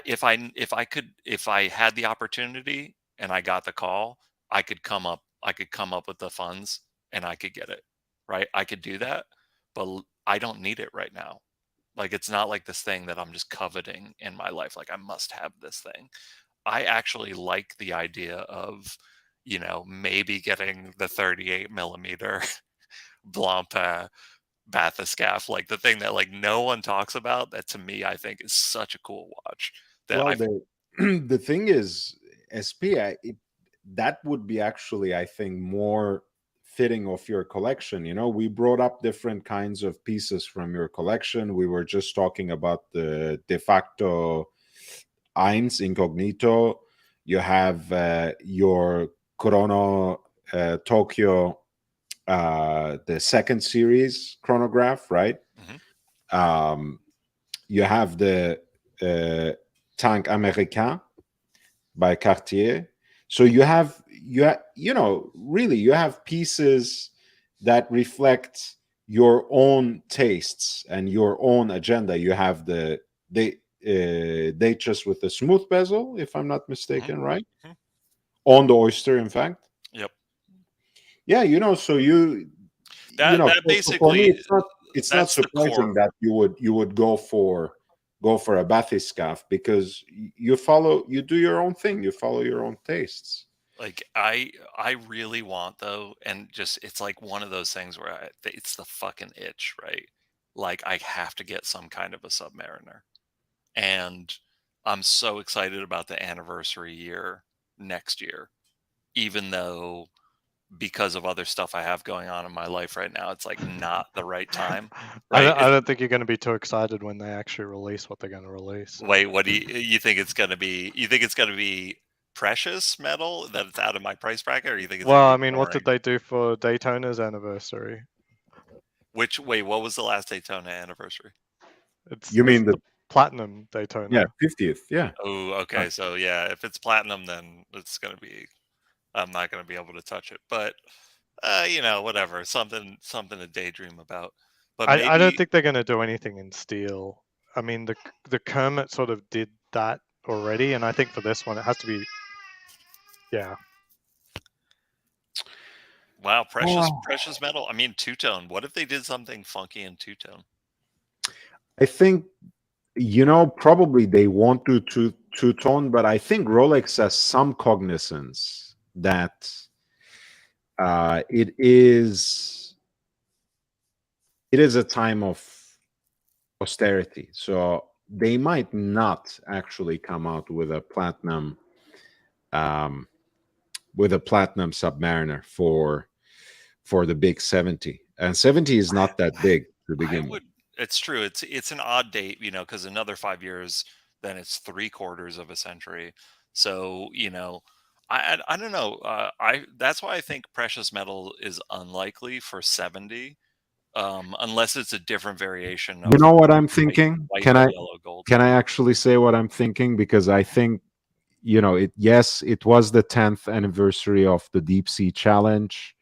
if I had the opportunity and I got the call, I could come up with the funds and I could get it. Right? I could do that, but I don't need it right now. Like it's not like this thing that I'm just coveting in my life. Like I must have this thing. I actually like the idea of, maybe getting the 38 millimeter Blancpain bathyscaphe, like the thing that like no one talks about. That to me, I think is such a cool watch. That Well, the thing is, that would be actually, I think, more fitting of your collection. We brought up different kinds of pieces from your collection. We were just talking about the de facto Eins Incognito. You have your Chrono Tokyo, the second series chronograph, right? You have the Tank Américain by Cartier. So you have pieces that reflect your own tastes and your own agenda. You have the Datejust with the smooth bezel, if I'm not mistaken, right? On the Oyster, in fact. Yep. Yeah, so that basically, it's not surprising that you would go for a bathyscaphe, because you do your own thing, you follow your own tastes. Like I really want though, and just it's like one of those things where it's the fucking itch, right? Like I have to get some kind of a Submariner, and I'm so excited about the anniversary year next year, even though because of other stuff I have going on in my life right now, it's like not the right time. Right? I don't think you're going to be too excited when they actually release what they're going to release. Wait, what do you think it's going to be? You think it's going to be precious metal that it's out of my price bracket, or you think it's Well, gonna I be mean, what boring? did they do for Daytona's anniversary? What was the last Daytona anniversary? You mean the platinum Daytona? Yeah, 50th. Yeah. Oh, okay. So yeah, if it's platinum, then it's gonna be. I'm not gonna be able to touch it, but whatever. Something to daydream about. But maybe I don't think they're going to do anything in steel. I mean, the Kermit sort of did that already, and I think for this one, it has to be. Yeah. Wow, precious metal. I mean, two-tone. What if they did something funky in two-tone? I think, probably they won't do two-tone, but I think Rolex has some cognizance that it is a time of austerity. So they might not actually come out with a platinum Submariner for the big 70. And 70 is not that big to begin with. It's true. It's an odd date, because another 5 years, then it's 3/4 of a century. So, I don't know. That's why I think precious metal is unlikely for 70, unless it's a different variation. You know what I'm thinking? White Can or I yellow gold. Can I actually say what I'm thinking? Because I think, it was the 10th anniversary of the Deep Sea Challenge.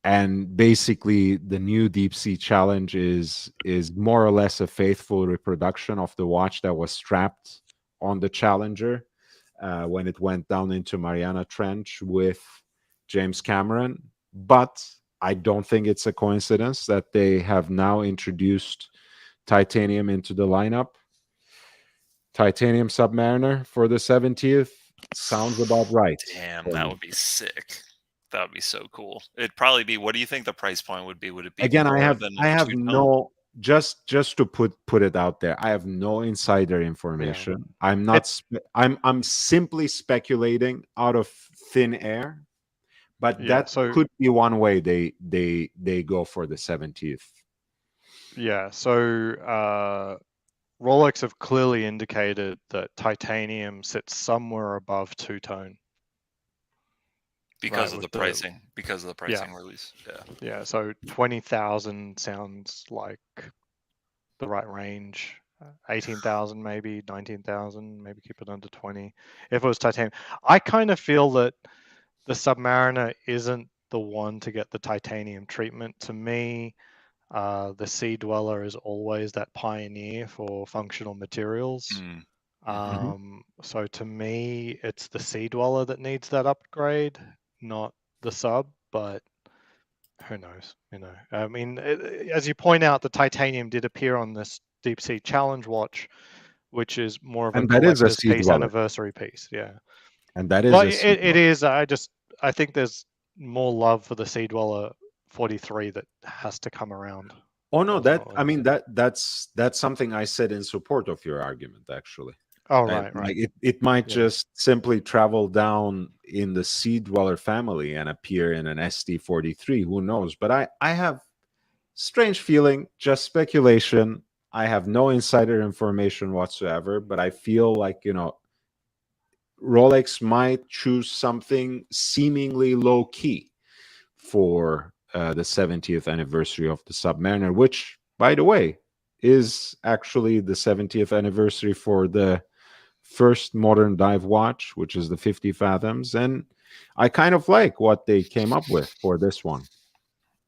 And basically the new Deep Sea Challenge is more or less a faithful reproduction of the watch that was strapped on the Challenger when it went down into Mariana Trench with James Cameron. But I don't think it's a coincidence that they have now introduced titanium into the lineup. Titanium Submariner for the 70th sounds about right. Damn, that would be sick. That would be so cool. It'd probably be. What do you think the price point would be? Would it be Again? more I have than no, just to put it out there. I have no insider information. Yeah. I'm not. I'm simply speculating out of thin air. But that could be one way they go for the 70th. Yeah. So Rolex have clearly indicated that titanium sits somewhere above two-tone. because Right, of with the pricing, because of the pricing release. Yeah. Yeah, so 20,000 sounds like the right range. 18,000 maybe, 19,000, maybe keep it under 20. If it was titanium. I kind of feel that the Submariner isn't the one to get the titanium treatment. To me, the Sea Dweller is always that pioneer for functional materials. Mm. So to me, it's the Sea Dweller that needs that upgrade, not the Sub, but who knows? I mean, as you point out, the titanium did appear on this Deep Sea Challenge watch, which is more of a And that is a collector's Sea piece, Dweller. anniversary piece. Yeah. And that is Well, a Sea it Dweller. is. I think there's more love for the Sea Dweller 43 that has to come around. Oh no, Ultimately. that's something I said in support of your argument, actually. Oh, Like right. it might Yeah. just simply travel down in the Sea Dweller family and appear in an ST43. Who knows? But I have strange feeling, just speculation. I have no insider information whatsoever, but I feel like, Rolex might choose something seemingly low key for the 70th anniversary of the Submariner, which, by the way, is actually the 70th anniversary for the first modern dive watch, which is the 50 Fathoms. And I kind of like what they came up with for this one.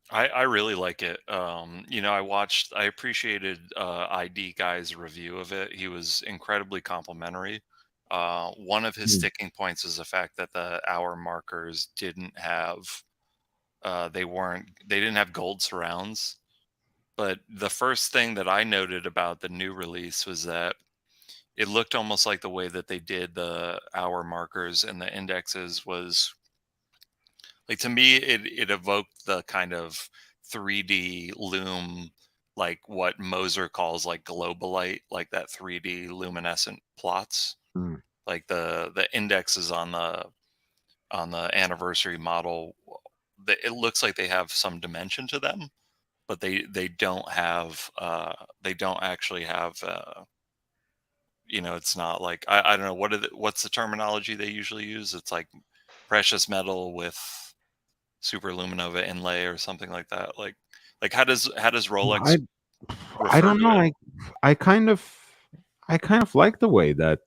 I really like it. I appreciated ID Guy's review of it. He was incredibly complimentary. One of his Hmm. sticking points is the fact that the hour markers didn't have they didn't have gold surrounds. But the first thing that I noted about the new release was that it looked almost like the way that they did the hour markers and the indexes was like, to me it evoked the kind of 3D loom, like what Moser calls like globalite, like that 3D luminescent plots. Mm. Like the indexes on the anniversary model, it looks like they have some dimension to them, but they don't actually have it's not like, I don't know what's the terminology they usually use. It's like precious metal with super luminova inlay or something like that. Like how does Rolex I refer don't to know. it? I kind of like the way that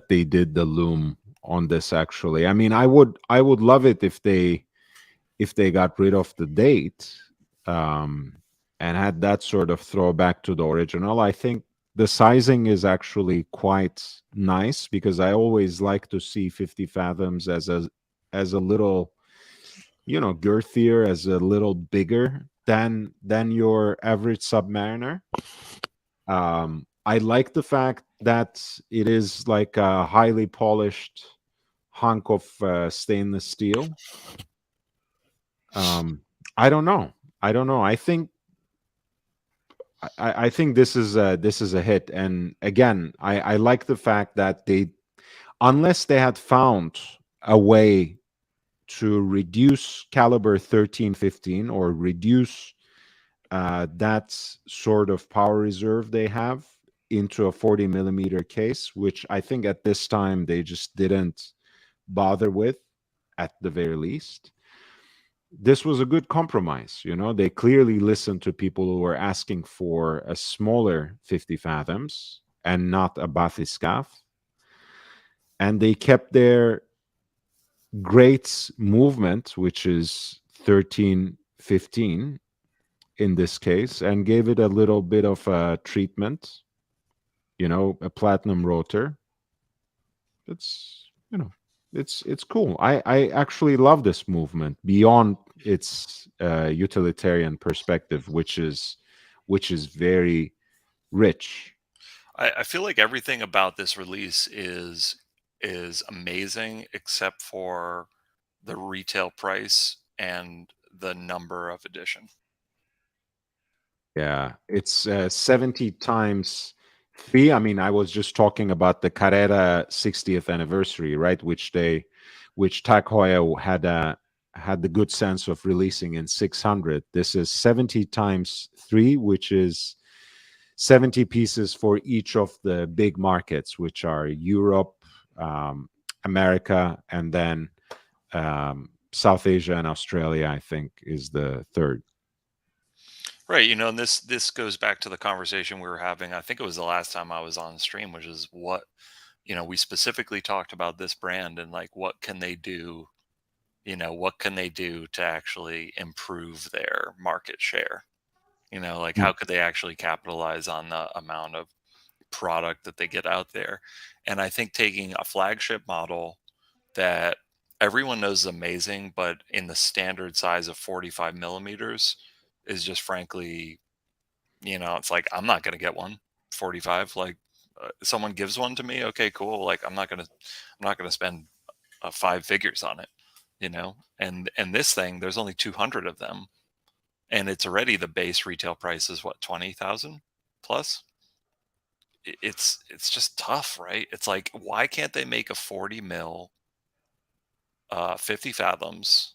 they did the loom on this, actually. I mean, I would love it if they got rid of the date, and had that sort of throwback to the original. I think the sizing is actually quite nice, because I always like to see 50 Fathoms as a little, girthier, as a little bigger than your average Submariner. I like the fact that it is like a highly polished hunk of stainless steel. I don't know. I think I think this is a hit. And again, I like the fact that they, unless they had found a way to reduce caliber 1315 or reduce that sort of power reserve they have into a 40 millimeter case, which I think at this time they just didn't bother with, at the very least. This was a good compromise. They clearly listened to people who were asking for a smaller 50 Fathoms and not a bathyscaphe. And they kept their great movement, which is 1315 in this case, and gave it a little bit of a treatment, a platinum rotor. It's it's cool. I actually love this movement beyond its utilitarian perspective, which is very rich. I feel like everything about this release is amazing, except for the retail price and the number of edition. Yeah, it's 70 times 3. I mean, I was just talking about the Carrera 60th anniversary, right? Which Tag Heuer had the good sense of releasing in 600. This is 70 times 3, which is 70 pieces for each of the big markets, which are Europe, America, and then South Asia and Australia, I think, is the third. Right, and this goes back to the conversation we were having. I think it was the last time I was on stream, which is what we specifically talked about this brand and like what can they do, what can they do to actually improve their market share? Like how could they actually capitalize on the amount of product that they get out there? And I think taking a flagship model that everyone knows is amazing, but in the standard size of 45 millimeters is just frankly, it's like, I'm not going to get one 45. Like someone gives one to me. Okay, cool. Like I'm not going to spend 5 figures on it, and this thing, there's only 200 of them. And it's already the base retail price is what, 20,000 plus. It's just tough, right? It's like, why can't they make a 40 mil, 50 fathoms,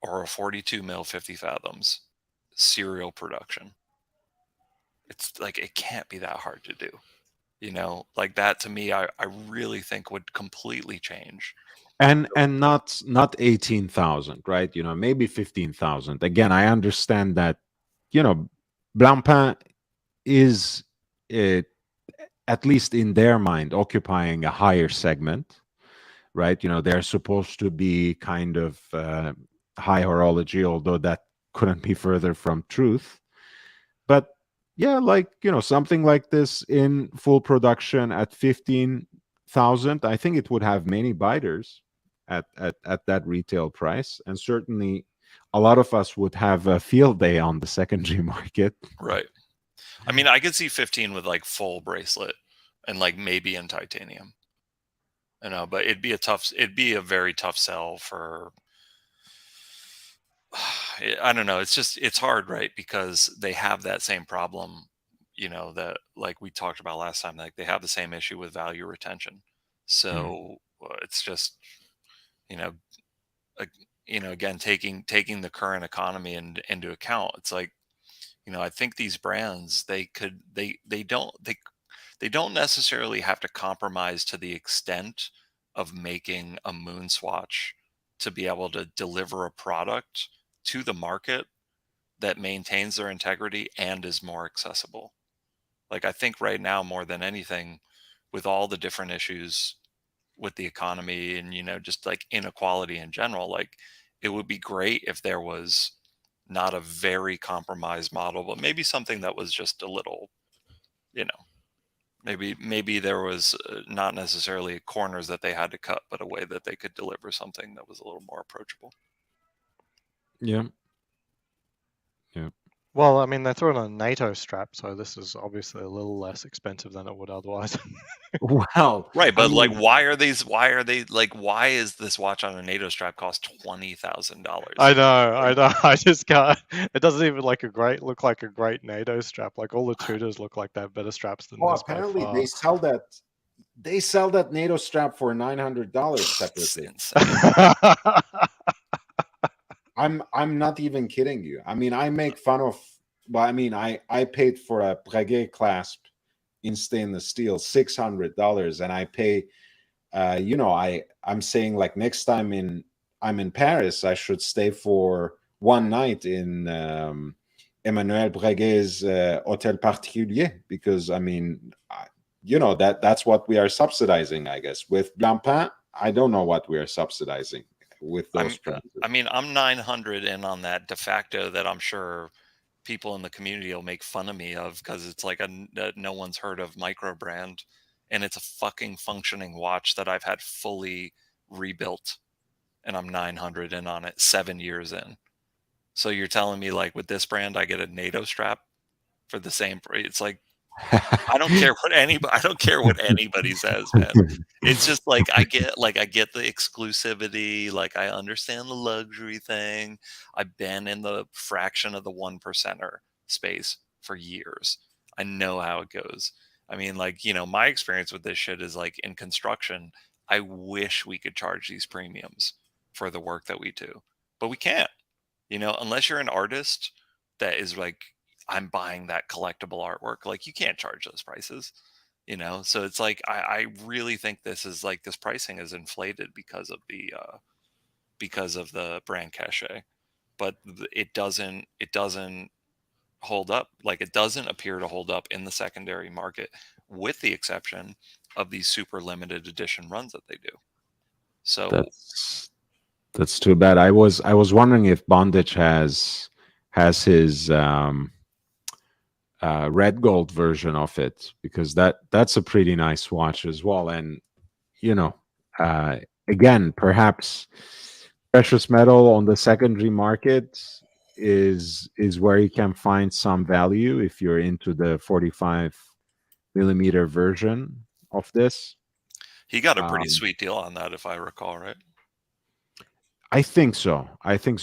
or a 42 mil 50 fathoms serial production? It's like, it can't be that hard to do. Like that to me, I really think would completely change. And not 18,000, right? Maybe 15,000. Again, I understand that, Blancpain is, at least in their mind, occupying a higher segment, right? They're supposed to be kind of high horology, although that couldn't be further from truth. But yeah, like, something like this in full production at 15,000, I think it would have many biters at that retail price. And certainly a lot of us would have a field day on the secondary market. Right. I mean, I could see 15 with like full bracelet and like maybe in titanium, but it'd be a very tough sell for, I don't know. It's hard, right? Because they have that same problem, that like we talked about last time, like they have the same issue with value retention. So it's just, again, taking the current economy into account, it's like, I think these brands, they don't necessarily have to compromise to the extent of making a Moonswatch to be able to deliver a product to the market that maintains their integrity and is more accessible. Like I think right now, more than anything, with all the different issues with the economy and just like inequality in general, like it would be great if there was not a very compromised model, but maybe something that was just a little, maybe there was not necessarily corners that they had to cut, but a way that they could deliver something that was a little more approachable. Yeah. Well, I mean, they're throwing a NATO strap, so this is obviously a little less expensive than it would otherwise. Well, Right, but like, mean, why is this watch on a NATO strap cost $20,000? I know. I just can't. It doesn't even look like a great NATO strap. Like all the Tudors look like they have better straps than this. Apparently by they sell that NATO strap for $900 separately. I'm not even kidding you. I mean, I make fun of, but I mean, I paid for a Breguet clasp in stainless steel $600, and I pay, I'm saying like next time I'm in Paris, I should stay for one night in Emmanuel Breguet's Hôtel Particulier, because I mean, that's what we are subsidizing, I guess. With Blancpain, I don't know what we are subsidizing with those prices. I mean, I'm 900 in on that de facto that I'm sure people in the community will make fun of me of, because it's like a no one's heard of micro brand, and it's a fucking functioning watch that I've had fully rebuilt, and I'm 900 in on it 7 years in. So you're telling me like with this brand I get a NATO strap for the same price? It's like, I don't care what anybody says, man. It's just like I get the exclusivity, like I understand the luxury thing. I've been in the fraction of the 1%er space for years. I know how it goes. I mean, like, my experience with this shit is like in construction, I wish we could charge these premiums for the work that we do, but we can't, unless you're an artist that is like, I'm buying that collectible artwork. Like, you can't charge those prices, you know? So it's like, I really think this is like, this pricing is inflated because of the brand cachet, but it doesn't hold up. Like, it doesn't appear to hold up in the secondary market, with the exception of these super limited edition runs that they do. So That's too bad. I was wondering if Bondage has his red gold version of it, because that's a pretty nice watch as well. And you know, again, perhaps precious metal on the secondary market is where you can find some value if you're into the 45 millimeter version of this. he got a pretty Um, sweet deal on that, if I recall, right? I think so.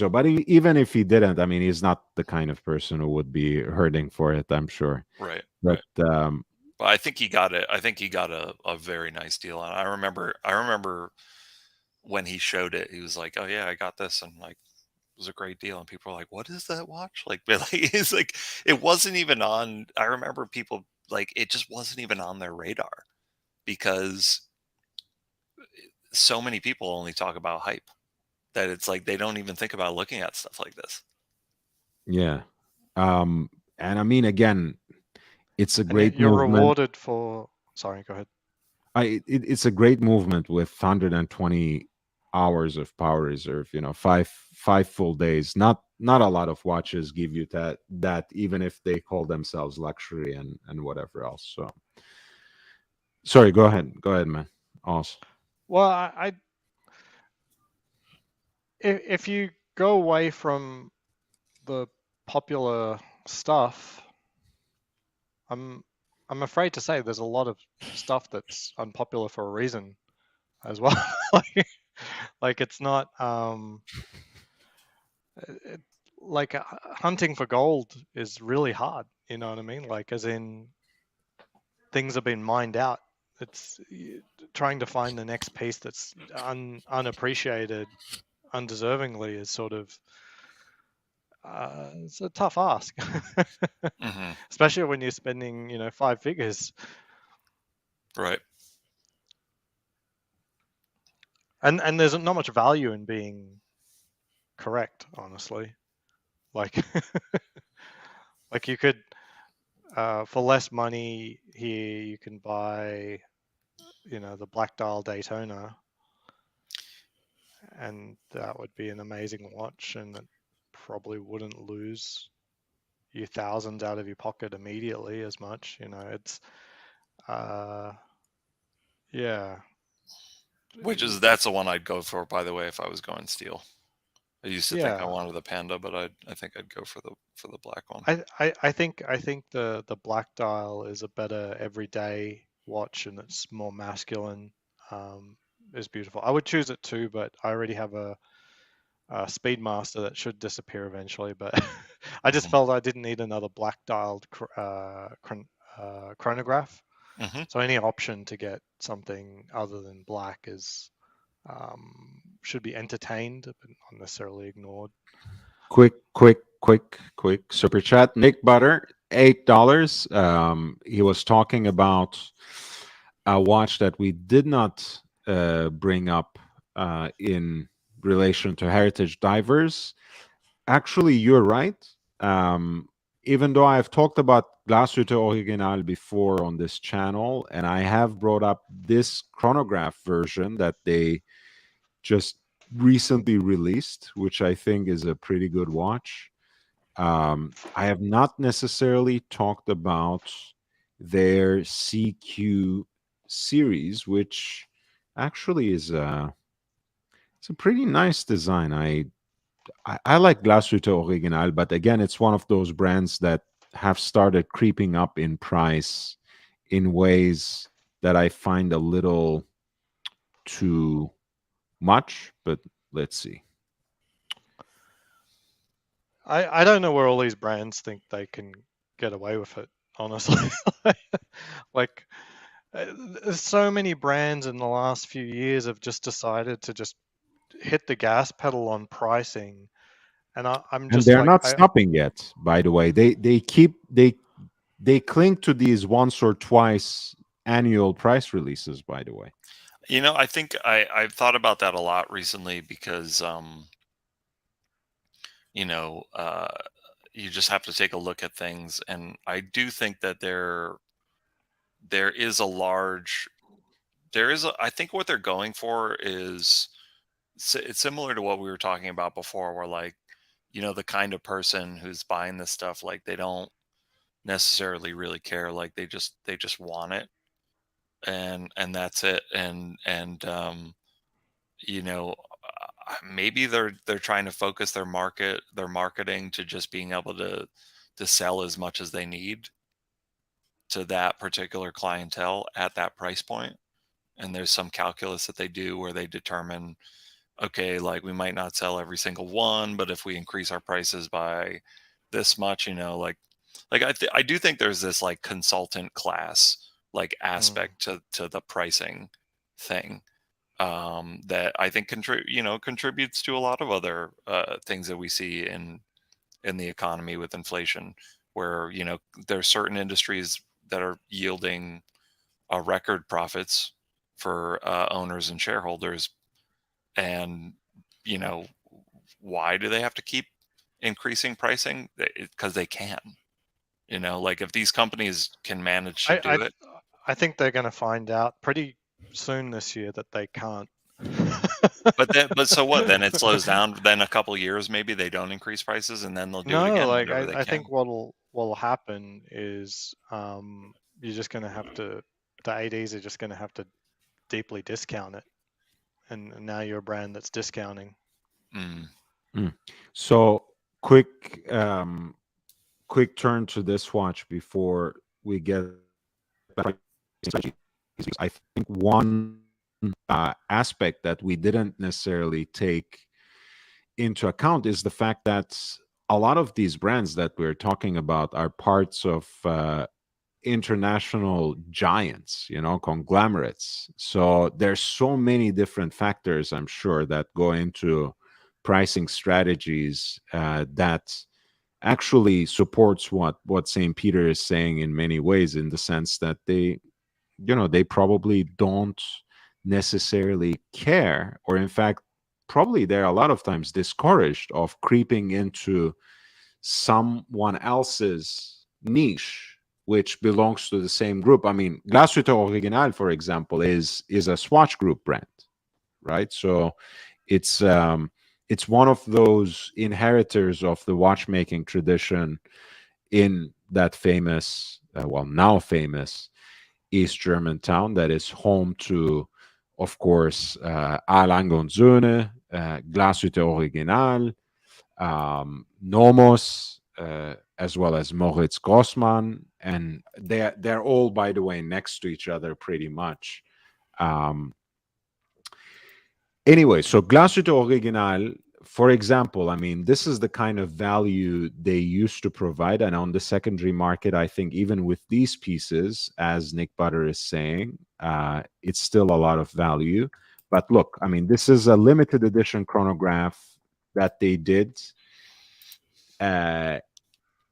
But even if he didn't, I mean, he's not the kind of person who would be hurting for it, I'm sure. Right. But But I think he got it. I think he got a very nice deal on it. I remember when he showed it, he was like, "Oh yeah, I got this," and like, it was a great deal. And people were like, "What is that watch?" Like, it's like, it wasn't even on. I remember people, like, it just wasn't even on their radar, because so many people only talk about hype, that it's like they don't even think about looking at stuff like this. yeah. And I mean, again, it's a And great you're movement. rewarded for. Sorry, go ahead. It's a great movement with 120 hours of power reserve. You know, five full days. Not a lot of watches give you that, even if they call themselves luxury and whatever else. So, sorry. Go ahead, man. Awesome. Well, if you go away from the popular stuff, I'm afraid to say there's a lot of stuff that's unpopular for a reason as well. like it's not like hunting for gold is really hard. You know what I mean? Like, as in, things have been mined out. It's trying to find the next piece that's unappreciated undeservingly is sort of it's a tough ask. Mm-hmm. Especially when you're spending 5 figures, Right. and there's not much value in being correct, honestly. Like like you could for less money here you can buy the Black Dial Daytona, and that would be an amazing watch, and it probably wouldn't lose you thousands out of your pocket immediately as much. It's yeah. That's the one I'd go for, by the way, if I was going steel. I used to think I Yeah. wanted the Panda, but I think I'd go for the black one. I think the Black Dial is a better everyday watch, and it's more masculine. Is beautiful. I would choose it too, but I already have a Speedmaster that should disappear eventually. But I just felt I didn't need another black dialed chronograph. Mm-hmm. So any option to get something other than black is should be entertained, but not necessarily ignored. Quick super chat. Nick Butter, $8. He was talking about a watch that we did not bring up in relation to Heritage Divers. Actually, you're right. Even though I've talked about Glashütte Original before on this channel, and I have brought up this chronograph version that they just recently released, which I think is a pretty good watch. I have not necessarily talked about their CQ series, which actually is it's a pretty nice design. I like Glashütte Original, but again, it's one of those brands that have started creeping up in price in ways that I find a little too much, but let's see. I don't know where all these brands think they can get away with it, honestly. Like, so many brands in the last few years have just decided to just hit the gas pedal on pricing And I'm And just they're like, not stopping yet, by the way. They cling to these once or twice annual price releases, by the way. You know, I think I've thought about that a lot recently because you know, you just have to take a look at things, and I do think that there is a large there is a, I think what they're going for is it's similar to what we were talking about before, where like, you know, the kind of person who's buying this stuff, like they don't necessarily really care, like they just want it, and that's it. And you know, maybe they're trying to focus their marketing to just being able to sell as much as they need to that particular clientele at that price point. And there's some calculus that they do where they determine, okay, like we might not sell every single one, but if we increase our prices by this much, you know, like I do think there's this like consultant class like aspect to the pricing thing, that I think contributes to a lot of other things that we see in the economy with inflation, where, you know, there's certain industries that are yielding record profits for owners and shareholders, and you know, why do they have to keep increasing pricing? Because they can. You know, like if these companies can manage to do it. I think they're going to find out pretty soon this year that they can't. But so what? Then it slows down. Then a couple years, maybe they don't increase prices, and then they'll do it No, again. like whenever they I can. think what'll happen is you're just going to have to, the ADs are just going to have to deeply discount it, and now you're a brand that's discounting. So quick turn to this watch before we get back. I think one aspect that we didn't necessarily take into account is the fact that a lot of these brands that we're talking about are parts of international giants, you know, conglomerates. So there's so many different factors, I'm sure, that go into pricing strategies that actually supports what St. Peter is saying in many ways, in the sense that they probably don't necessarily care, or in fact probably they're a lot of times discouraged of creeping into someone else's niche which belongs to the same group. I mean, Glashütte Original, for example, is a Swatch Group brand, right? So it's one of those inheritors of the watchmaking tradition in that famous, now famous East German town that is home to, of course, A. Lange und Söhne, Glashütte Original, Nomos, as well as Moritz Grossmann, and they're all, by the way, next to each other pretty much. Anyway, so Glashütte Original, for example, I mean, this is the kind of value they used to provide. And on the secondary market, I think even with these pieces, as Nick Butter is saying, it's still a lot of value. But look, I mean, this is a limited edition chronograph that they did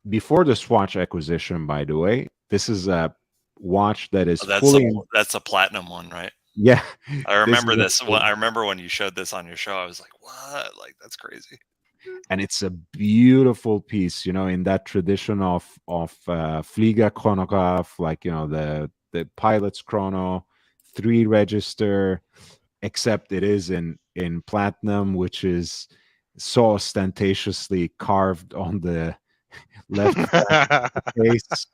before the Swatch acquisition, by the way. This is a watch that is that's a platinum one, right? Yeah, I remember this. I remember when you showed this on your show, I was like, what? Like, that's crazy. And it's a beautiful piece, you know, in that tradition of Flieger chronograph, like, you know, the pilot's chrono, 3 register, except it is in platinum, which is so ostentatiously carved on the left face.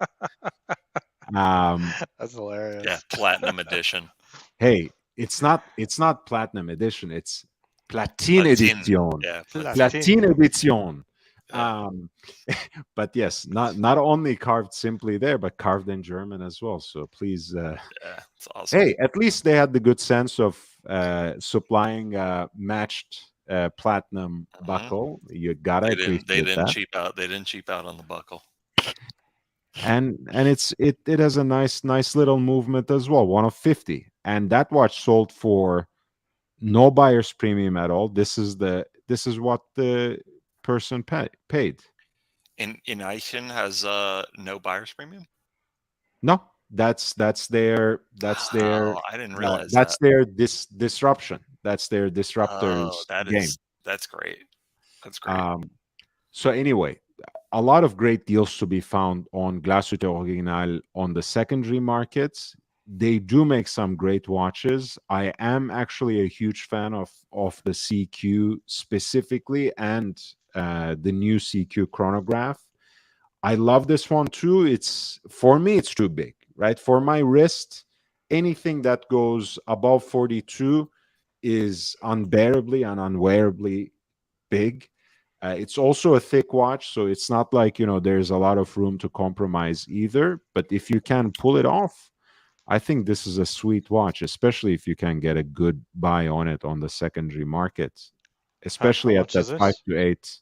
That's hilarious. Yeah, platinum edition. Hey, it's not platinum edition, it's platine edition. Yeah, platine edition. But yes, not only carved simply there, but carved in German as well. So please, yeah, it's awesome. Hey, at least they had the good sense of supplying matched platinum buckle. You gotta appreciate they didn't that. cheap out. They didn't cheap out on the buckle. And it has a nice little movement as well, 1 of 50, and that watch sold for no buyer's premium at all. This is what the person paid. In Aishin has no buyer's premium. No, that's their Oh, I didn't realize that. their disruption. That's their disruptors Oh, game. that's great. That's great. So anyway, a lot of great deals to be found on Glashütte Original on the secondary markets. They do make some great watches. I am actually a huge fan of the CQ specifically, and the new CQ chronograph. I love this one too. It's, for me, it's too big, right? For my wrist, anything that goes above 42 is unbearably and unwearably big. It's also a thick watch, so it's not like, there's a lot of room to compromise either. But if you can pull it off, I think this is a sweet watch, especially if you can get a good buy on it on the secondary market, especially at much is that 5 this? to 8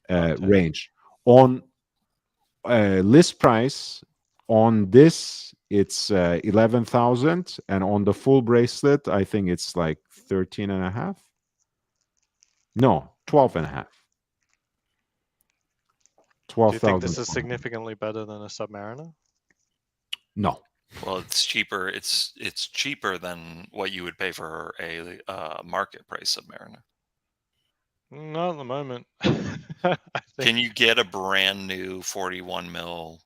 Okay. range. On list price on this, it's 11,000, and on the full bracelet, I think it's like 13 and a half. No, 12 and a half. Do you think this 12,000. is significantly better than a Submariner? No. Well, it's cheaper. It's cheaper than what you would pay for a market price Submariner. Not at the moment. I think Can you get a brand new 41 mil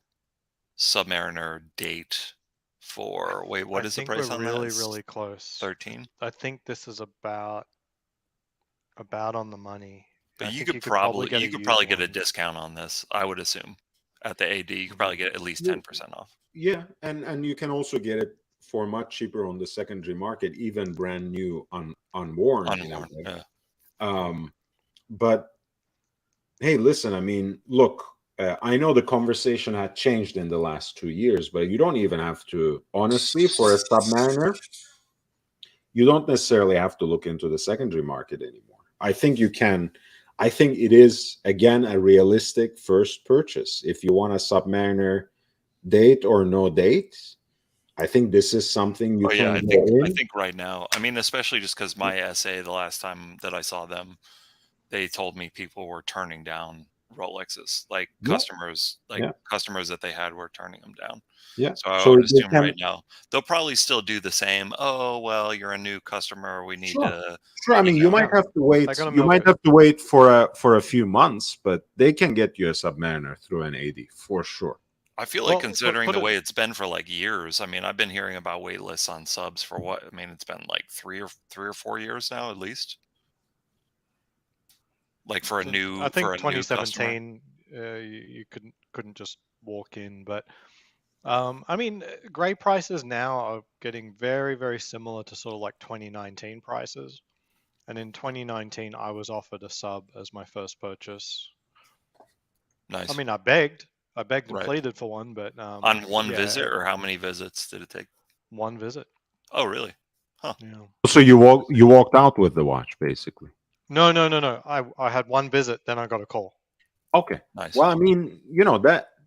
Submariner date for, wait, what I is the think price we're on really, that? really close. 13. I think this is about on the money. But I you think could you probably get a you could used probably get a one. discount on this. I would assume at the AD you could probably get at least 10% off. Yeah, and you can also get it for much cheaper on the secondary market, even brand new, unworn. Unworn. Yeah. But hey, listen, I mean, look, I know the conversation had changed in the last 2 years, but you don't even have to, honestly, for a Submariner, you don't necessarily have to look into the secondary market anymore. I think you can. I think it is, again, a realistic first purchase. If you want a Submariner date or no date, I think this is something you Oh yeah, can go I in. think right now, I mean, especially just because my SA, the last time that I saw them, they told me people were turning down Rolexes, like Yeah. customers that they had were turning them down. Yeah. So I So would they assume can, right now they'll probably still do the same. Oh well, you're a new customer. We need sure. to. Sure. I mean, you know. might have to wait. They're gonna You milk might it. have to wait for a few months, but they can get you a Submariner through an AD for sure. I feel like Well, considering put the it- way it's been for like years. I mean, I've been hearing about wait lists on subs for what? I mean, it's been like three or 4 years now, at least. Like for a new, I think for a new customer. 2017, you couldn't just walk in, but I mean, grey prices now are getting very, very similar to sort of like 2019 prices. And in 2019, I was offered a sub as my first purchase. Nice. I mean, I begged and Right. pleaded for one, but On one yeah, visit, or how many visits did it take? one visit. Oh, really? Yeah. So you walked out with the watch, basically. No. I had one visit, then I got a call. Okay. Nice. Well, I mean,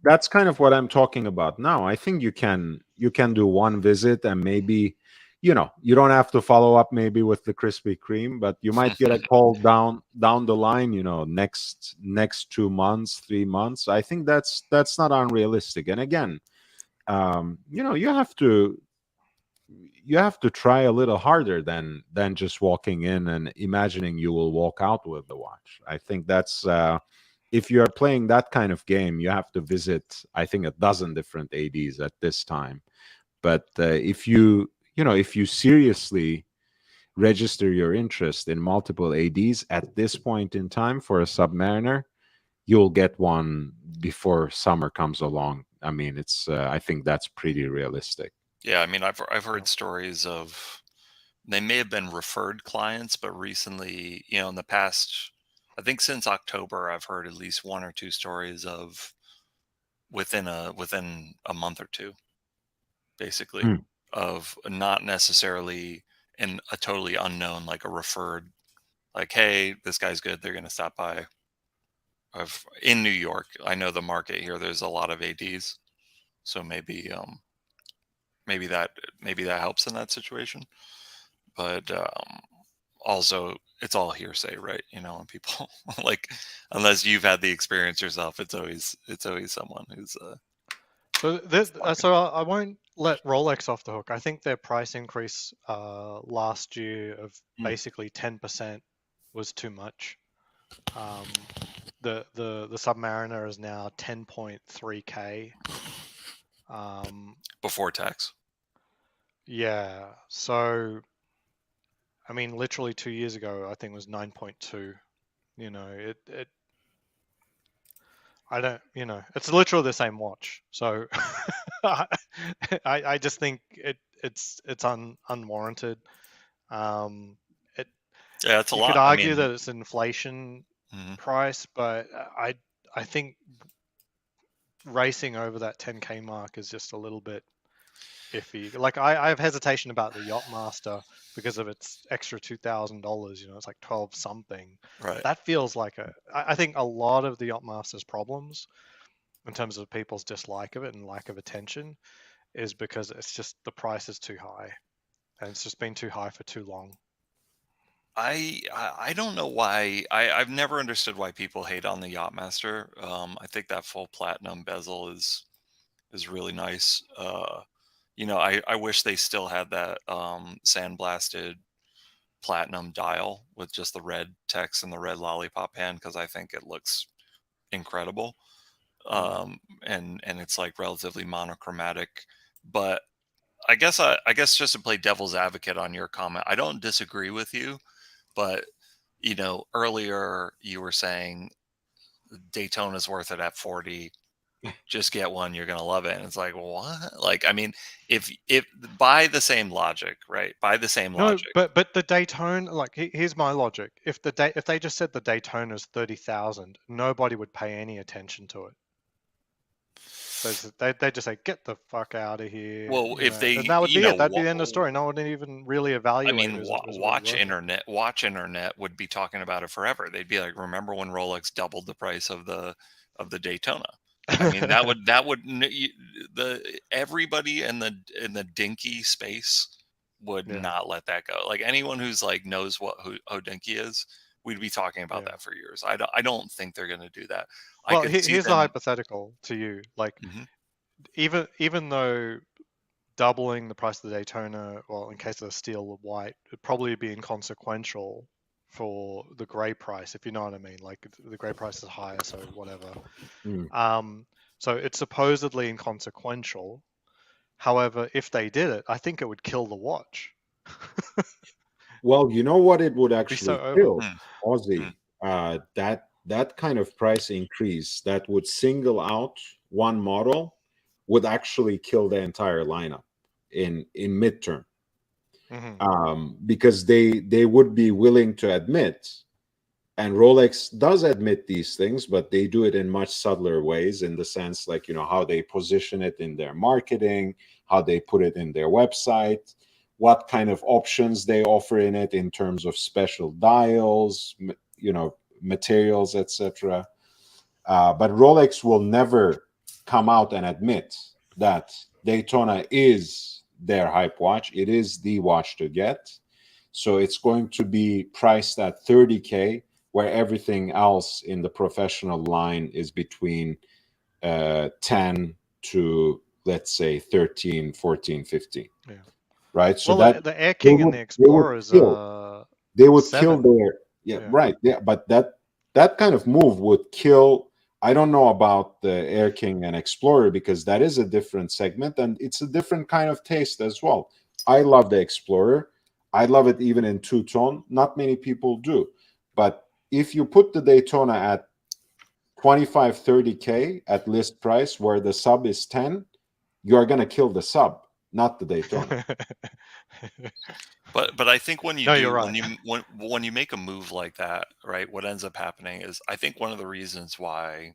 that's kind of what I'm talking about now. I think you can do one visit, and maybe, you don't have to follow up maybe with the Krispy Kreme, but you might get a call down the line, next 2 months, 3 months. I think that's not unrealistic. And again, you have to try a little harder than just walking in and imagining you will walk out with the watch. I think that's if you are playing that kind of game, you have to visit, I think, a dozen different ADs at this time. But if you seriously register your interest in multiple ADs at this point in time for a Submariner, you'll get one before summer comes along. I mean, it's I think that's pretty realistic. Yeah, I mean, I've heard stories of, they may have been referred clients, but recently, in the past, I think since October, I've heard at least 1 or 2 stories of within a month or two, basically, of not necessarily in a totally unknown, like a referred, like, hey, this guy's good, they're going to stop by. In New York, I know the market here, there's a lot of ADs, so maybe that helps in that situation. But also it's all hearsay, right? You know, when people like, unless you've had the experience yourself, it's always someone who's So I won't let Rolex off the hook. I think their price increase last year of basically 10% was too much. The Submariner is now 10.3K. before tax. Yeah. So, I mean, literally 2 years ago, I think it was 9.2. You know, I don't, you know, it's literally the same watch. So I just think it's unwarranted. It Yeah, it's a you lot. could I argue mean, that it's inflation price, but I think racing over that 10K mark is just a little bit iffy. Like I have hesitation about the Yachtmaster because of its extra $2,000. You know, it's like 12 something. right. That feels like I think a lot of the Yachtmaster's problems in terms of people's dislike of it and lack of attention is because it's just the price is too high, and it's just been too high for too long. I don't know why. I've never understood why people hate on the Yachtmaster. I think that full platinum bezel is really nice. You know, I wish they still had that sandblasted platinum dial with just the red text and the red lollipop hand, because I think it looks incredible. And it's like relatively monochromatic. But I guess just to play devil's advocate on your comment, I don't disagree with you, but you know, earlier you were saying Daytona's worth it at 40. Just get one, you're gonna love it. And it's like, what? Like, I mean, if by the same logic, right? By the same No, logic. but the Daytona, like here's my logic. If they just said the Daytona's 30,000, nobody would pay any attention to it. They just say, get the fuck out of here. Well, if they, and that would you be know, it. That'd be the end of the story. No one would even really I evaluate mean, it. As watch worth it. internet would be talking about it forever. They'd be like, remember when Rolex doubled the price of the Daytona? I mean, everybody in the dinky space would Yeah. not let that go. Like anyone who's like knows what Hodinkee is, we'd be talking about Yeah. that for years. I don't think they're going to do that. Well, I could see here's the them. hypothetical to you. Like, even though doubling the price of the Daytona, well, in case of the steel or white, it'd probably be inconsequential for the gray price, if you know what I mean. Like the gray price is higher, so whatever. So it's supposedly inconsequential. However, if they did it, I think it would kill the watch. Well, you know what it would Be actually so over. kill, Aussie? That kind of price increase that would single out one model would actually kill the entire lineup in midterm. Because they would be willing to admit, and Rolex does admit these things, but they do it in much subtler ways, in the sense, like, you know, how they position it in their marketing, how they put it in their website, what kind of options they offer in it in terms of special dials, you know, materials, etc. But Rolex will never come out and admit that Daytona is their hype watch. It is the watch to get. So it's going to be priced at 30K, where everything else in the professional line is between 10 to, let's say, 13, 14, 15. Yeah. Right. So well, that the Air King and the Explorer is they would 7. kill their right. Yeah, but that kind of move would kill. I don't know about the Air King and Explorer, because that is a different segment and it's a different kind of taste as well. I love the Explorer. I love it even in two-tone. Not many people do. But if you put the Daytona at 25, 30K at list price, where the sub is 10, you're going to kill the sub, not the Daytona. But I think when you you're right. when you make a move like that, right, what ends up happening is, I think one of the reasons why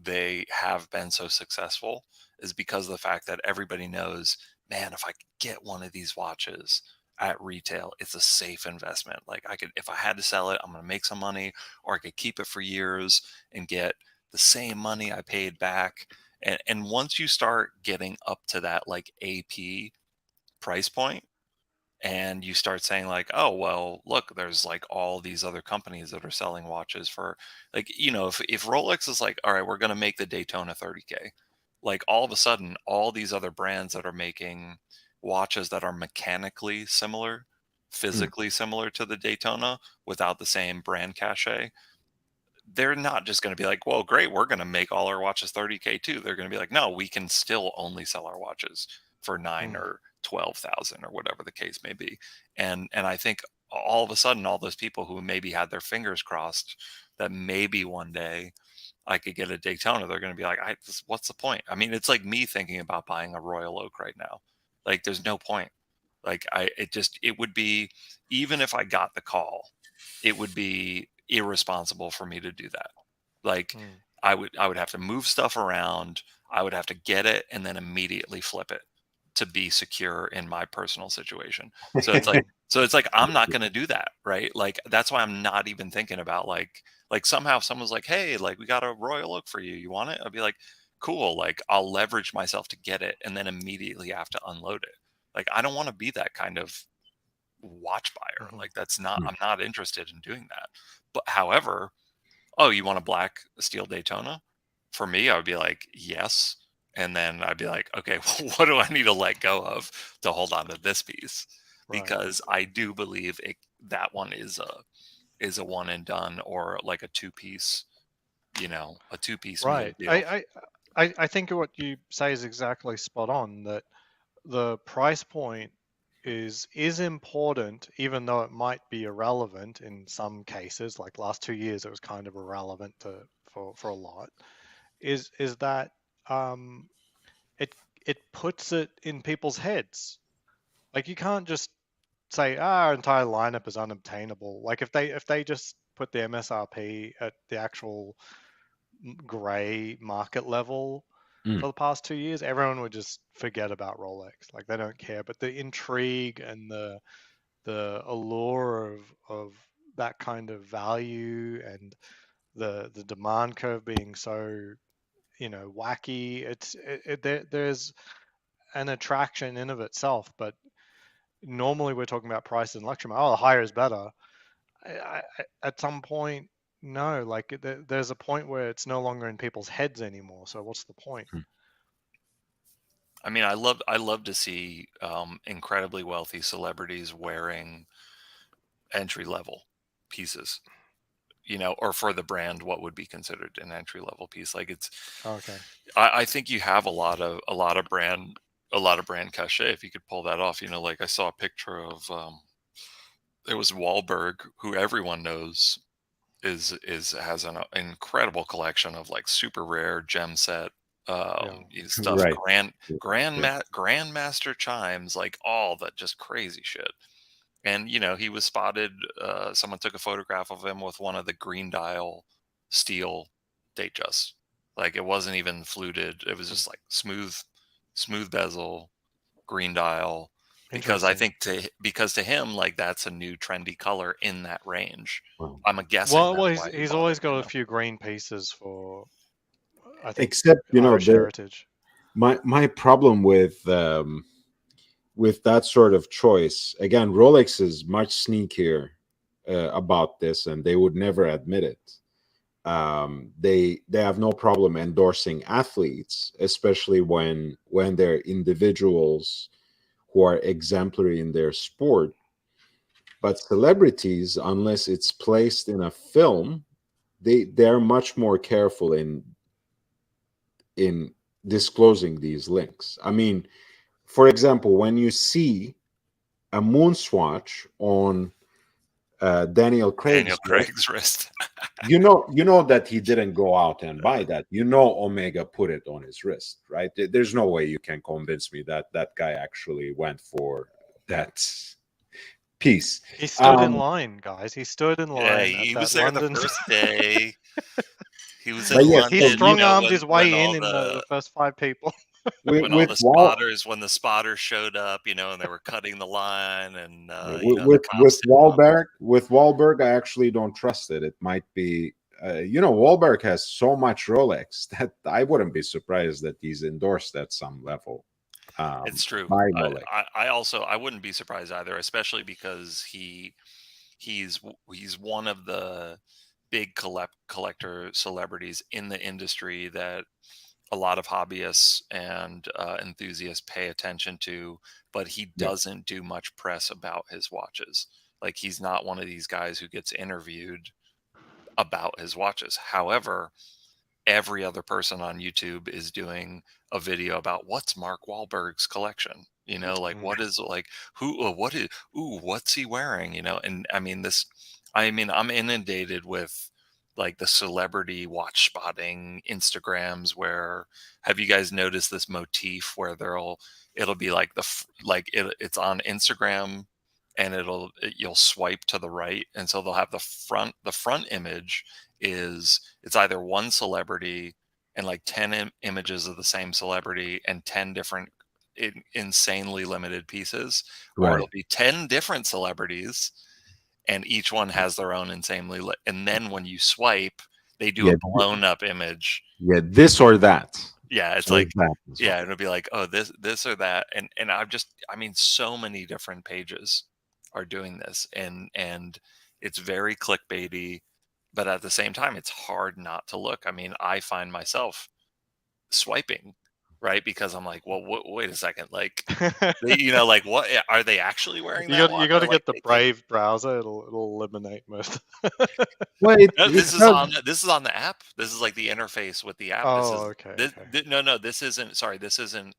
they have been so successful is because of the fact that everybody knows, man, if I could get one of these watches at retail, it's a safe investment. Like, I could, if I had to sell it, I'm going to make some money, or I could keep it for years and get the same money I paid back. And once you start getting up to that like AP price point, and you start saying like, oh well, look, there's like all these other companies that are selling watches for, like, if Rolex is like, all right, we're going to make the Daytona 30K, like all of a sudden all these other brands that are making watches that are mechanically similar, physically similar to the Daytona without the same brand cachet, they're not just going to be like, well, great, we're going to make all our watches 30K too. They're going to be like, no, we can still only sell our watches for 9 or 12,000 or whatever the case may be. And I think all of a sudden, all those people who maybe had their fingers crossed that maybe one day I could get a Daytona, they're going to be like, what's the point? I mean, it's like me thinking about buying a Royal Oak right now. Like, there's no point. Like, it would be, even if I got the call, it would be irresponsible for me to do that. Like, I would have to move stuff around. I would have to get it and then immediately flip it to be secure in my personal situation. So it's like, I'm not going to do that. Right. Like, that's why I'm not even thinking about like somehow someone's like, hey, like, we got a Royal Oak for you. You want it? I'll be like, cool. Like, I'll leverage myself to get it and then immediately have to unload it. Like, I don't want to be that kind of watch buyer. Like, that's not, I'm not interested in doing that. But however, oh, you want a black steel Daytona? For me, I would be like, yes. And then I'd be like, okay, well, what do I need to let go of to hold on to this piece? Right. Because I do believe that one is a one and done, or like a two-piece, a two-piece meal Right. deal. I think what you say is exactly spot on, that the price point is important, even though it might be irrelevant in some cases. Like last 2 years, it was kind of irrelevant for a lot. Is that it puts it in people's heads. Like, you can't just say, our entire lineup is unobtainable. Like, if they just put the MSRP at the actual gray market level for the past 2 years, everyone would just forget about Rolex. Like, they don't care. But the intrigue and the allure of that kind of value, and the demand curve being so wacky, there's an attraction in of itself. But normally we're talking about price and luxury. Oh, the higher is better. At some point, no. Like, there's a point where it's no longer in people's heads anymore. So what's the point? I mean, I love to see incredibly wealthy celebrities wearing entry level pieces, or for the brand, what would be considered an entry level piece. Like, it's Okay. I think you have a lot of brand cachet if you could pull that off. Like, I saw a picture of it was Wahlberg, who everyone knows has an incredible collection of like super rare gem set stuff, Right. grandmaster chimes, like all that just crazy shit. And he was spotted, someone took a photograph of him with one of the green dial steel Datejust. Like, it wasn't even fluted, it was just like smooth bezel, green dial. Because I think to him, like, that's a new trendy color in that range. I'm guessing. Well, he's always got a few green pieces for, I think, Except Irish heritage. My problem with that sort of choice, again, Rolex is much sneakier about this, and they would never admit it. They have no problem endorsing athletes, especially when they're individuals who are exemplary in their sport. But celebrities, unless it's placed in a film, they're much more careful in disclosing these links. I mean, for example, when you see a moon swatch on Daniel Craig's wrist, you know that he didn't go out and buy that. Omega put it on his wrist, right? There's no way you can convince me that that guy actually went for that piece. He stood in line, guys. He stood in line. Yeah, he was there London... the first day. He was in London. He strong-armed his way in the first 5 people. When the spotters showed up, and they were cutting the line, and with Wahlberg, I actually don't trust it. It might be, Wahlberg has so much Rolex that I wouldn't be surprised that he's endorsed at some level. It's true. by Rolex. I wouldn't be surprised either, especially because he's one of the big collector celebrities in the industry that a lot of hobbyists and enthusiasts pay attention to, but he Yeah. doesn't do much press about his watches. Like, he's not one of these guys who gets interviewed about his watches. However, every other person on YouTube is doing a video about what's Mark Wahlberg's collection. You know, like Mm. what is like what's he wearing? You know, and I mean I'm inundated with like the celebrity watch spotting Instagrams where have you guys noticed this motif where it'll be like it's on Instagram and you'll swipe to the right and so they'll have the front image it's either one celebrity and like 10 images of the same celebrity and 10 different insanely limited pieces, or Right. it'll be 10 different celebrities and each one has their own and then when you swipe they do Yeah. a blown up image. Yeah, this or that. Yeah, it's Or like that as well. yeah, it'll be like, oh, this or that, and I mean, so many different pages are doing this, and it's very clickbaity, but at the same time, it's hard not to look. I mean, I find myself swiping, right, because I'm like, well, wait a second, like, you know, like, what are they actually wearing You that got watch? to Like, get the Brave browser. It'll eliminate most. Well, no, it this is does- this is on the app. This is like the interface with the app. Oh, okay. No, this isn't. Sorry, this isn't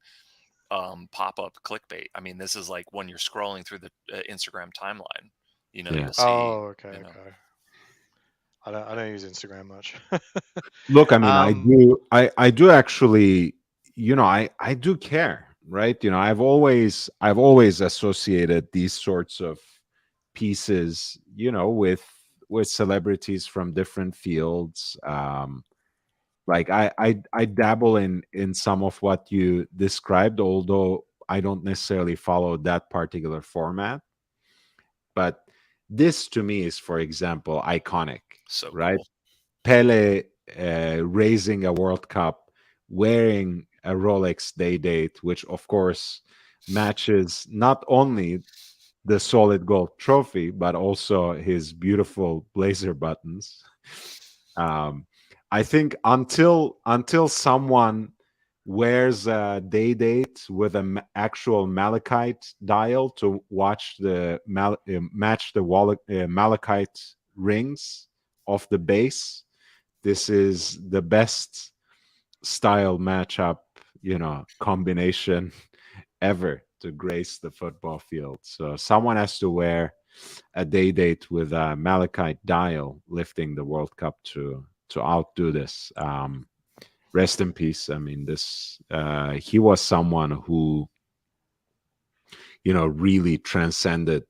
pop-up clickbait. I mean, this is like when you're scrolling through the Instagram timeline. You know, Yeah. you'll see. Oh, okay, you know. okay. I don't use Instagram much. Look, I mean, Um, I do actually, you know, I do care, right? You know, I've always associated these sorts of pieces, you know, with celebrities from different fields. Like I dabble in some of what you described, although I don't necessarily follow that particular format. But this to me is, for example, iconic, So right? cool. Pele raising a World Cup, wearing a Rolex Day Date, which of course matches not only the solid gold trophy, but also his beautiful blazer buttons. I think until someone wears a Day Date with an actual malachite dial to watch the match the malachite rings of the base, this is the best style matchup, you know, combination ever to grace the football field. So someone has to wear a Day Date with a malachite dial lifting the World Cup to outdo this. Rest in peace. I mean, this he was someone who, you know, really transcended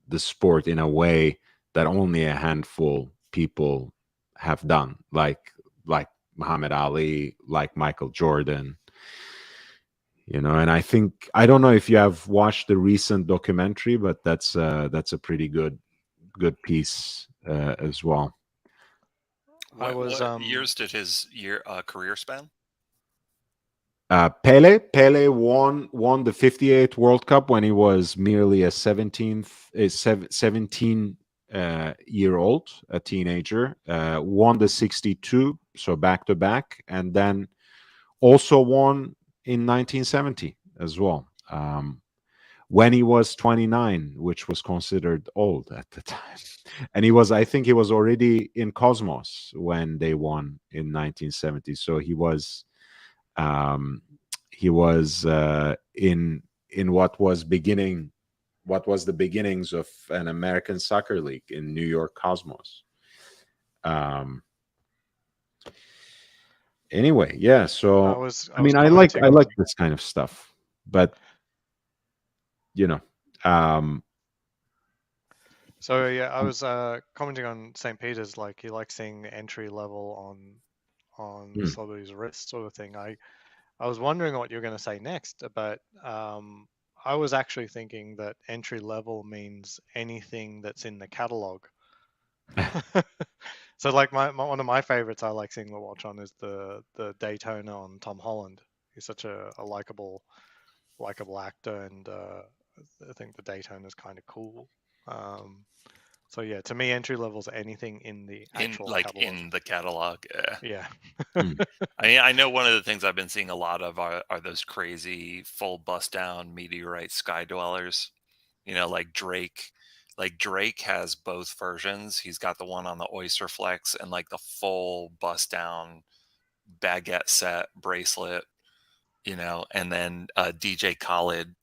the sport in a way that only a handful people have done, like Muhammad Ali, like Michael Jordan. You know, and I think I don't know if you have watched the recent documentary, but that's a pretty good piece as well. What years did his career span? Pele won the 58th World Cup when he was merely a 17 year old, a teenager. Won the 62, so back to back, and then also won in 1970 as well. When he was 29, which was considered old at the time. And I think he was already in Cosmos when they won in 1970. So he was in what was the beginnings of an American soccer league in New York Cosmos. Anyway, yeah. So I mean, I like this kind of stuff, but you know. So yeah, I was commenting on St. Peter's, like you like seeing the entry level on celebrities' wrist sort of thing. I was wondering what you're going to say next, but I was actually thinking that entry level means anything that's in the catalog. So like one of my favorites I like seeing the watch on is the Daytona on Tom Holland. He's such a likable like a Lacta, and I think the Daytona is kind of cool. So yeah, to me, entry level's anything in the actual catalog. in the catalog. Yeah. I know one of the things I've been seeing a lot of are those crazy full bust down meteorite sky dwellers. You know, like Drake. Like Drake has both versions. He's got the one on the Oyster Flex and like the full bust down baguette set bracelet. You know, and then DJ Khaled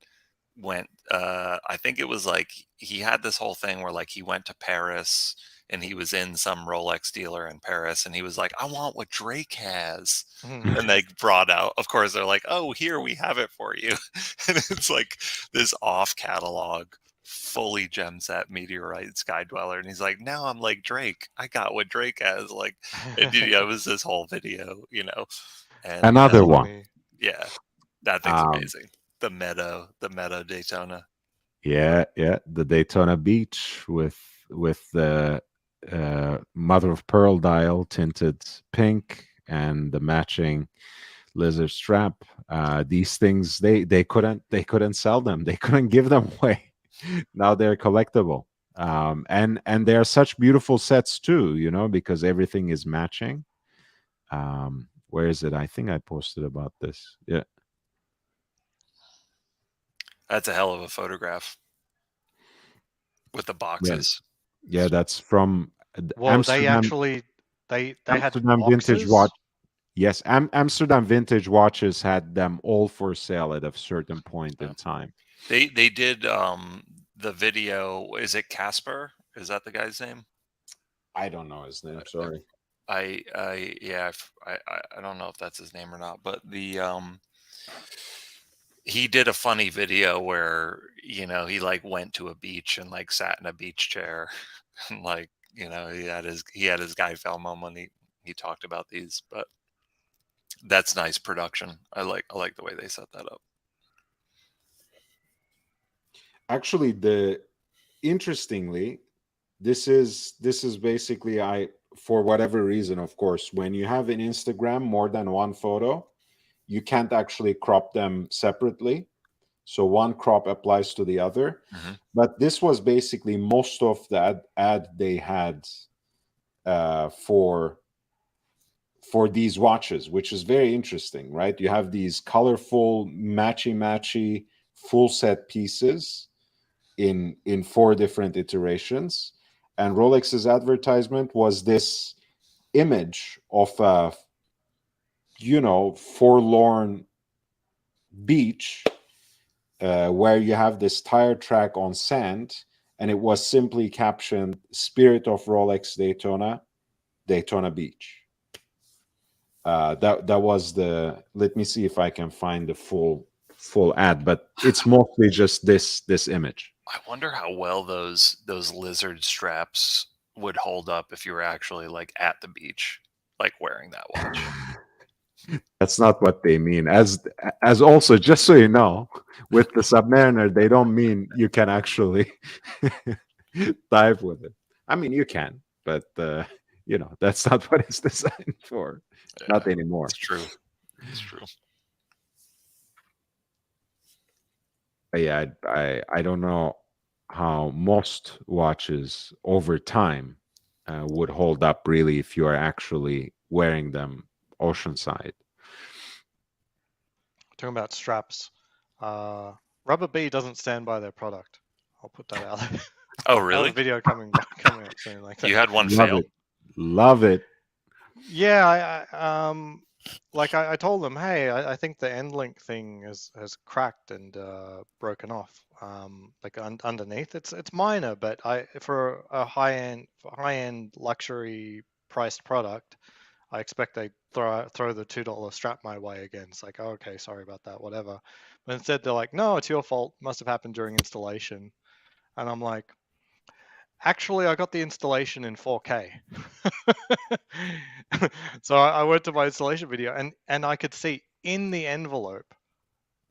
went. I think it was like he had this whole thing where like he went to Paris and he was in some Rolex dealer in Paris and he was like, I want what Drake has. And they brought out, of course, they're like, oh, here we have it for you. And it's like this off catalog, fully gem set meteorite sky dweller. And he's like, now I'm like Drake. I got what Drake has. Like, it was this whole video, you know. And Another one. Funny. yeah, that thing's amazing. The Meadow Daytona. Yeah, the Daytona Beach with the mother of pearl dial tinted pink and the matching lizard strap. These things they couldn't sell them. They couldn't give them away. Now they're collectible. And they're such beautiful sets too, you know, because everything is matching. Where is it? I think I posted about this. Yeah. That's a hell of a photograph with the boxes. Yeah, that's from Well, Amsterdam. they actually they had Amsterdam Vintage boxes? Watch. Yes, Amsterdam Vintage Watches had them all for sale at a certain point in time. They did the video. Is it Casper? Is that the guy's name? I don't know his name. Sorry. I don't know if that's his name or not, but he did a funny video where, you know, he like went to a beach and like sat in a beach chair and like, you know, he had his guy film him when he talked about these, but that's nice production. I like the way they set that up. Actually, interestingly, this is basically, for whatever reason, of course, when you have in Instagram more than one photo, you can't actually crop them separately. So one crop applies to the other. Mm-hmm. But this was basically most of the ad they had for these watches, which is very interesting, right? You have these colorful, matchy full set pieces in 4 different iterations. And Rolex's advertisement was this image of a, you know, forlorn beach where you have this tire track on sand, and it was simply captioned "Spirit of Rolex Daytona Beach." That was the. Let me see if I can find the full ad, but it's mostly just this image. I wonder how well those lizard straps would hold up if you were actually like at the beach, like wearing that watch. That's not what they mean. As also, just so you know, with the Submariner, they don't mean you can actually dive with it. I mean, you can, but you know, that's not what it's designed for. Yeah, not anymore. It's true. It's true. But yeah, I don't know how most watches over time would hold up really if you are actually wearing them oceanside. Talking about straps, Rubber Bee doesn't stand by their product. I'll put that out there. Oh, really? Video coming out soon. Like that. You had one fail. Love it. Yeah, I told them, hey, I think the end link thing has cracked and broken off. Underneath, it's minor, but for a high end luxury priced product, I expect they throw the $2 strap my way again. It's like, oh, okay, sorry about that, whatever. But instead, they're like, no, it's your fault. Must have happened during installation. And I'm like, actually, I got the installation in 4K. So I went to my installation video, and I could see in the envelope,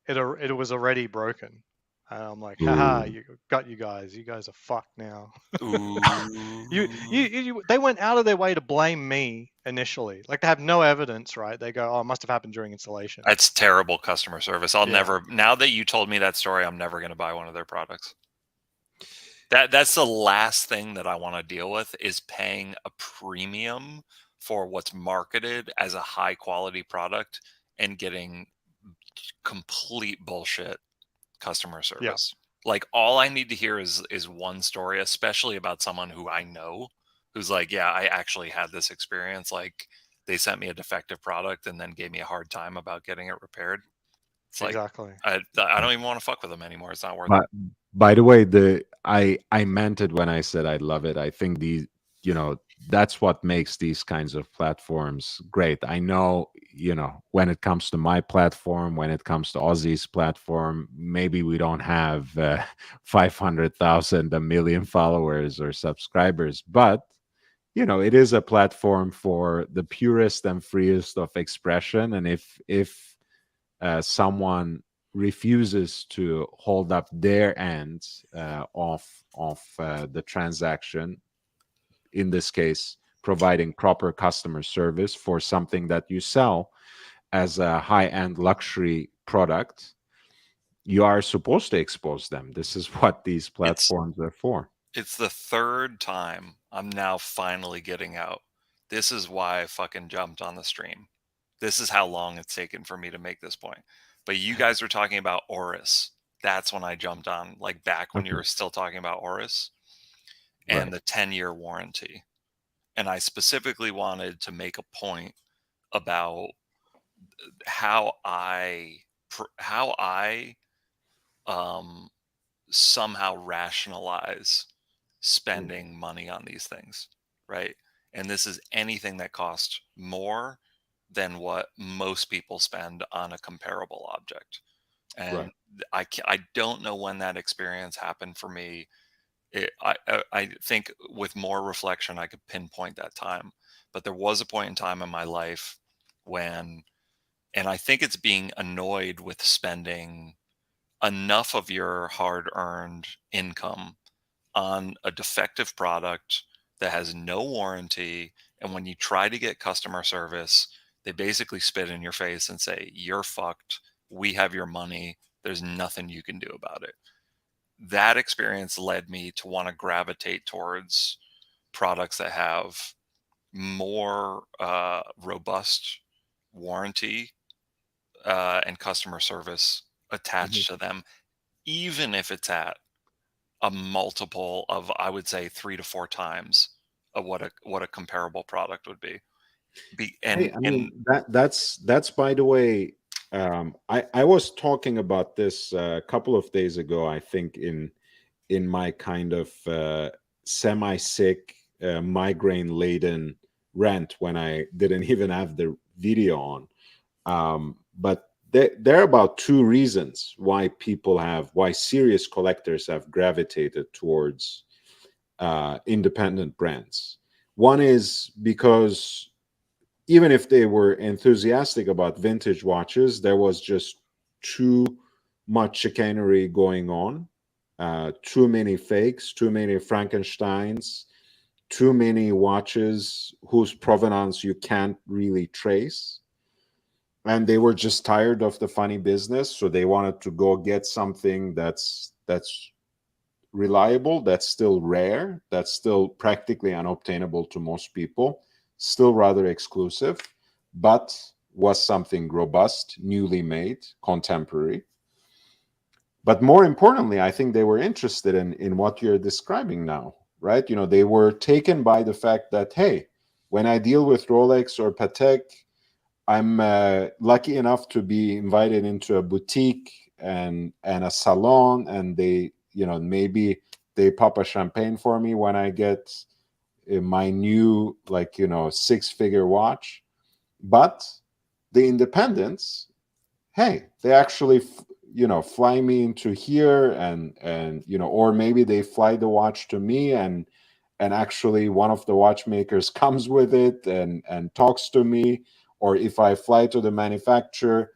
it was already broken. And I'm like, haha, you got you guys. You guys are fucked now. They went out of their way to blame me initially. Like they have no evidence, right? They go, oh, it must have happened during installation. That's terrible customer service. I'll Yeah. never. Now that you told me that story, I'm never going to buy one of their products. That's the last thing that I want to deal with is paying a premium for what's marketed as a high quality product and getting complete bullshit customer service. Like all I need to hear is one story, especially about someone who I know who's like, yeah, I actually had this experience. Like they sent me a defective product and then gave me a hard time about getting it repaired. It's like, Exactly. I don't even want to fuck with them anymore. It's not worth But it. by the way, I meant it when I said I love it. I think that's what makes these kinds of platforms great. I know, when it comes to my platform, when it comes to Aussie's platform, maybe we don't have 500,000, 1 million followers or subscribers, but it is a platform for the purest and freest of expression. And if someone refuses to hold up their end of the transaction, in this case providing proper customer service for something that you sell as a high-end luxury product, you are supposed to expose them. This is what these platforms are for. It's the third time I'm now finally getting out. This is why I fucking jumped on the stream. This is how long it's taken for me to make this point. But you guys were talking about Oris. That's when I jumped on, like back when you were still talking about Oris and the 10-year warranty. And I specifically wanted to make a point about how I somehow rationalize spending money on these things, right? And this is anything that costs more than what most people spend on a comparable object. And I don't know when that experience happened for me. I think with more reflection, I could pinpoint that time. But there was a point in time in my life when, and I think it's being annoyed with spending enough of your hard-earned income on a defective product that has no warranty. And when you try to get customer service, they basically spit in your face and say, you're fucked. We have your money. There's nothing you can do about it. That experience led me to want to gravitate towards products that have more robust warranty and customer service attached to them, even if it's at a multiple of, I would say, 3 to 4 times of what a comparable product would be. That's by the way, I was talking about this a couple of days ago, I think in my kind of semi-sick, migraine-laden rant when I didn't even have the video on. But there are about 2 reasons why serious collectors have gravitated towards independent brands. One is because even if they were enthusiastic about vintage watches, there was just too much chicanery going on, too many fakes, too many Frankensteins, too many watches whose provenance you can't really trace. And they were just tired of the funny business, so they wanted to go get something that's reliable, that's still rare, that's still practically unobtainable to most people, still rather exclusive, but was something robust, newly made, contemporary. But more importantly, I think they were interested in what you're describing now, right? They were taken by the fact that, hey, when I deal with Rolex or Patek, I'm lucky enough to be invited into a boutique and a salon, and they, maybe they pop a champagne for me when I get my new, 6-figure watch. But the independents, hey, they actually, fly me into here and or maybe they fly the watch to me and actually one of the watchmakers comes with it and talks to me. Or if I fly to the manufacturer,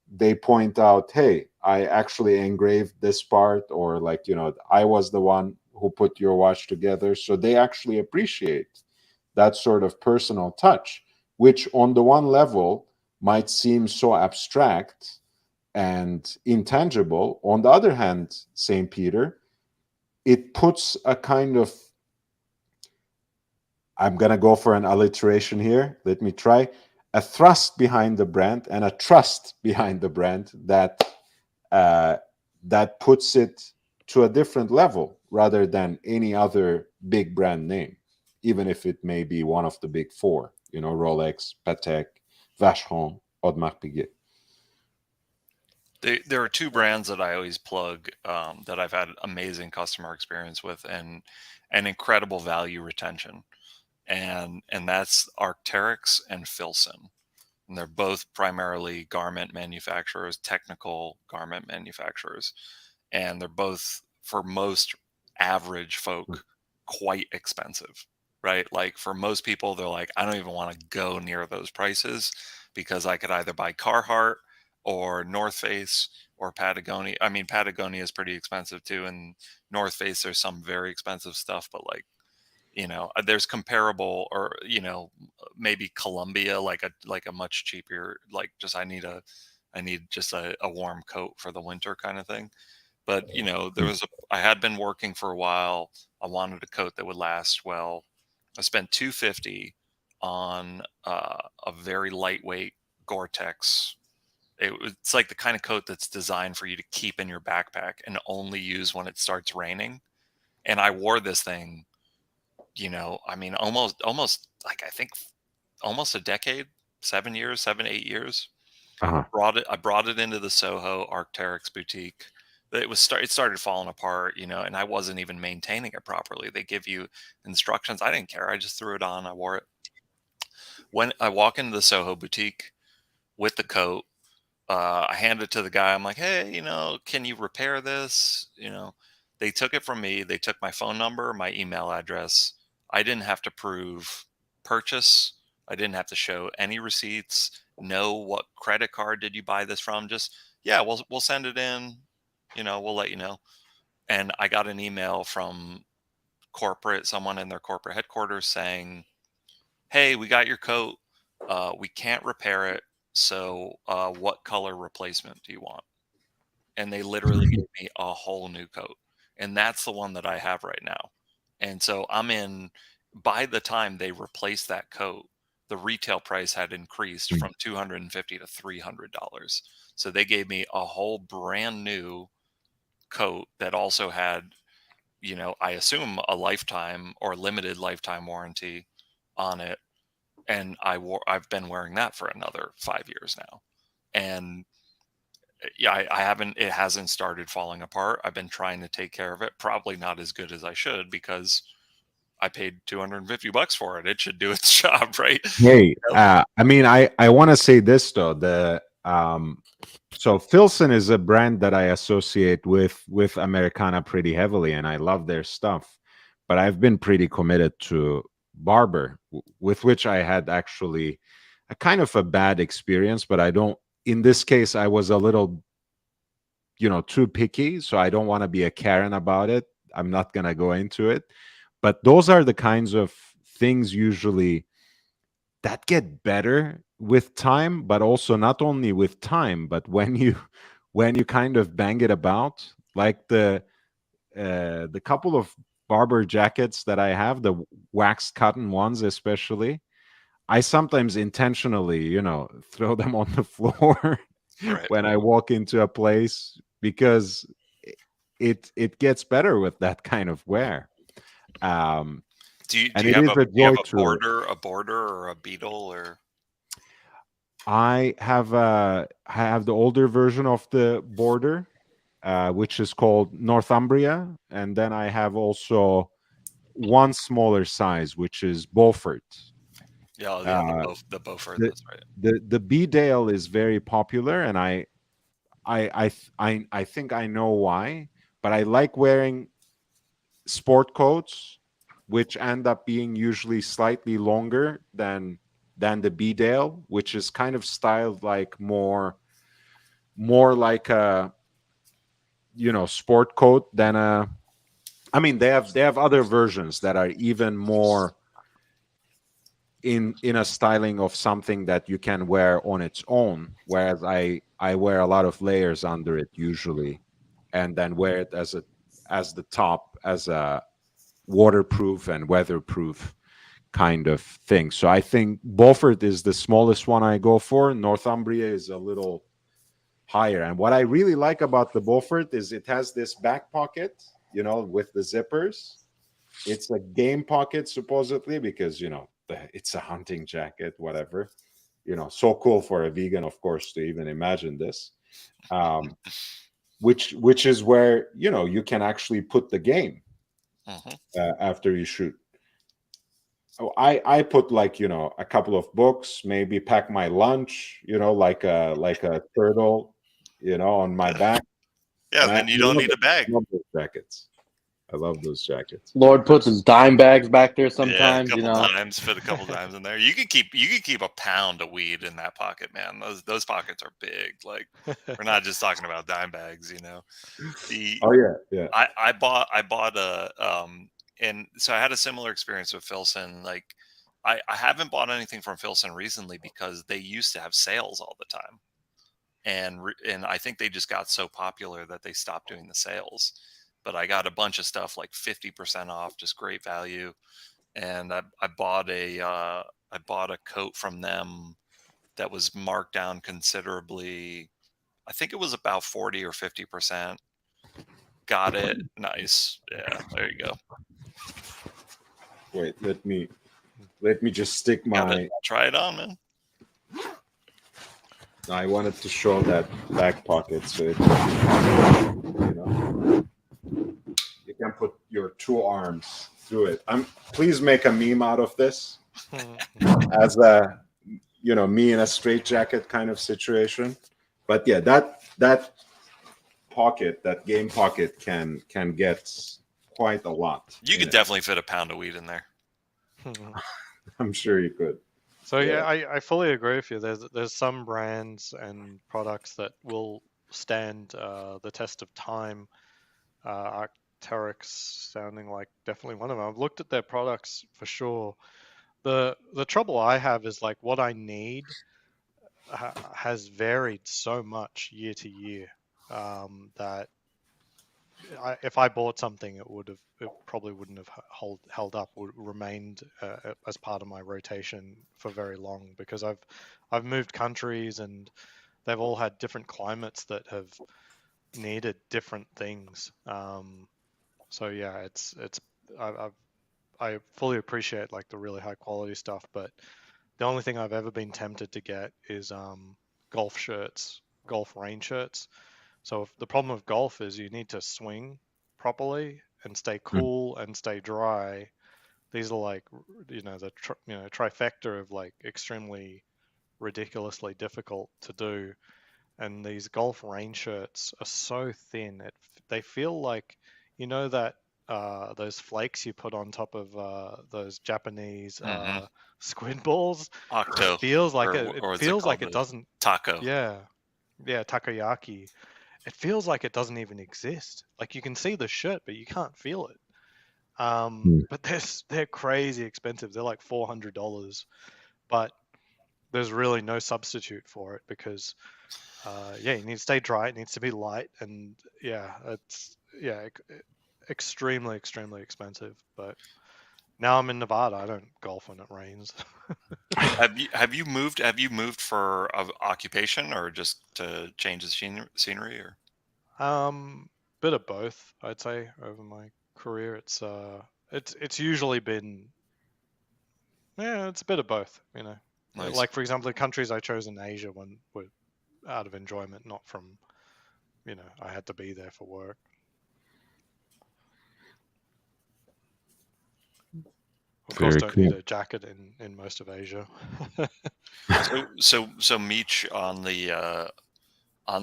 they point out, hey, I actually engraved this part, or like, I was the one who put your watch together. So they actually appreciate that sort of personal touch, which on the one level might seem so abstract and intangible. On the other hand, St. Peter, it puts a kind of, I'm going to go for an alliteration here. Let me try. A thrust behind the brand and a trust behind the brand that that puts it to a different level rather than any other big brand name, even if it may be one of the big four, Rolex, Patek, Vacheron, Audemars Piguet. There are two brands that I always plug that I've had amazing customer experience with and incredible value retention. And that's Arc'teryx and Filson. And they're both primarily garment manufacturers, technical garment manufacturers. And they're both, for most average folk, quite expensive, right? Like for most people, they're like, I don't even want to go near those prices because I could either buy Carhartt or North Face or Patagonia. I mean, Patagonia is pretty expensive too. And North Face, there's some very expensive stuff, but like, there's comparable, or maybe Columbia, like a much cheaper, like just I need just a warm coat for the winter kind of thing. But I had been working for a while. I wanted a coat that would last well. I spent $250 on a very lightweight Gore-Tex. It's like the kind of coat that's designed for you to keep in your backpack and only use when it starts raining. And I wore this thing, almost like, I think almost a decade, 7 years, 8 years. Uh-huh. I brought it into the Soho Arc'teryx boutique. It started falling apart, and I wasn't even maintaining it properly. They give you instructions. I didn't care. I just threw it on. I wore it. When I walk into the Soho boutique with the coat, I hand it to the guy. I'm like, hey, can you repair this? They took it from me. They took my phone number, my email address. I didn't have to prove purchase. I didn't have to show any receipts. Know what credit card did you buy this from? Just, yeah, we'll send it in. We'll let you know. And I got an email from someone in their corporate headquarters saying, hey, we got your coat. We can't repair it. So what color replacement do you want? And they literally gave me a whole new coat. And that's the one that I have right now. And so by the time they replaced that coat, the retail price had increased from $250 to $300. So they gave me a whole brand new coat that also had, I assume a lifetime or limited lifetime warranty on it. And I've been wearing that for another 5 years now. And yeah, it hasn't started falling apart. I've been trying to take care of it. Probably not as good as I should because I paid $250 for it. It should do its job, right? Hey, I want to say this though. So Filson is a brand that I associate with Americana pretty heavily, and I love their stuff. But I've been pretty committed to Barbour, with which I had actually a kind of a bad experience. But in this case, I was a little, too picky, so I don't want to be a Karen about it. I'm not gonna go into it. But those are the kinds of things usually that get better with time, but also not only with time, but when you kind of bang it about, like the couple of Barbour jackets that I have, the waxed cotton ones especially, I sometimes intentionally, throw them on the floor Right. when I walk into a place because it gets better with that kind of wear. Do you and have it is a joy a border or a beetle, or? I have the older version of the border, which is called Northumbria, and then I have also one smaller size, which is Beaufort. Yeah, the Beaufort. That's right. The B-Dale is very popular, and I think I know why, but I like wearing sport coats, which end up being usually slightly longer than the B-Dale, which is kind of styled like more like a sport coat than a. I mean, they have other versions that are even more in a styling of something that you can wear on its own, whereas I wear a lot of layers under it usually, and then wear it as the top, as a waterproof and weatherproof kind of thing. So I think Beaufort is the smallest one I go for. Northumbria is a little higher. And what I really like about the Beaufort is it has this back pocket, with the zippers. It's a game pocket supposedly because it's a hunting jacket, whatever. So cool for a vegan, of course, to even imagine this. Which is where you can actually put the game after you shoot. Oh, I put a couple of books, maybe pack my lunch, like a turtle, on my back. Yeah, And then you don't need a bag. I love those jackets. I love those jackets. Lord puts his dime bags back there Yeah, sometimes. a couple times, fit a couple times in there. You can keep a pound of weed in that pocket, man. Those pockets are big. Like, we're not just talking about dime bags, Oh yeah. I bought a and so I had a similar experience with Filson. Like, I haven't bought anything from Filson recently because they used to have sales all the time, and I think they just got so popular that they stopped doing the sales. But I got a bunch of stuff like 50% off, just great value. And I bought a coat from them that was marked down considerably. I think it was about 40 or 50%. Got it. Nice. Yeah, there you go. Wait, let me just stick my. Try it on, man. I wanted to show that back pocket, so you can put your two arms through it. Please make a meme out of this as a me in a straitjacket kind of situation. But yeah, that pocket, that game pocket can get quite a lot. You could definitely fit a pound of weed in there. I'm sure you could. So yeah, I fully agree with you. There's some brands and products that will stand the test of time. Arc'teryx sounding like definitely one of them. I've looked at their products for sure. The trouble I have is like what I need has varied so much year to year that if I bought something, it probably wouldn't have held up, would remained as part of my rotation for very long, because I've moved countries and they've all had different climates that have needed different things. So yeah, I fully appreciate like the really high quality stuff, but the only thing I've ever been tempted to get is golf shirts, golf rain shirts. So the problem with golf is you need to swing properly and stay cool and stay dry. These are like, the trifecta of like extremely ridiculously difficult to do. And these golf rain shirts are so thin. They feel like, that those flakes you put on top of those Japanese squid balls. Octo. It feels like it doesn't. Taco. Yeah, takoyaki. It feels like it doesn't even exist. Like you can see the shirt, but you can't feel it. But they're crazy expensive. They're like $400, but there's really no substitute for it because, you need to stay dry. It needs to be light, and it's extremely, extremely expensive. But now I'm in Nevada. I don't golf when it rains. Have you moved for occupation or just to change the scenery or? Bit of both, I'd say. Over my career, it's usually been, it's a bit of both. Nice. Like for example, the countries I chose in Asia were out of enjoyment, not from, I had to be there for work. Of course, don't need a jacket in most of Asia. So Meech, on the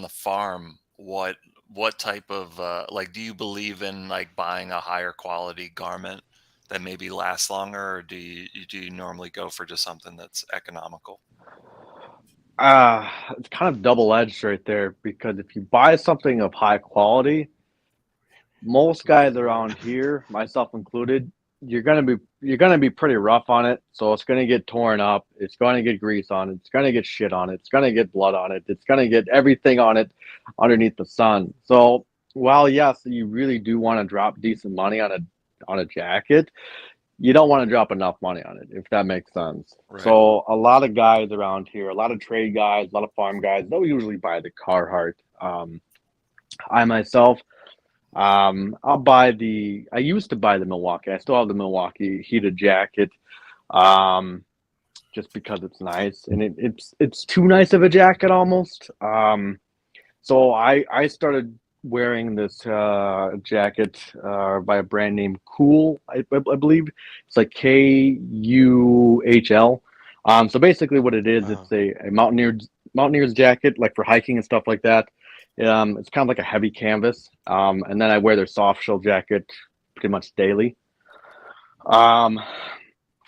farm, what type of do you believe in like buying a higher quality garment that maybe lasts longer, or do you normally go for just something that's economical? It's kind of double-edged right there, because if you buy something of high quality, most guys around here, myself included, you're gonna be pretty rough on it. So it's gonna get torn up. It's gonna get grease on it. It's gonna get shit on it. It's gonna get blood on it. It's gonna get everything on it underneath the sun. So while yes, you really do want to drop decent money on a jacket, you don't want to drop enough money on it, if that makes sense. Right. So a lot of guys around here, a lot of trade guys, a lot of farm guys, they'll usually buy the Carhartt. I myself, I used to buy the Milwaukee. I still have the Milwaukee heated jacket, just because it's nice and it's too nice of a jacket almost. So I started wearing this jacket by a brand named Cool, I believe. It's like KUHL. So basically what it is, it's a mountaineer's jacket, like for hiking and stuff like that. It's kind of like a heavy canvas. And then I wear their soft shell jacket pretty much daily. For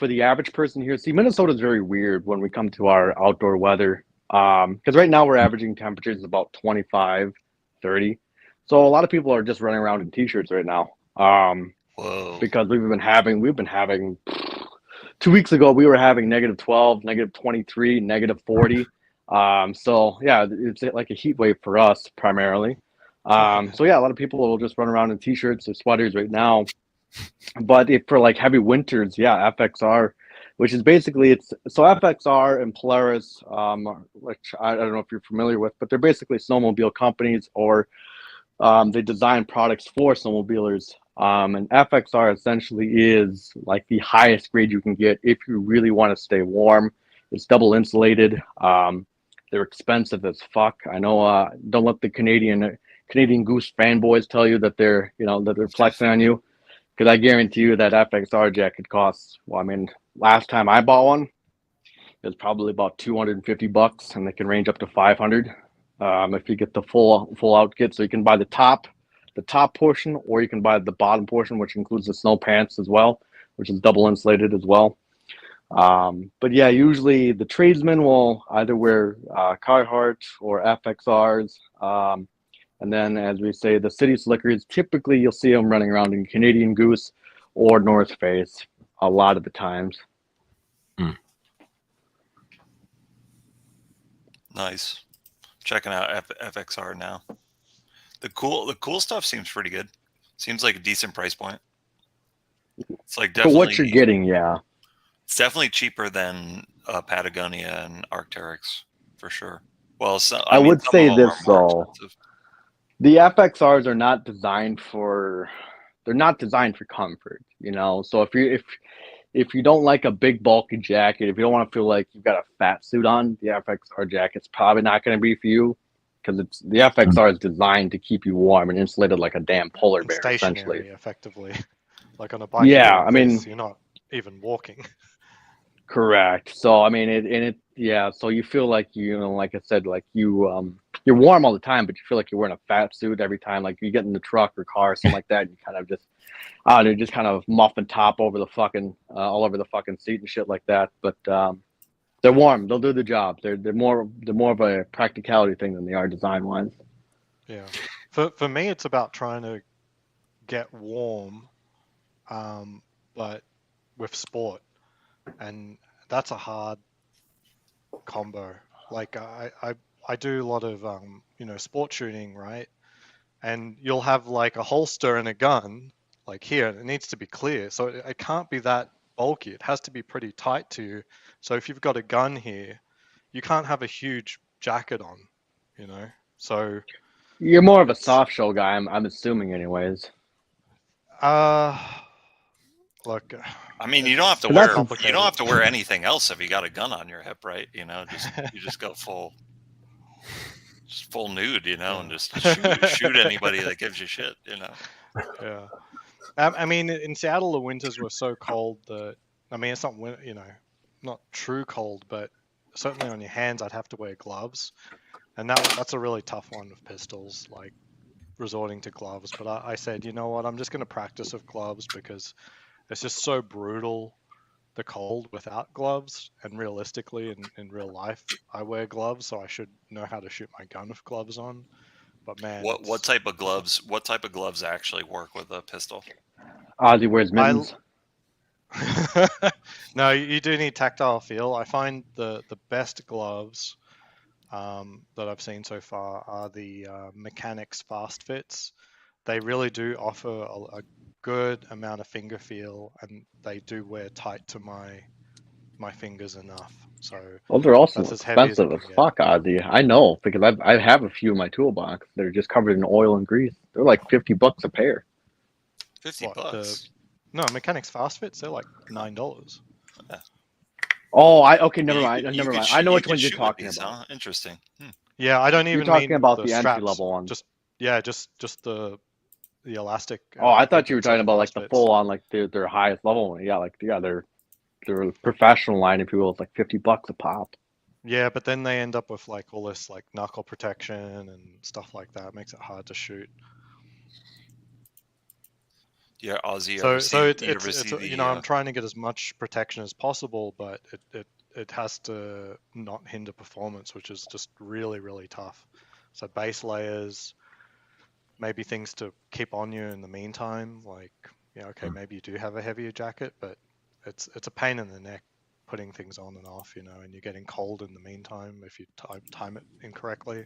the average person here, see, Minnesota is very weird when we come to our outdoor weather. Because right now we're averaging temperatures about 25, 30. So a lot of people are just running around in t-shirts right now. Whoa. Because we've been having 2 weeks ago we were having -12, -23, -40. So yeah, it's like a heat wave for us primarily. So yeah, a lot of people will just run around in t-shirts or sweaters right now. But if for like heavy winters, yeah, FXR, which is basically FXR and Polaris, which I don't know if you're familiar with, but they're basically snowmobile companies, or they design products for snowmobilers. And FXR essentially is like the highest grade you can get if you really want to stay warm. It's double insulated. They're expensive as fuck. I know. Don't let the Canadian Goose fanboys tell you that they're flexing on you, because I guarantee you that FXR jacket costs. Well, I mean, last time I bought one, it was probably about $250, and they can range up to 500 if you get the full out kit. So you can buy the top portion, or you can buy the bottom portion, which includes the snow pants as well, which is double insulated as well. But yeah, usually the tradesmen will either wear Carhartt or FXRs. And then, as we say, the city slickers, typically you'll see them running around in Canadian Goose or North Face a lot of the times. Nice. Checking out FXR now. The cool stuff seems pretty good. Seems like a decent price point. It's like definitely For what you're getting, yeah. It's definitely cheaper than Patagonia and Arc'teryx for sure. Well, I would some say of them this are more though. expensive. The FXRs are not designed for comfort, So if you don't like a big bulky jacket, if you don't want to feel like you've got a fat suit on, the FXR jacket's probably not going to be for you, because the FXR is designed to keep you warm and insulated like a damn polar bear, Stationary, essentially. effectively. Like on a bike, Yeah, I mean, you're not even walking. correct. So I mean, so you feel like like I said, like you're warm all the time, but you feel like you're wearing a fat suit every time. Like you get in the truck or car or something like that, and you kind of just they're just kind of muffin top over the fucking all over the fucking seat and shit like that. But they're warm. They'll do the job. They're more of a practicality thing than they are design wise. Yeah. For me, it's about trying to get warm, but with sport, and that's a hard combo. Like I do a lot of sport shooting, right? And you'll have like a holster and a gun, like here, it needs to be clear, so it can't be that bulky. It has to be pretty tight to you. So if you've got a gun here, you can't have a huge jacket on, So You're more of a soft shell guy, I'm assuming, anyways. Look, I mean, you don't have to But wear that's anything else if you got a gun on your hip, right? You just go full nude, and just shoot anybody that gives you shit, Yeah. I mean, in Seattle, the winters were so cold that, I mean, it's not, not true cold, but certainly on your hands, I'd have to wear gloves. And that's a really tough one with pistols, like resorting to gloves. But I said, you know what, I'm just going to practice with gloves, because it's just so brutal, the cold without gloves. And realistically, in real life, I wear gloves, so I should know how to shoot my gun with gloves on. But man, What it's- type of gloves? What type of gloves actually work with a pistol? Ozzy wears mittens. No, you do need tactile feel. I find the best gloves that I've seen so far are the Mechanics Fast Fits. They really do offer a good amount of finger feel, and they do wear tight to my fingers enough. So Those are also that's as heavy as it expensive as can get. fuck, Ozzy. I know because I have a few in my toolbox. They're just covered in oil and grease. They're like $50 a pair. 50 What, bucks. No, Mechanics Fast Fits, they're like $9. Oh, okay, never You mind. could- you Never could mind. shoot- I know you which could ones you're shoot with talking these, about. huh? Interesting. Yeah, I don't You're even talking mean about the the straps. entry-level ones. Just the elastic. Oh, I thought you were grippers talking on about like Fast the Fits. full on, like their highest level one. Yeah, their professional line, if you will. It's like $50 a pop. Yeah, but then they end up with like all this like knuckle protection and stuff like that. It makes it hard to shoot. Yeah, Ozzy. So You it's ever see the? you know, I'm trying to get as much protection as possible, but it has to not hinder performance, which is just really, really tough. So base layers, maybe things to keep on you in the meantime, like, yeah, okay, maybe you do have a heavier jacket, but it's a pain in the neck putting things on and off, you know, and you're getting cold in the meantime if you time it incorrectly.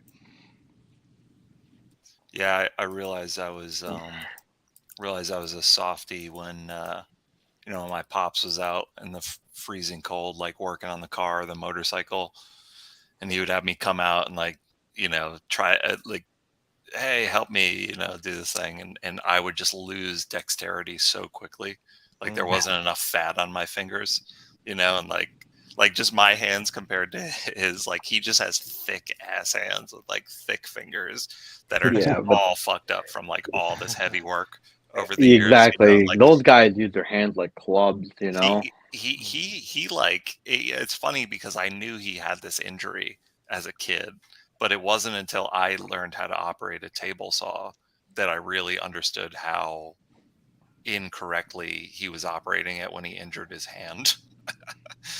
Yeah, I realized I was a softie when my pops was out in the freezing cold, like working on the car or the motorcycle, and he would have me come out and like try like, hey, help me, do this thing, and I would just lose dexterity so quickly, like there wasn't enough fat on my fingers, and like just my hands compared to his, like he just has thick ass hands with like thick fingers that are just Yeah, but all fucked up from like all this heavy work over the years. exactly. Like Those guys use their hands like clubs, you know. he like it's funny because I knew he had this injury as a kid, but it wasn't until I learned how to operate a table saw that I really understood how incorrectly he was operating it when he injured his hand.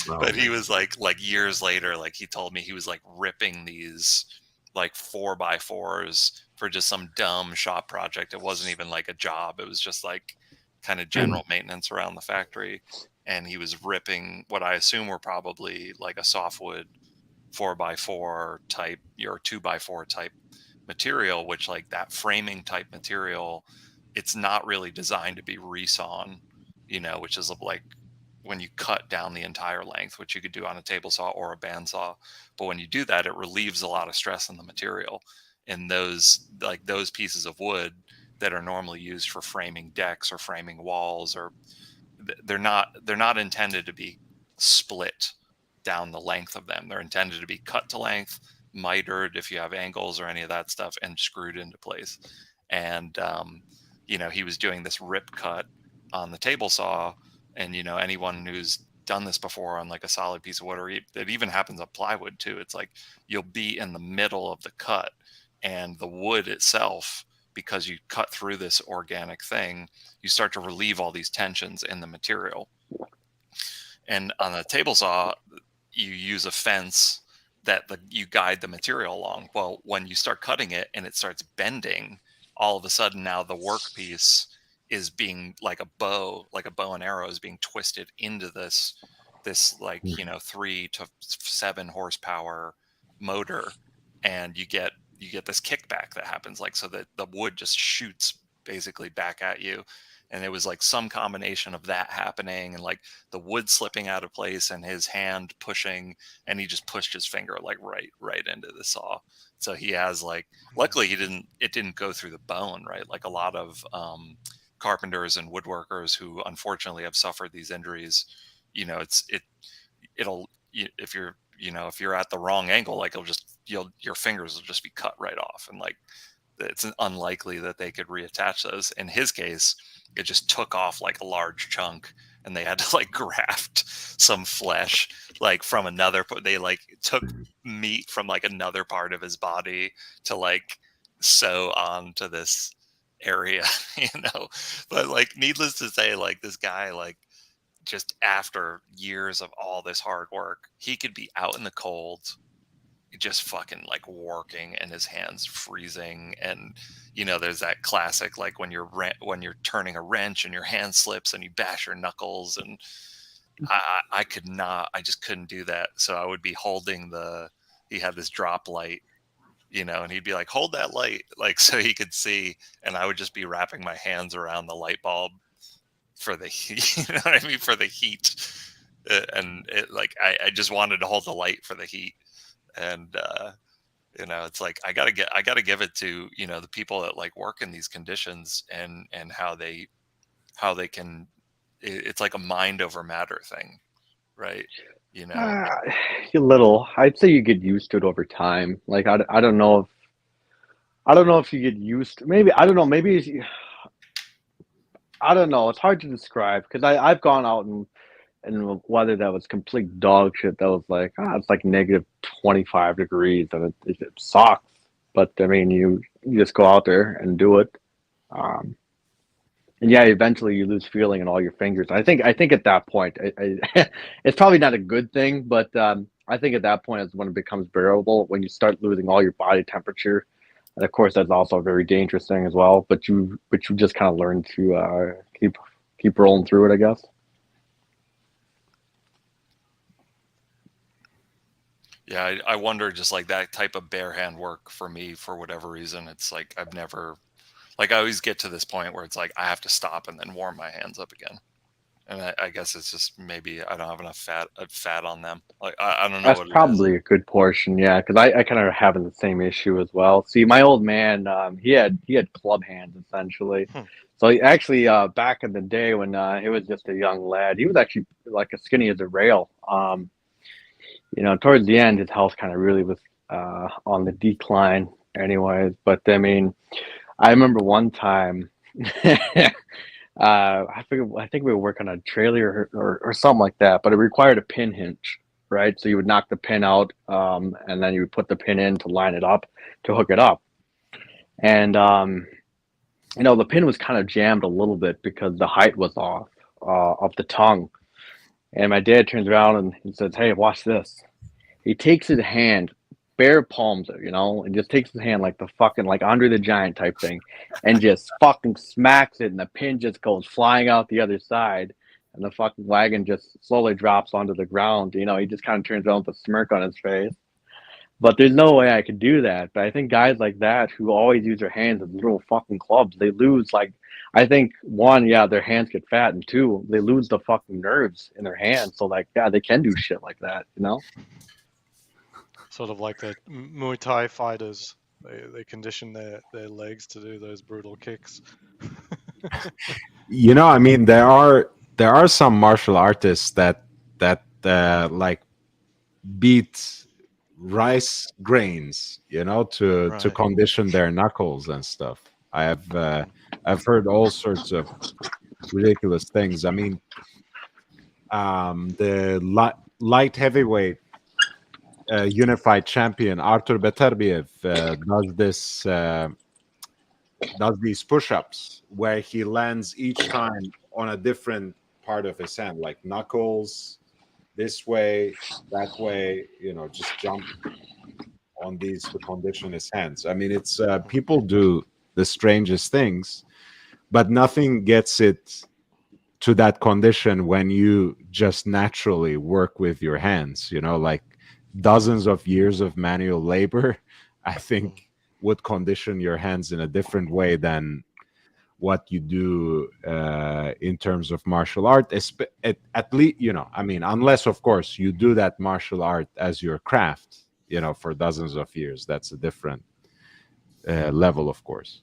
But he was like years later, like he told me he was like ripping these like 4x4s for just some dumb shop project. It wasn't even like a job. It was just like kind of general maintenance around the factory. And he was ripping what I assume were probably like a softwood 4x4 type or 2x4 type material, which like that framing type material, it's not really designed to be resawn, which is like when you cut down the entire length, which you could do on a table saw or a bandsaw. But when you do that, it relieves a lot of stress on the material. And those pieces of wood that are normally used for framing decks or framing walls, or they're not intended to be split down the length of them. They're intended to be cut to length, mitered if you have angles or any of that stuff, and screwed into place. And he was doing this rip cut on the table saw, and anyone who's done this before on like a solid piece of wood, or it even happens on plywood too, it's like you'll be in the middle of the cut, and the wood itself, because you cut through this organic thing, you start to relieve all these tensions in the material. And on a table saw, you use a fence that you guide the material along. Well, when you start cutting it and it starts bending, all of a sudden now the workpiece is being like a bow and arrow is being twisted into this like 3 to 7 horsepower motor, and you get this kickback that happens, like, so that the wood just shoots basically back at you. And it was like some combination of that happening and like the wood slipping out of place and his hand pushing, and he just pushed his finger like right into the saw. So he has like, luckily it didn't go through the bone, right? Like a lot of carpenters and woodworkers who unfortunately have suffered these injuries, if you're at the wrong angle, like your fingers will just be cut right off, and like it's unlikely that they could reattach those. In his case, it just took off like a large chunk, and they had to like graft some flesh like from another. They like took meat from like another part of his body to like sew onto this area, But like, needless to say, like this guy, like just after years of all this hard work, he could be out in the cold just fucking like working and his hands freezing. And there's that classic, like when you're turning a wrench and your hand slips and you bash your knuckles. And I could not, I just couldn't do that. So I would be holding he had this drop light, and he'd be like, hold that light, like, so he could see. And I would just be wrapping my hands around the light bulb for the heat, you know what I mean? For the heat. And it, like, I just wanted to hold the light for the heat. And, it's like, I gotta give it to, the people that like work in these conditions and how they can, it's like a mind over matter thing, right? A little. I'd say you get used to it over time. Like I don't know if you get used to, maybe, I don't know, maybe I don't know. It's hard to describe because I've gone out and weather that was complete dog shit. That was like it's like negative 25 degrees and it sucks. But I mean, you just go out there and do it. And yeah, eventually you lose feeling in all your fingers. I think at that point, it's probably not a good thing, but I think at that point is when it becomes bearable. When you start losing all your body temperature, and of course that's also a very dangerous thing as well. But you just kind of learn to keep rolling through it, I guess. Yeah, I wonder, just like that type of bare hand work for me, for whatever reason, it's like I've never, like, I always get to this point where it's like I have to stop and then warm my hands up again. And I guess it's just maybe I don't have enough fat on them. Like I don't know That's what it is. probably a good portion, yeah, because I kind of having the same issue as well. See, my old man, he had club hands essentially. So he actually, back in the day when he was just a young lad, he was actually like as skinny as a rail. Towards the end, his health kind of really was on the decline, anyways. But I mean, I remember one time, I think we were working on a trailer or something like that, but it required a pin hinge, right? So you would knock the pin out, and then you would put the pin in to line it up to hook it up. And the pin was kind of jammed a little bit because the height was off of the tongue. And my dad turns around and he says, "Hey, watch this." He takes his hand, bare palms it, and just takes his hand like the fucking, like Andre the Giant type thing, and just fucking smacks it, and the pin just goes flying out the other side, and the fucking wagon just slowly drops onto the ground. He just kind of turns around with a smirk on his face. But there's no way I could do that. But I think guys like that who always use their hands as little fucking clubs, they lose, like, I think one, yeah, their hands get fat, and two, they lose the fucking nerves in their hands. So like, yeah, they can do shit like that, Sort of like the Muay Thai fighters. They condition their legs to do those brutal kicks. I mean, there are some martial artists that like beat rice grains, to Right. condition their knuckles and stuff. I've heard all sorts of ridiculous things. I mean, the light heavyweight unified champion Artur Beterbiev does these push-ups where he lands each time on a different part of his hand, like knuckles, this way, that way, just jump on these to condition his hands. I mean, it's people do the strangest things, but nothing gets it to that condition when you just naturally work with your hands, like dozens of years of manual labor, I think, would condition your hands in a different way than what you do in terms of martial art. At least, I mean, unless, of course, you do that martial art as your craft, for dozens of years. That's a different level, of course.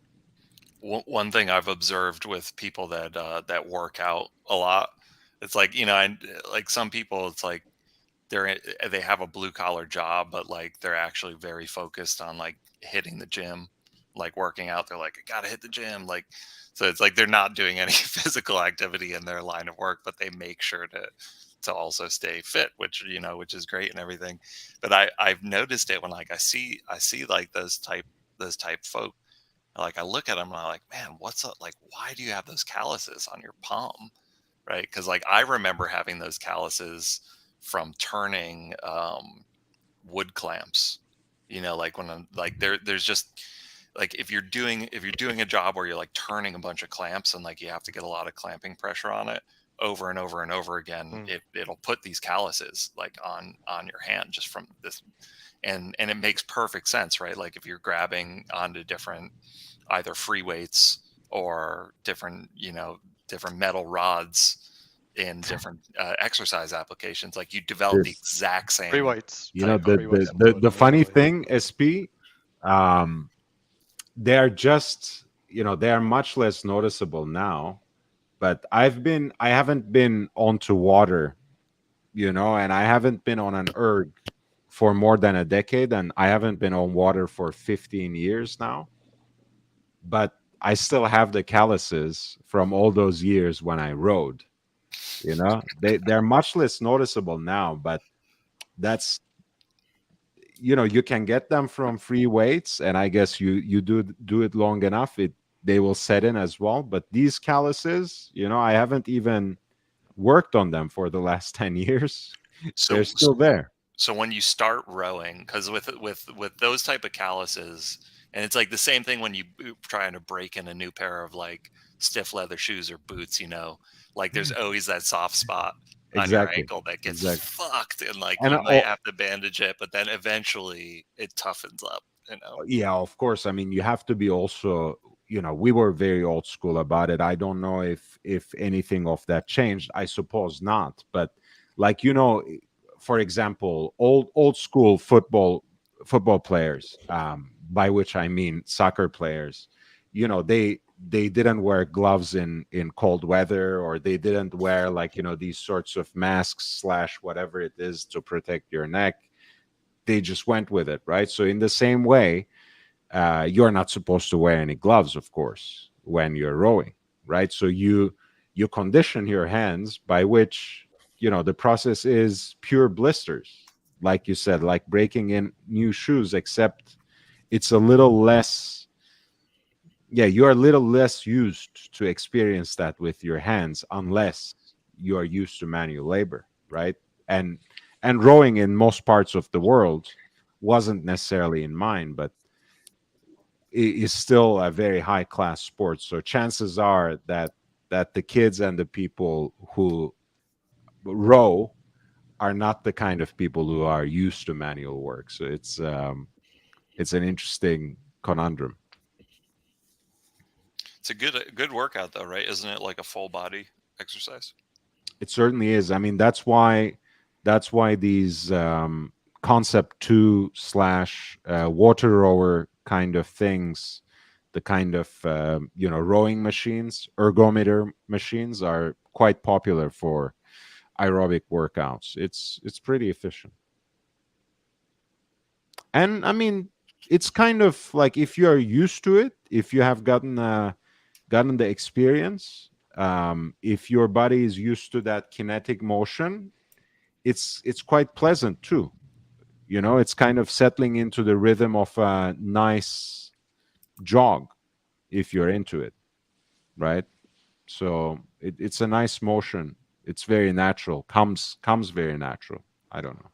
One thing I've observed with people that work out a lot, it's like, like some people, it's like they have a blue collar job, but like they're actually very focused on like hitting the gym, like working out. They're like, I gotta hit the gym, like, so it's like they're not doing any physical activity in their line of work, but they make sure to also stay fit, which is great and everything. But I've noticed it when like I see like those type folk. Like I look at them and I'm like, man, what's up? Like, why do you have those calluses on your palm? Right? Because like I remember having those calluses from turning wood clamps, You know, like when I'm like there's just like if you're doing a job where you're like turning a bunch of clamps and like you have to get a lot of clamping pressure on it over and over and over again, it'll put these calluses like on your hand just from this, and it makes perfect sense, right? Like if you're grabbing onto different either free weights or different metal rods in different exercise applications, like you develop the This- exact Free same. weights. You know, take the free weights the into the, it the funny immediately. thing, SP, they're just, they're much less noticeable now. But I haven't been onto water, and I haven't been on an erg for more than a decade, and I haven't been on water for 15 years now. But I still have the calluses from all those years when I rode. They're much less noticeable now, but that's, you can get them from free weights, and I guess you do it long enough, they will set in as well. But these calluses, I haven't even worked on them for the last 10 years. So They're still there. so when you start rowing, because with those type of calluses, and it's like the same thing when you trying to break in a new pair of like stiff leather shoes or boots, like there's always that soft spot on your Exactly. ankle that gets Exactly. fucked, and like And you might have to bandage it, but then eventually it toughens up. yeah, of course. I mean, you have to be also, we were very old school about it. I don't know if anything of that changed. I suppose not. But like, for example, old school football players, by which I mean soccer players, they didn't wear gloves in cold weather, or they didn't wear like, these sorts of masks / whatever it is to protect your neck. They just went with it, right? So in the same way, you're not supposed to wear any gloves, of course, when you're rowing, right? So you condition your hands, by which, the process is pure blisters, like you said, like breaking in new shoes, except it's a little less. Yeah, you're a little less used to experience that with your hands, unless you are used to manual labor, right? And rowing in most parts of the world wasn't necessarily in mind, but it is still a very high class sport. So chances are that the kids and the people who row are not the kind of people who are used to manual work. So it's an interesting conundrum. It's a good workout though, right? Isn't it like a full body exercise? It certainly is. I mean, that's why these concept 2 / water rower kind of things, the kind of rowing machines, ergometer machines, are quite popular for aerobic workouts. It's pretty efficient. And I mean, it's kind of like, if you're used to it, if you have gotten the experience, if your body is used to that kinetic motion, it's quite pleasant too. It's kind of settling into the rhythm of a nice jog, if you're into it, right? So it's a nice motion. It's very natural. Comes very natural. I don't know.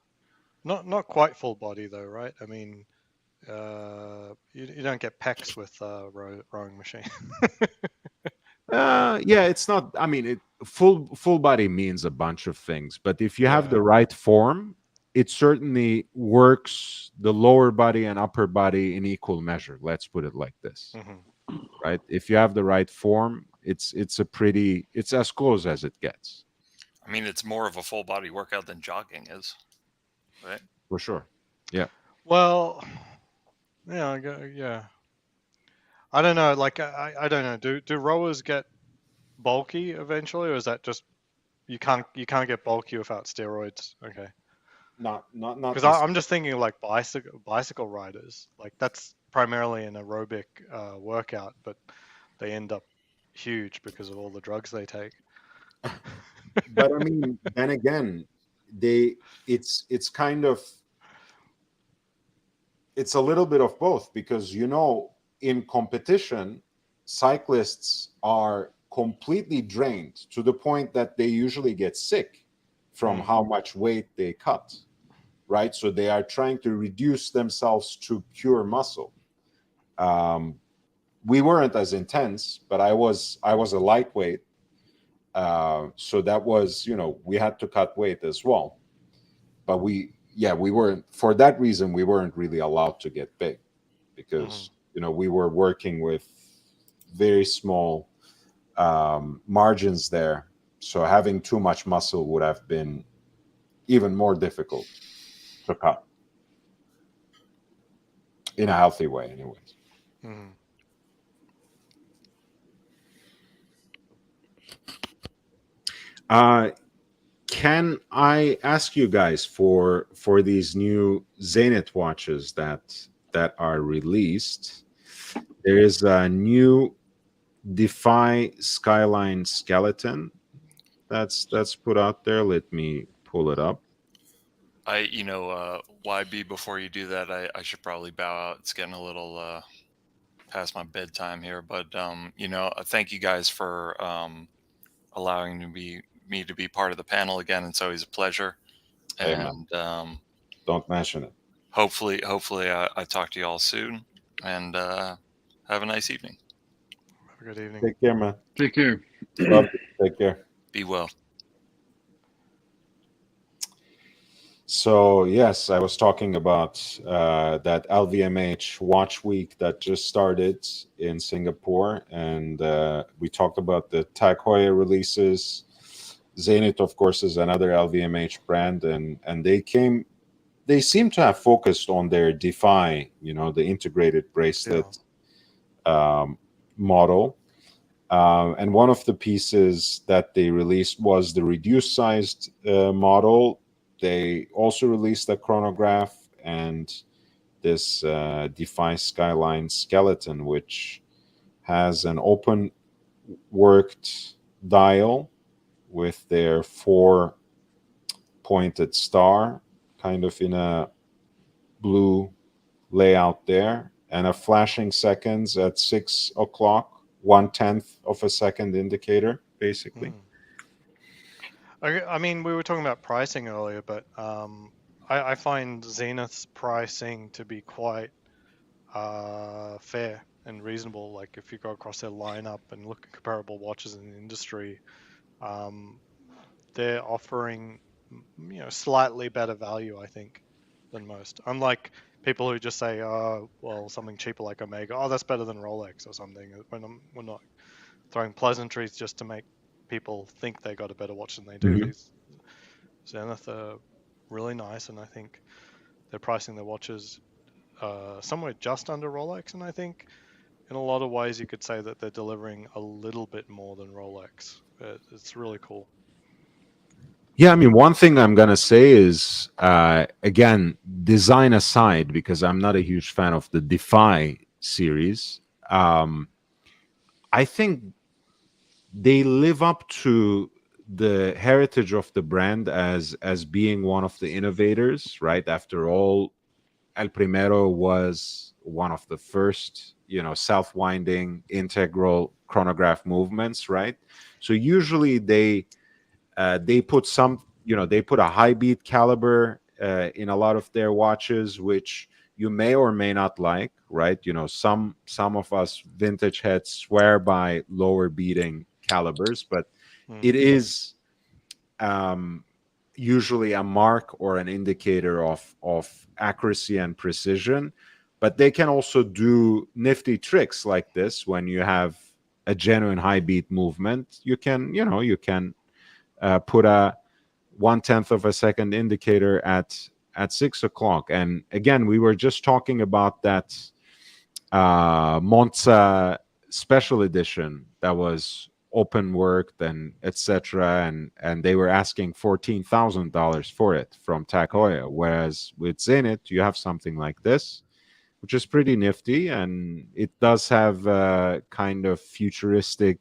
Not quite full body though, right? I mean, you don't get pecs with rowing machine. Yeah, it's not. I mean, full body means a bunch of things, but if you have the right form, it certainly works the lower body and upper body in equal measure. Let's put it like this, right? If you have the right form, it's as close as it gets. I mean, it's more of a full body workout than jogging is, right? For sure. Yeah. Well, yeah. I don't know. Like, I don't know. Do rowers get bulky eventually, or is that just you can't get bulky without steroids? Okay. Not Because I'm just thinking of like bicycle riders. Like that's primarily an aerobic workout, but they end up huge because of all the drugs they take. But I mean, then again, it's kind of, it's a little bit of both, because in competition, cyclists are completely drained to the point that they usually get sick from how much weight they cut, right? So they are trying to reduce themselves to pure muscle. We weren't as intense, but I was a lightweight, so that was, we had to cut weight as well. But we weren't, for that reason, we weren't really allowed to get big, because we were working with very small margins there. So having too much muscle would have been even more difficult to cut in a healthy way, anyways. Mhm. Can I ask you guys for these new Zenit watches that are released? There is a new Defy Skyline skeleton that's put out there. Let me pull it up. YB, before you do that, I should probably bow out. It's getting a little past my bedtime here, but thank you guys for allowing me to be part of the panel again. It's always a pleasure. Hey, man. And Don't mention it. hopefully I talk to you all soon, and have a nice evening. Have a good evening. Take care, man. Take care. Love you. Take care. Be well. So yes, I was talking about that LVMH Watch Week that just started in Singapore, and we talked about the Tag Heuer releases. Zenit, of course, is another LVMH brand, and they seem to have focused on their Defy, the integrated bracelet model. And one of the pieces that they released was the reduced sized model. They also released a chronograph and this Defy Skyline skeleton, which has an open worked dial with their 4-pointed star, kind of in a blue layout there, and a flashing seconds at 6 o'clock, 1/10 of a second indicator, basically. I mean, we were talking about pricing earlier, but I find Zenith's pricing to be quite fair and reasonable. Like if you go across their lineup and look at comparable watches in the industry, they're offering slightly better value, I think, than most. Unlike people who just say, "Oh, well, something cheaper like Omega, oh, that's better than Rolex or something." We're not throwing pleasantries just to make people think they got a better watch than they do. These Zenith are really nice, and I think they're pricing their watches somewhere just under Rolex, and I think in a lot of ways you could say that they're delivering a little bit more than Rolex. It's really cool. Yeah, I mean, one thing I'm going to say is, again, design aside, because I'm not a huge fan of the Defy series, I think they live up to the heritage of the brand as being one of the innovators, right? After all, El Primero was one of the first, self-winding integral chronograph movements, right? So usually they put they put a high beat caliber in a lot of their watches, which you may or may not like, right? Some of us vintage heads swear by lower beating calibers, but it is usually a mark or an indicator of accuracy and precision. But they can also do nifty tricks like this. When you have a genuine high beat movement, you can put a 1/10 of a second indicator at 6 o'clock. And again, we were just talking about that Monza special edition that was open worked and etc. And they were asking $14,000 for it from Tag Heuer, whereas with Zenit you have something like this, which is pretty nifty, and it does have a kind of futuristic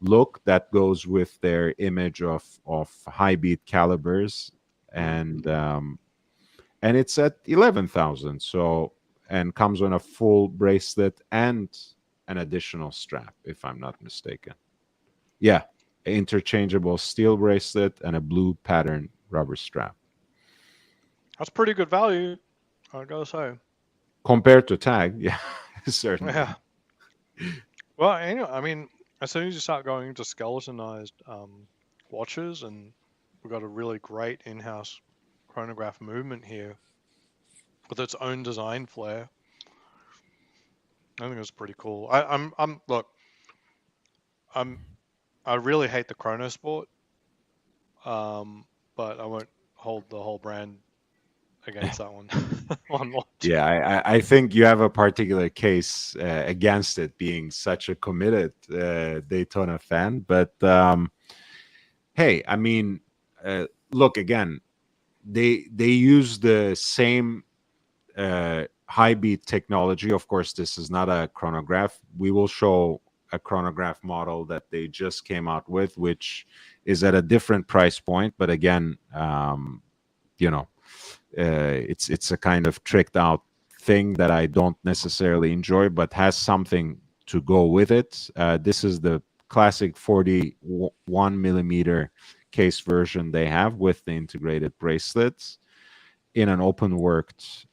look that goes with their image of high beat calibers, and it's at 11,000, so, and comes on a full bracelet and an additional strap, if I'm not mistaken. Yeah, interchangeable steel bracelet and a blue pattern rubber strap. That's pretty good value, I gotta say. Compared to tag, yeah, certainly. Yeah. Well, anyway, I mean, as soon as you start going into skeletonized watches, and we've got a really great in-house chronograph movement here with its own design flair, I think it's pretty cool. Look, I really hate the Chronosport, but I won't hold the whole brand against that one. On launch. Yeah, I think you have a particular case against it being such a committed Daytona fan. But hey, I mean, look again. They use the same high beat technology. Of course, this is not a chronograph. We will show a chronograph model that they just came out with, which is at a different price point. But again, it's a kind of tricked out thing that I don't necessarily enjoy, but has something to go with it. This is the classic 41 millimeter case version they have with the integrated bracelets in an open worked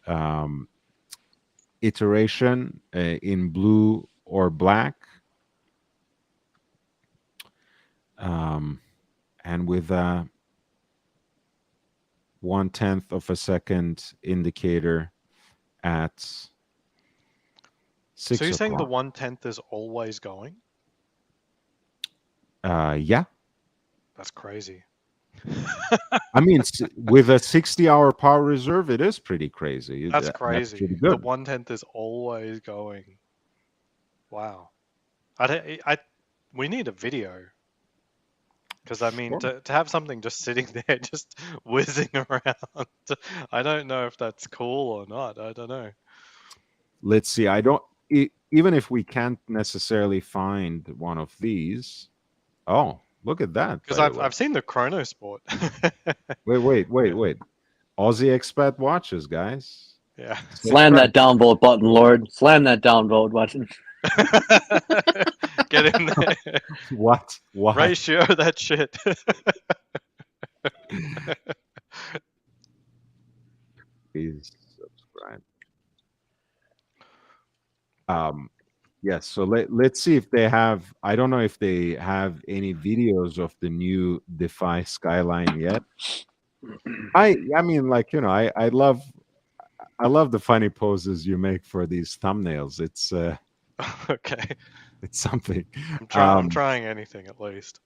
iteration in blue or black, and with a 1/10 of a second indicator at 6 So you're saying the o'clock. 1/10 is always going? Yeah. That's crazy. I mean, with a 60-hour power reserve, it is pretty crazy. That's That's crazy. pretty The good. 1/10 is always going. Wow. We need a video. Because I mean, Sure. to have something just sitting there, just whizzing around, I don't know if that's cool or not. I don't know. Let's see. Even if we can't necessarily find one of these. Oh, look at that. Because by the way. I've seen the Chronosport. Wait. Aussie expat watches, guys. Yeah. Slam that downvote button, Lord. Slam that downvote button. Get in there. What? Why? Ratio that shit. Please subscribe. Yes, so let's see if they have. I don't know if they have any videos of the new Defy Skyline yet. I mean, like, I love the funny poses you make for these thumbnails. It's Okay. it's something. I'm trying anything at least.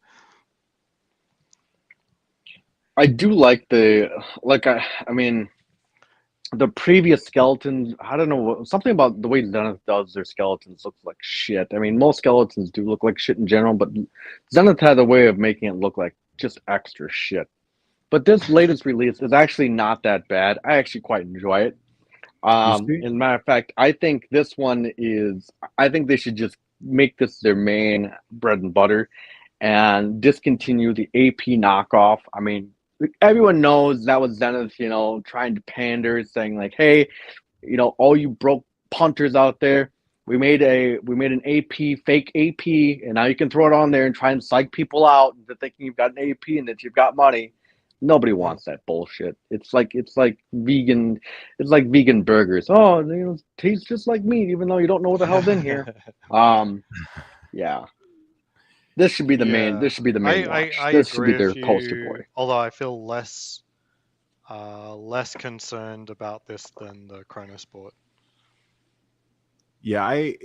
I do like I mean, the previous skeletons, I don't know, something about the way Zenith does their skeletons looks like shit. I mean, most skeletons do look like shit in general, but Zenith had a way of making it look like just extra shit. But this latest release is actually not that bad. I actually quite enjoy it. As a matter of fact, I think this one I think they should just make this their main bread and butter and discontinue the AP knockoff. I mean, everyone knows that was Zenith, trying to pander, saying like, hey, all you broke punters out there, we made an AP, fake AP, and now you can throw it on there and try and psych people out into thinking you've got an AP and that you've got money. Nobody wants that bullshit. It's like vegan burgers. Oh, it tastes just like meat, even though you don't know what the hell's in here. Yeah. This should be the main. This should be the main watch. This should be their poster boy. Although I feel less concerned about this than the Chronosport. Yeah, I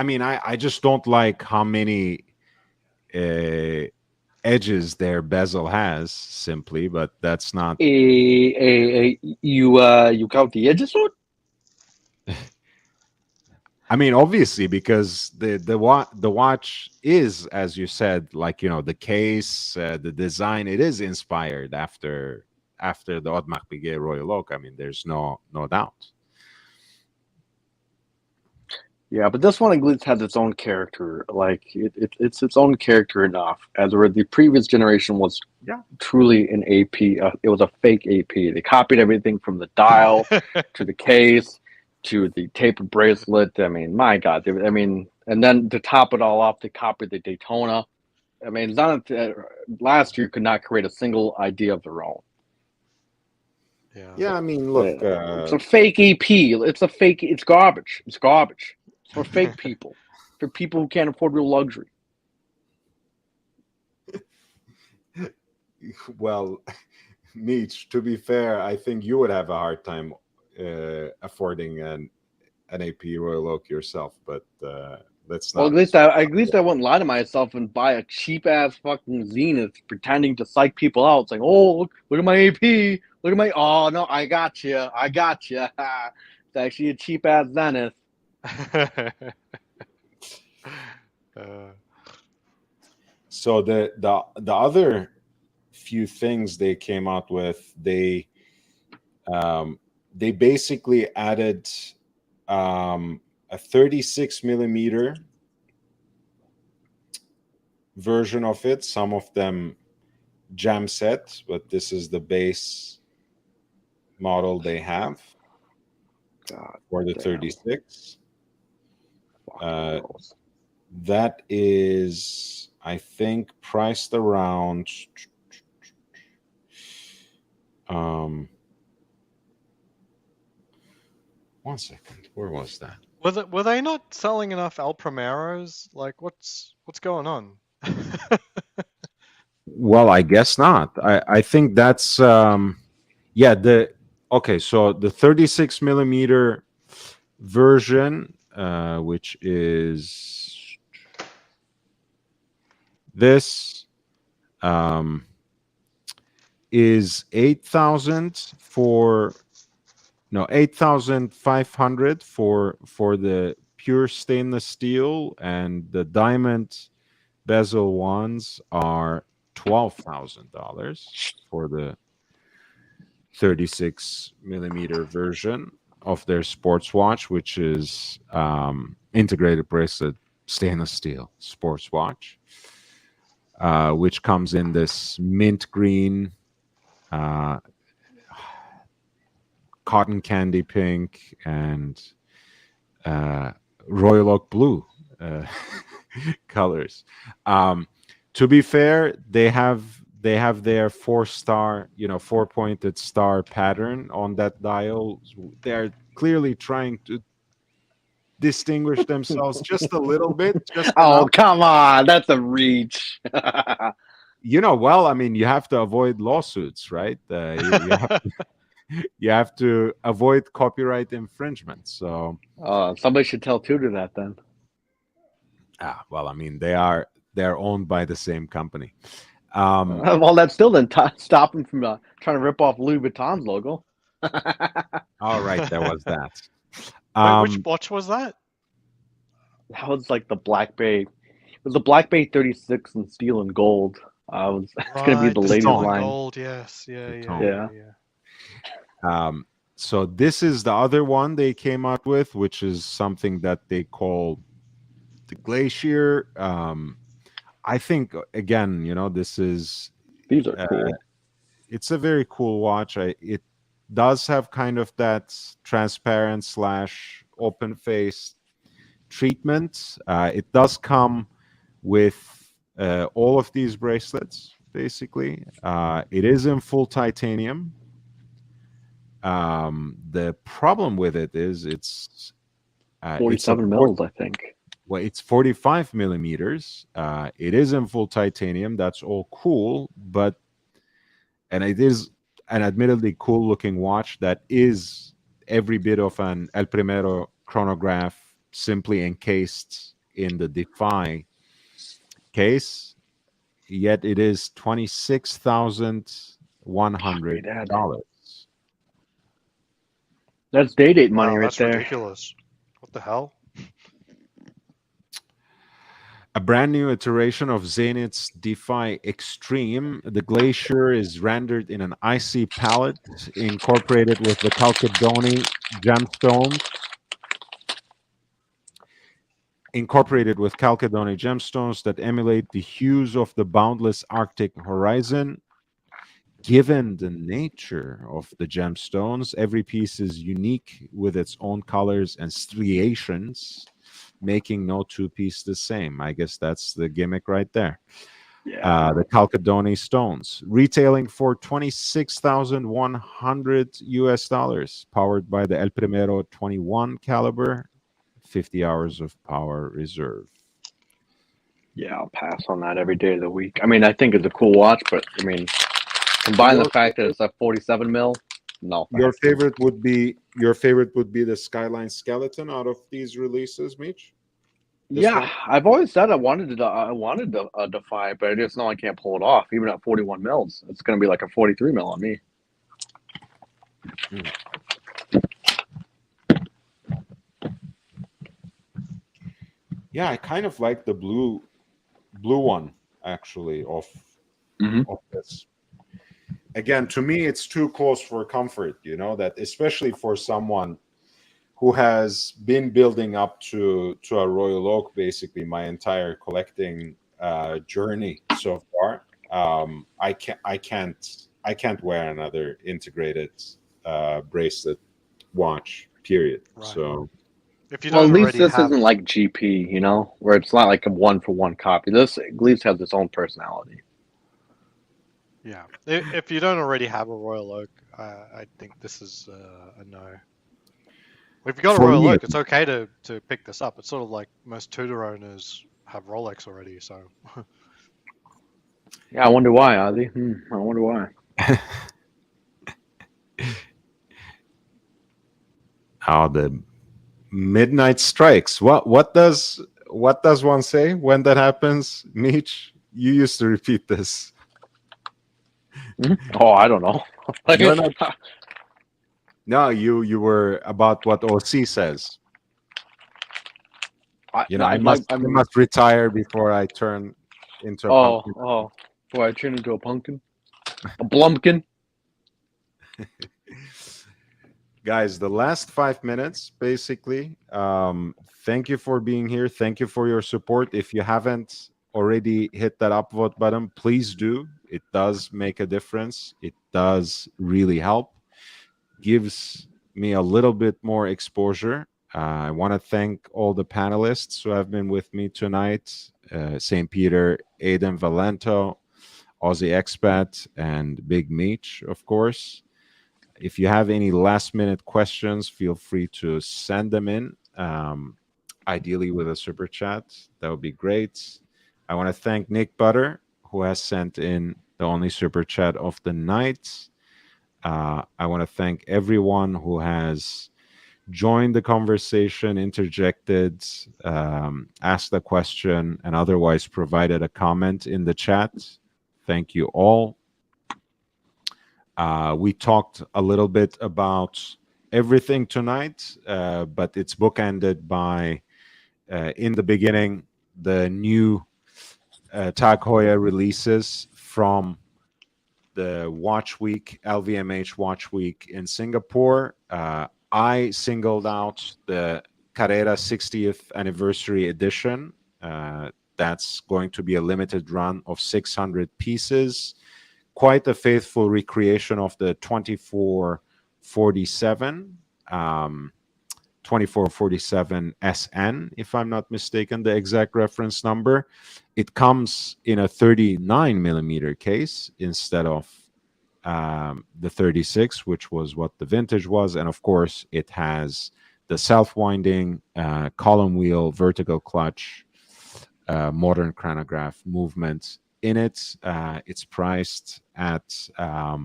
mean, I just don't like how many edges their bezel has, simply, but that's not. You count the edges, Lord? I mean, obviously, because the watch is, as you said, like, the case, the design, it is inspired after the Audemars Piguet Royal Oak. I mean, there's no doubt. Yeah, but this one at least has its own character. Like it's its own character enough. As where the previous generation was truly an AP. It was a fake AP. They copied everything from the dial to the case to the tapered bracelet. I mean, my God. And then to top it all off, they copied the Daytona. I mean, Zenith last year could not create a single idea of their own. Yeah. Yeah, I mean, look, It's a fake EP. It's a fake. It's garbage. It's garbage. It's for fake people. For people who can't afford real luxury. well, Meech, to be fair, I think you would have a hard time affording an AP Royal Oak yourself, but let's Well, not. at least I wouldn't lie to myself and buy a cheap ass fucking Zenith, pretending to psych people out. It's like, oh, look at my AP. Look at my. Oh no, I got you. I got you. It's actually a cheap ass Zenith. So the other few things they came out with, they basically added a 36 millimeter version of it. Some of them jam set, but this is the base model they have God for the damn. 36. Fucking gross. That is, I think, priced around 1 second. Where was that? Were they not selling enough El Primeros? Like, what's going on? Well, I guess not. I think that's okay. So the 36 millimeter version, which is this, is 8,500 for the pure stainless steel, and the diamond bezel ones are $12,000 for the 36 millimeter version of their sports watch, which is integrated bracelet stainless steel sports watch, which comes in this mint green, cotton candy pink, and Royal Oak blue colors. To be fair, they have their 4-star, 4-pointed star pattern on that dial. They're clearly trying to distinguish themselves just a little bit. Oh, enough. come on. That's a reach. Well, I mean, you have to avoid lawsuits, right? You have to avoid copyright infringement. So Somebody should tell Tudor that then. well, I mean, they're owned by the same company. Well, that still didn't stop him from trying to rip off Louis Vuitton's logo. All right, there was that. Wait, which watch was that? That was like the Black Bay. It was the Black Bay 36 in steel and gold. It's going to be the latest steel and line. Gold, yes, yeah. So this is the other one they came out with, which is something that they call the Glacier. I think, again, these are cool. It's a very cool watch. It does have kind of that transparent / open face treatment. It does come with all of these bracelets, basically. It is in full titanium. The problem with it is it's 47 mils, I think. Well, it's 45 millimeters. It is in full titanium. That's all cool, and it is an admittedly cool looking watch that is every bit of an El Primero chronograph, simply encased in the Defy case. Yet it is $26,100. That's day-date money right that's there. Ridiculous. What the hell? A brand new iteration of Zenith's Defy Extreme. The Glacier is rendered in an icy palette, incorporated with the Chalcedony gemstones. That emulate the hues of the boundless Arctic horizon. Given the nature of the gemstones, every piece is unique with its own colors and striations, making no two piece the same. I guess that's the gimmick right there. The Chalcedony stones, retailing for $26,100, powered by the El Primero 21 caliber, 50 hours of power reserve. Yeah, I'll pass on that every day of the week. I mean, I think it's a cool watch, but I mean, combine the fact that it's a 47 mil. No, Your thanks. favorite would be the Skyline Skeleton out of these releases, Mitch? This Yeah, one? I've always said I wanted to Defy, but I just know I can't pull it off. Even at 41 mils, it's going to be like a 43 mil on me. Yeah, I kind of like the blue one actually of this. Again, to me, it's too close for comfort. You know that, especially for someone who has been building up to a Royal Oak basically my entire collecting journey so far. I can't wear another integrated bracelet watch. Period. Right. So If you Well, don't at least already this have, isn't like GP, you know, where it's not like a one-for-one copy. This at least has its own personality. yeah, if you don't already have a Royal Oak, I think this is a no. If you've got a For Royal me- Oak, it's okay to pick this up. It's sort of like most Tudor owners have Rolex already, so Yeah, I wonder why, Ozzy. I wonder why. Oh, the midnight strikes. What does one say when that happens, Mitch? You used to repeat this. Oh, I don't know. Like, You're not- No, you were about what OC says. You know, I must retire before I turn into a pumpkin. Do I turn into a pumpkin? A blumpkin? Guys, the last 5 minutes, basically. Thank you for being here. Thank you for your support. If you haven't already hit that upvote button, please do. It does make a difference. It does really help. Gives me a little bit more exposure. I want to thank all the panelists who have been with me tonight. St. Peter, Aidan Valento, Aussie Expat, and Big Meech, of course. If you have any last-minute questions, feel free to send them in, ideally with a super chat. That would be great. I want to thank Nick Butter, who has sent in the only super chat of the night. I want to thank everyone who has joined the conversation, interjected, asked a question, and otherwise provided a comment in the chat. Thank you all. We talked a little bit about everything tonight, but it's bookended by, in the beginning, the new Tag Heuer releases from the Watch Week, LVMH Watch Week in Singapore. I singled out the Carrera 60th anniversary edition. That's going to be a limited run of 600 pieces. Quite a faithful recreation of the 2447, 2447 SN, if I'm not mistaken, the exact reference number. It comes in a 39 millimeter case instead of the 36, which was what the vintage was. And of course, it has the self-winding column wheel, vertical clutch, modern chronograph movement in it. It's priced at, I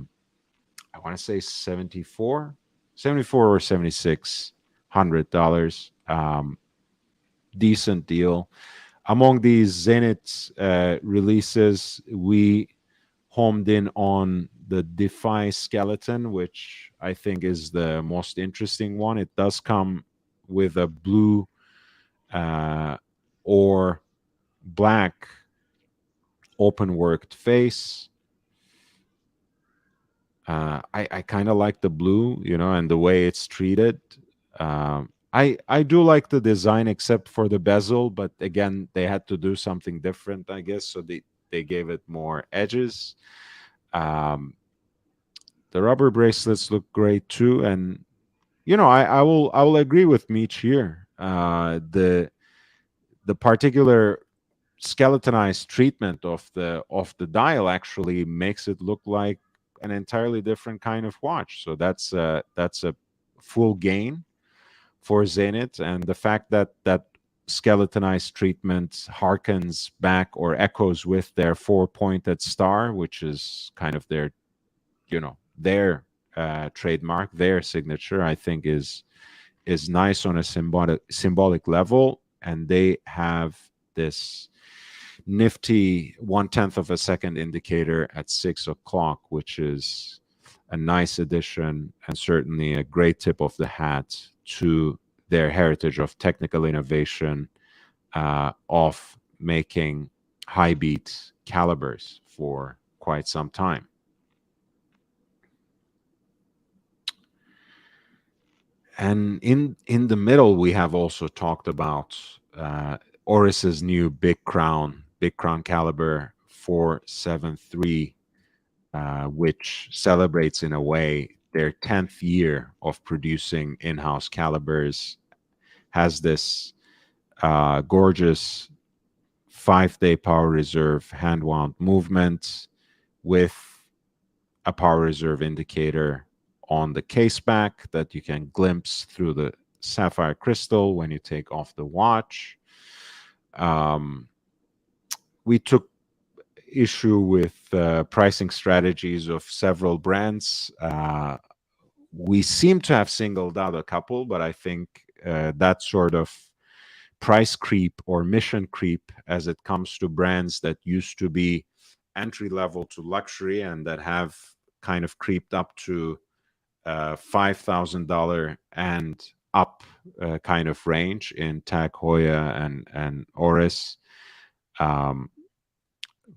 want to say $74 or $7,600. Decent deal. Among these Zenith releases, we homed in on the Defy Skeleton, which I think is the most interesting one. It does come with a blue or black open worked face. I kind of like the blue, you know, and the way it's treated. I do like the design except for the bezel, but again, they had to do something different, I guess, so they gave it more edges. The rubber bracelets look great too, and you know, I will agree with Meech here. The particular skeletonized treatment of the dial actually makes it look like an entirely different kind of watch. So that's a full gain for Zenit, and the fact that skeletonized treatment harkens back or echoes with their 4-pointed star, which is kind of their their trademark, their signature, I think is nice on a symbolic level. And they have this nifty 1/10 of a second indicator at 6 o'clock, which is a nice addition and certainly a great tip of the hat to their heritage of technical innovation, of making high beat calibers for quite some time. And in the middle, we have also talked about Oris's new Big Crown caliber 473, which celebrates in a way their 10th year of producing in-house calibers. Has this gorgeous 5-day power reserve hand wound movement with a power reserve indicator on the case back that you can glimpse through the sapphire crystal when you take off the watch. We took issue with pricing strategies of several brands. We seem to have singled out a couple, but I think that sort of price creep or mission creep as it comes to brands that used to be entry level to luxury and that have kind of creeped up to $5,000 and up kind of range in Tag Heuer and Oris.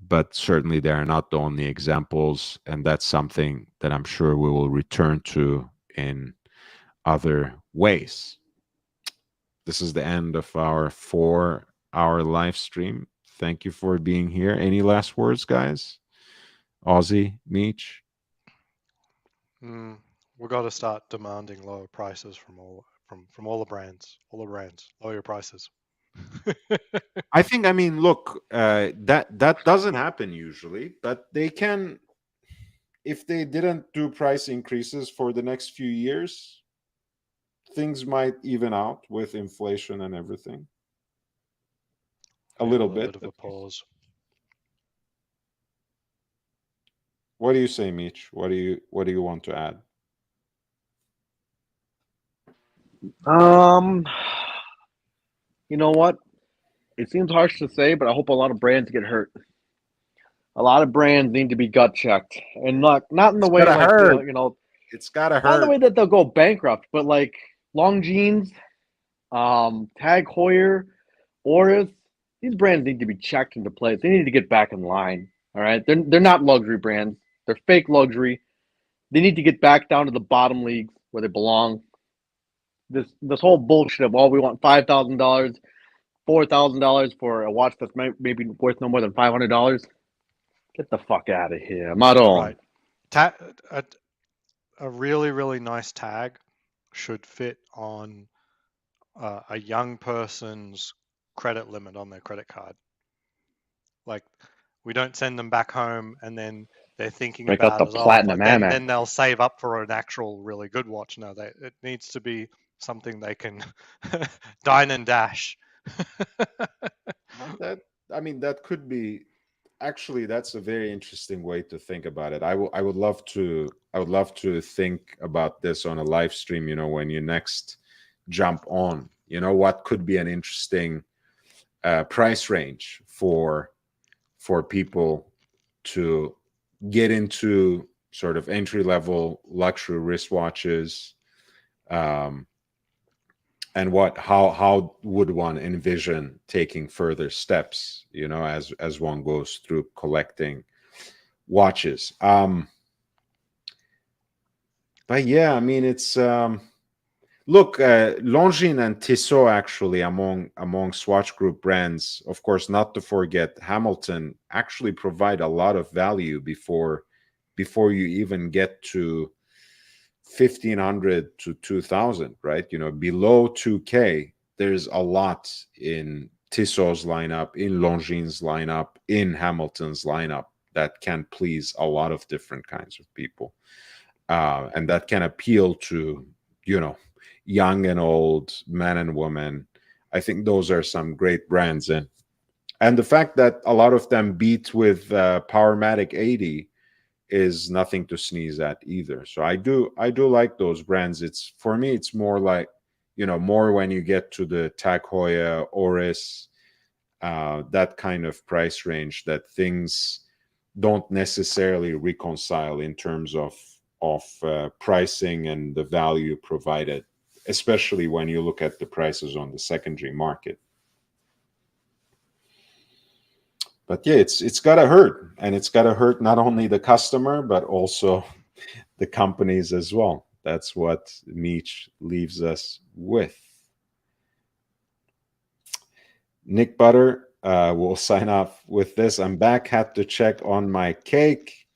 But certainly they are not the only examples, and that's something that I'm sure we will return to in other ways. This is the end of our 4-hour live stream. Thank you for being here. Any last words, guys? Ozzy, Meech? We've got to start demanding lower prices from all the brands. Lower your prices. I think, I mean, look, that doesn't happen usually, but they can, if they didn't do price increases for the next few years, things might even out with inflation and everything. A little bit of a pause. What do you say, Mitch? What do you want to add? You know what? It seems harsh to say, but I hope a lot of brands get hurt. A lot of brands need to be gut checked, and not in the way like it's gotta hurt. not in the way that they'll go bankrupt, but like Longines, Tag Heuer, Oris. These brands need to be checked into place. They need to get back in line. All right, they're not luxury brands. They're fake luxury. They need to get back down to the bottom leagues where they belong. This whole bullshit of we want $5,000, $4,000 for a watch that's maybe worth no more than $500. Get the fuck out of here, Maron. Right. A really, really nice tag should fit on a young person's credit limit on their credit card. Like, we don't send them back home and then they're thinking about the platinum then they'll save up for an actual really good watch. No, it needs to be something they can dine and dash. That could be, actually, that's a very interesting way to think about it. I would love to think about this on a live stream, when you next jump on, what could be an interesting price range for people to get into sort of entry-level luxury wristwatches, and how would one envision taking further steps, as one goes through collecting watches. But yeah, I mean, it's look, Longines and Tissot actually among Swatch Group brands, of course, not to forget Hamilton, actually provide a lot of value before you even get to 1,500 to 2,000, right? Below 2K, there's a lot in Tissot's lineup, in Longines lineup, in Hamilton's lineup that can please a lot of different kinds of people, and that can appeal to, you know, young and old, men and women. I think those are some great brands, and the fact that a lot of them beat with Powermatic 80 is nothing to sneeze at either. So I do like those brands. It's, for me, it's more like, you know, more when you get to the Tag Heuer, Oris, that kind of price range, that things don't necessarily reconcile in terms of pricing and the value provided, especially when you look at the prices on the secondary market. But yeah, it's gotta hurt, and it's gotta hurt not only the customer but also the companies as well. That's what Meech leaves us with. Nick Butter will sign off with this. I'm back. Had to check on my cake.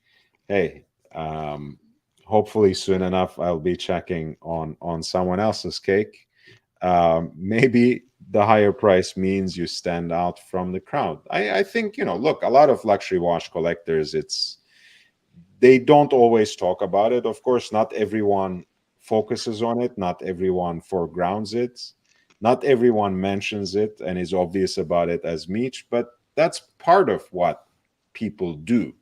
Hey, hopefully soon enough I'll be checking on someone else's cake. Maybe the higher price means you stand out from the crowd. I think, you know, look, a lot of luxury watch collectors, they don't always talk about it. Of course, not everyone focuses on it. Not everyone foregrounds it. Not everyone mentions it and is obvious about it as Meech, but that's part of what people do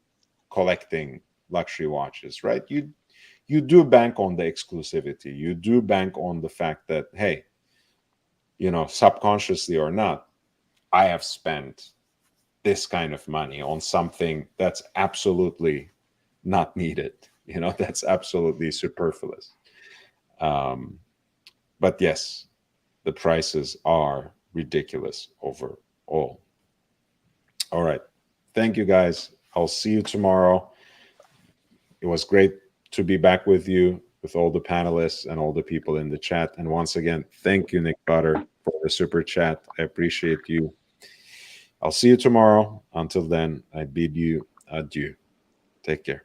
collecting luxury watches, right? You do bank on the exclusivity. You do bank on the fact that, hey, you know, subconsciously or not, I have spent this kind of money on something that's absolutely not needed. You know, that's absolutely superfluous. But yes, the prices are ridiculous overall. All right. Thank you, guys. I'll see you tomorrow. It was great to be back with you, with all the panelists and all the people in the chat. And once again, thank you, Nick Butter, for the super chat. I appreciate you. I'll see you tomorrow. Until then, I bid you adieu. Take care.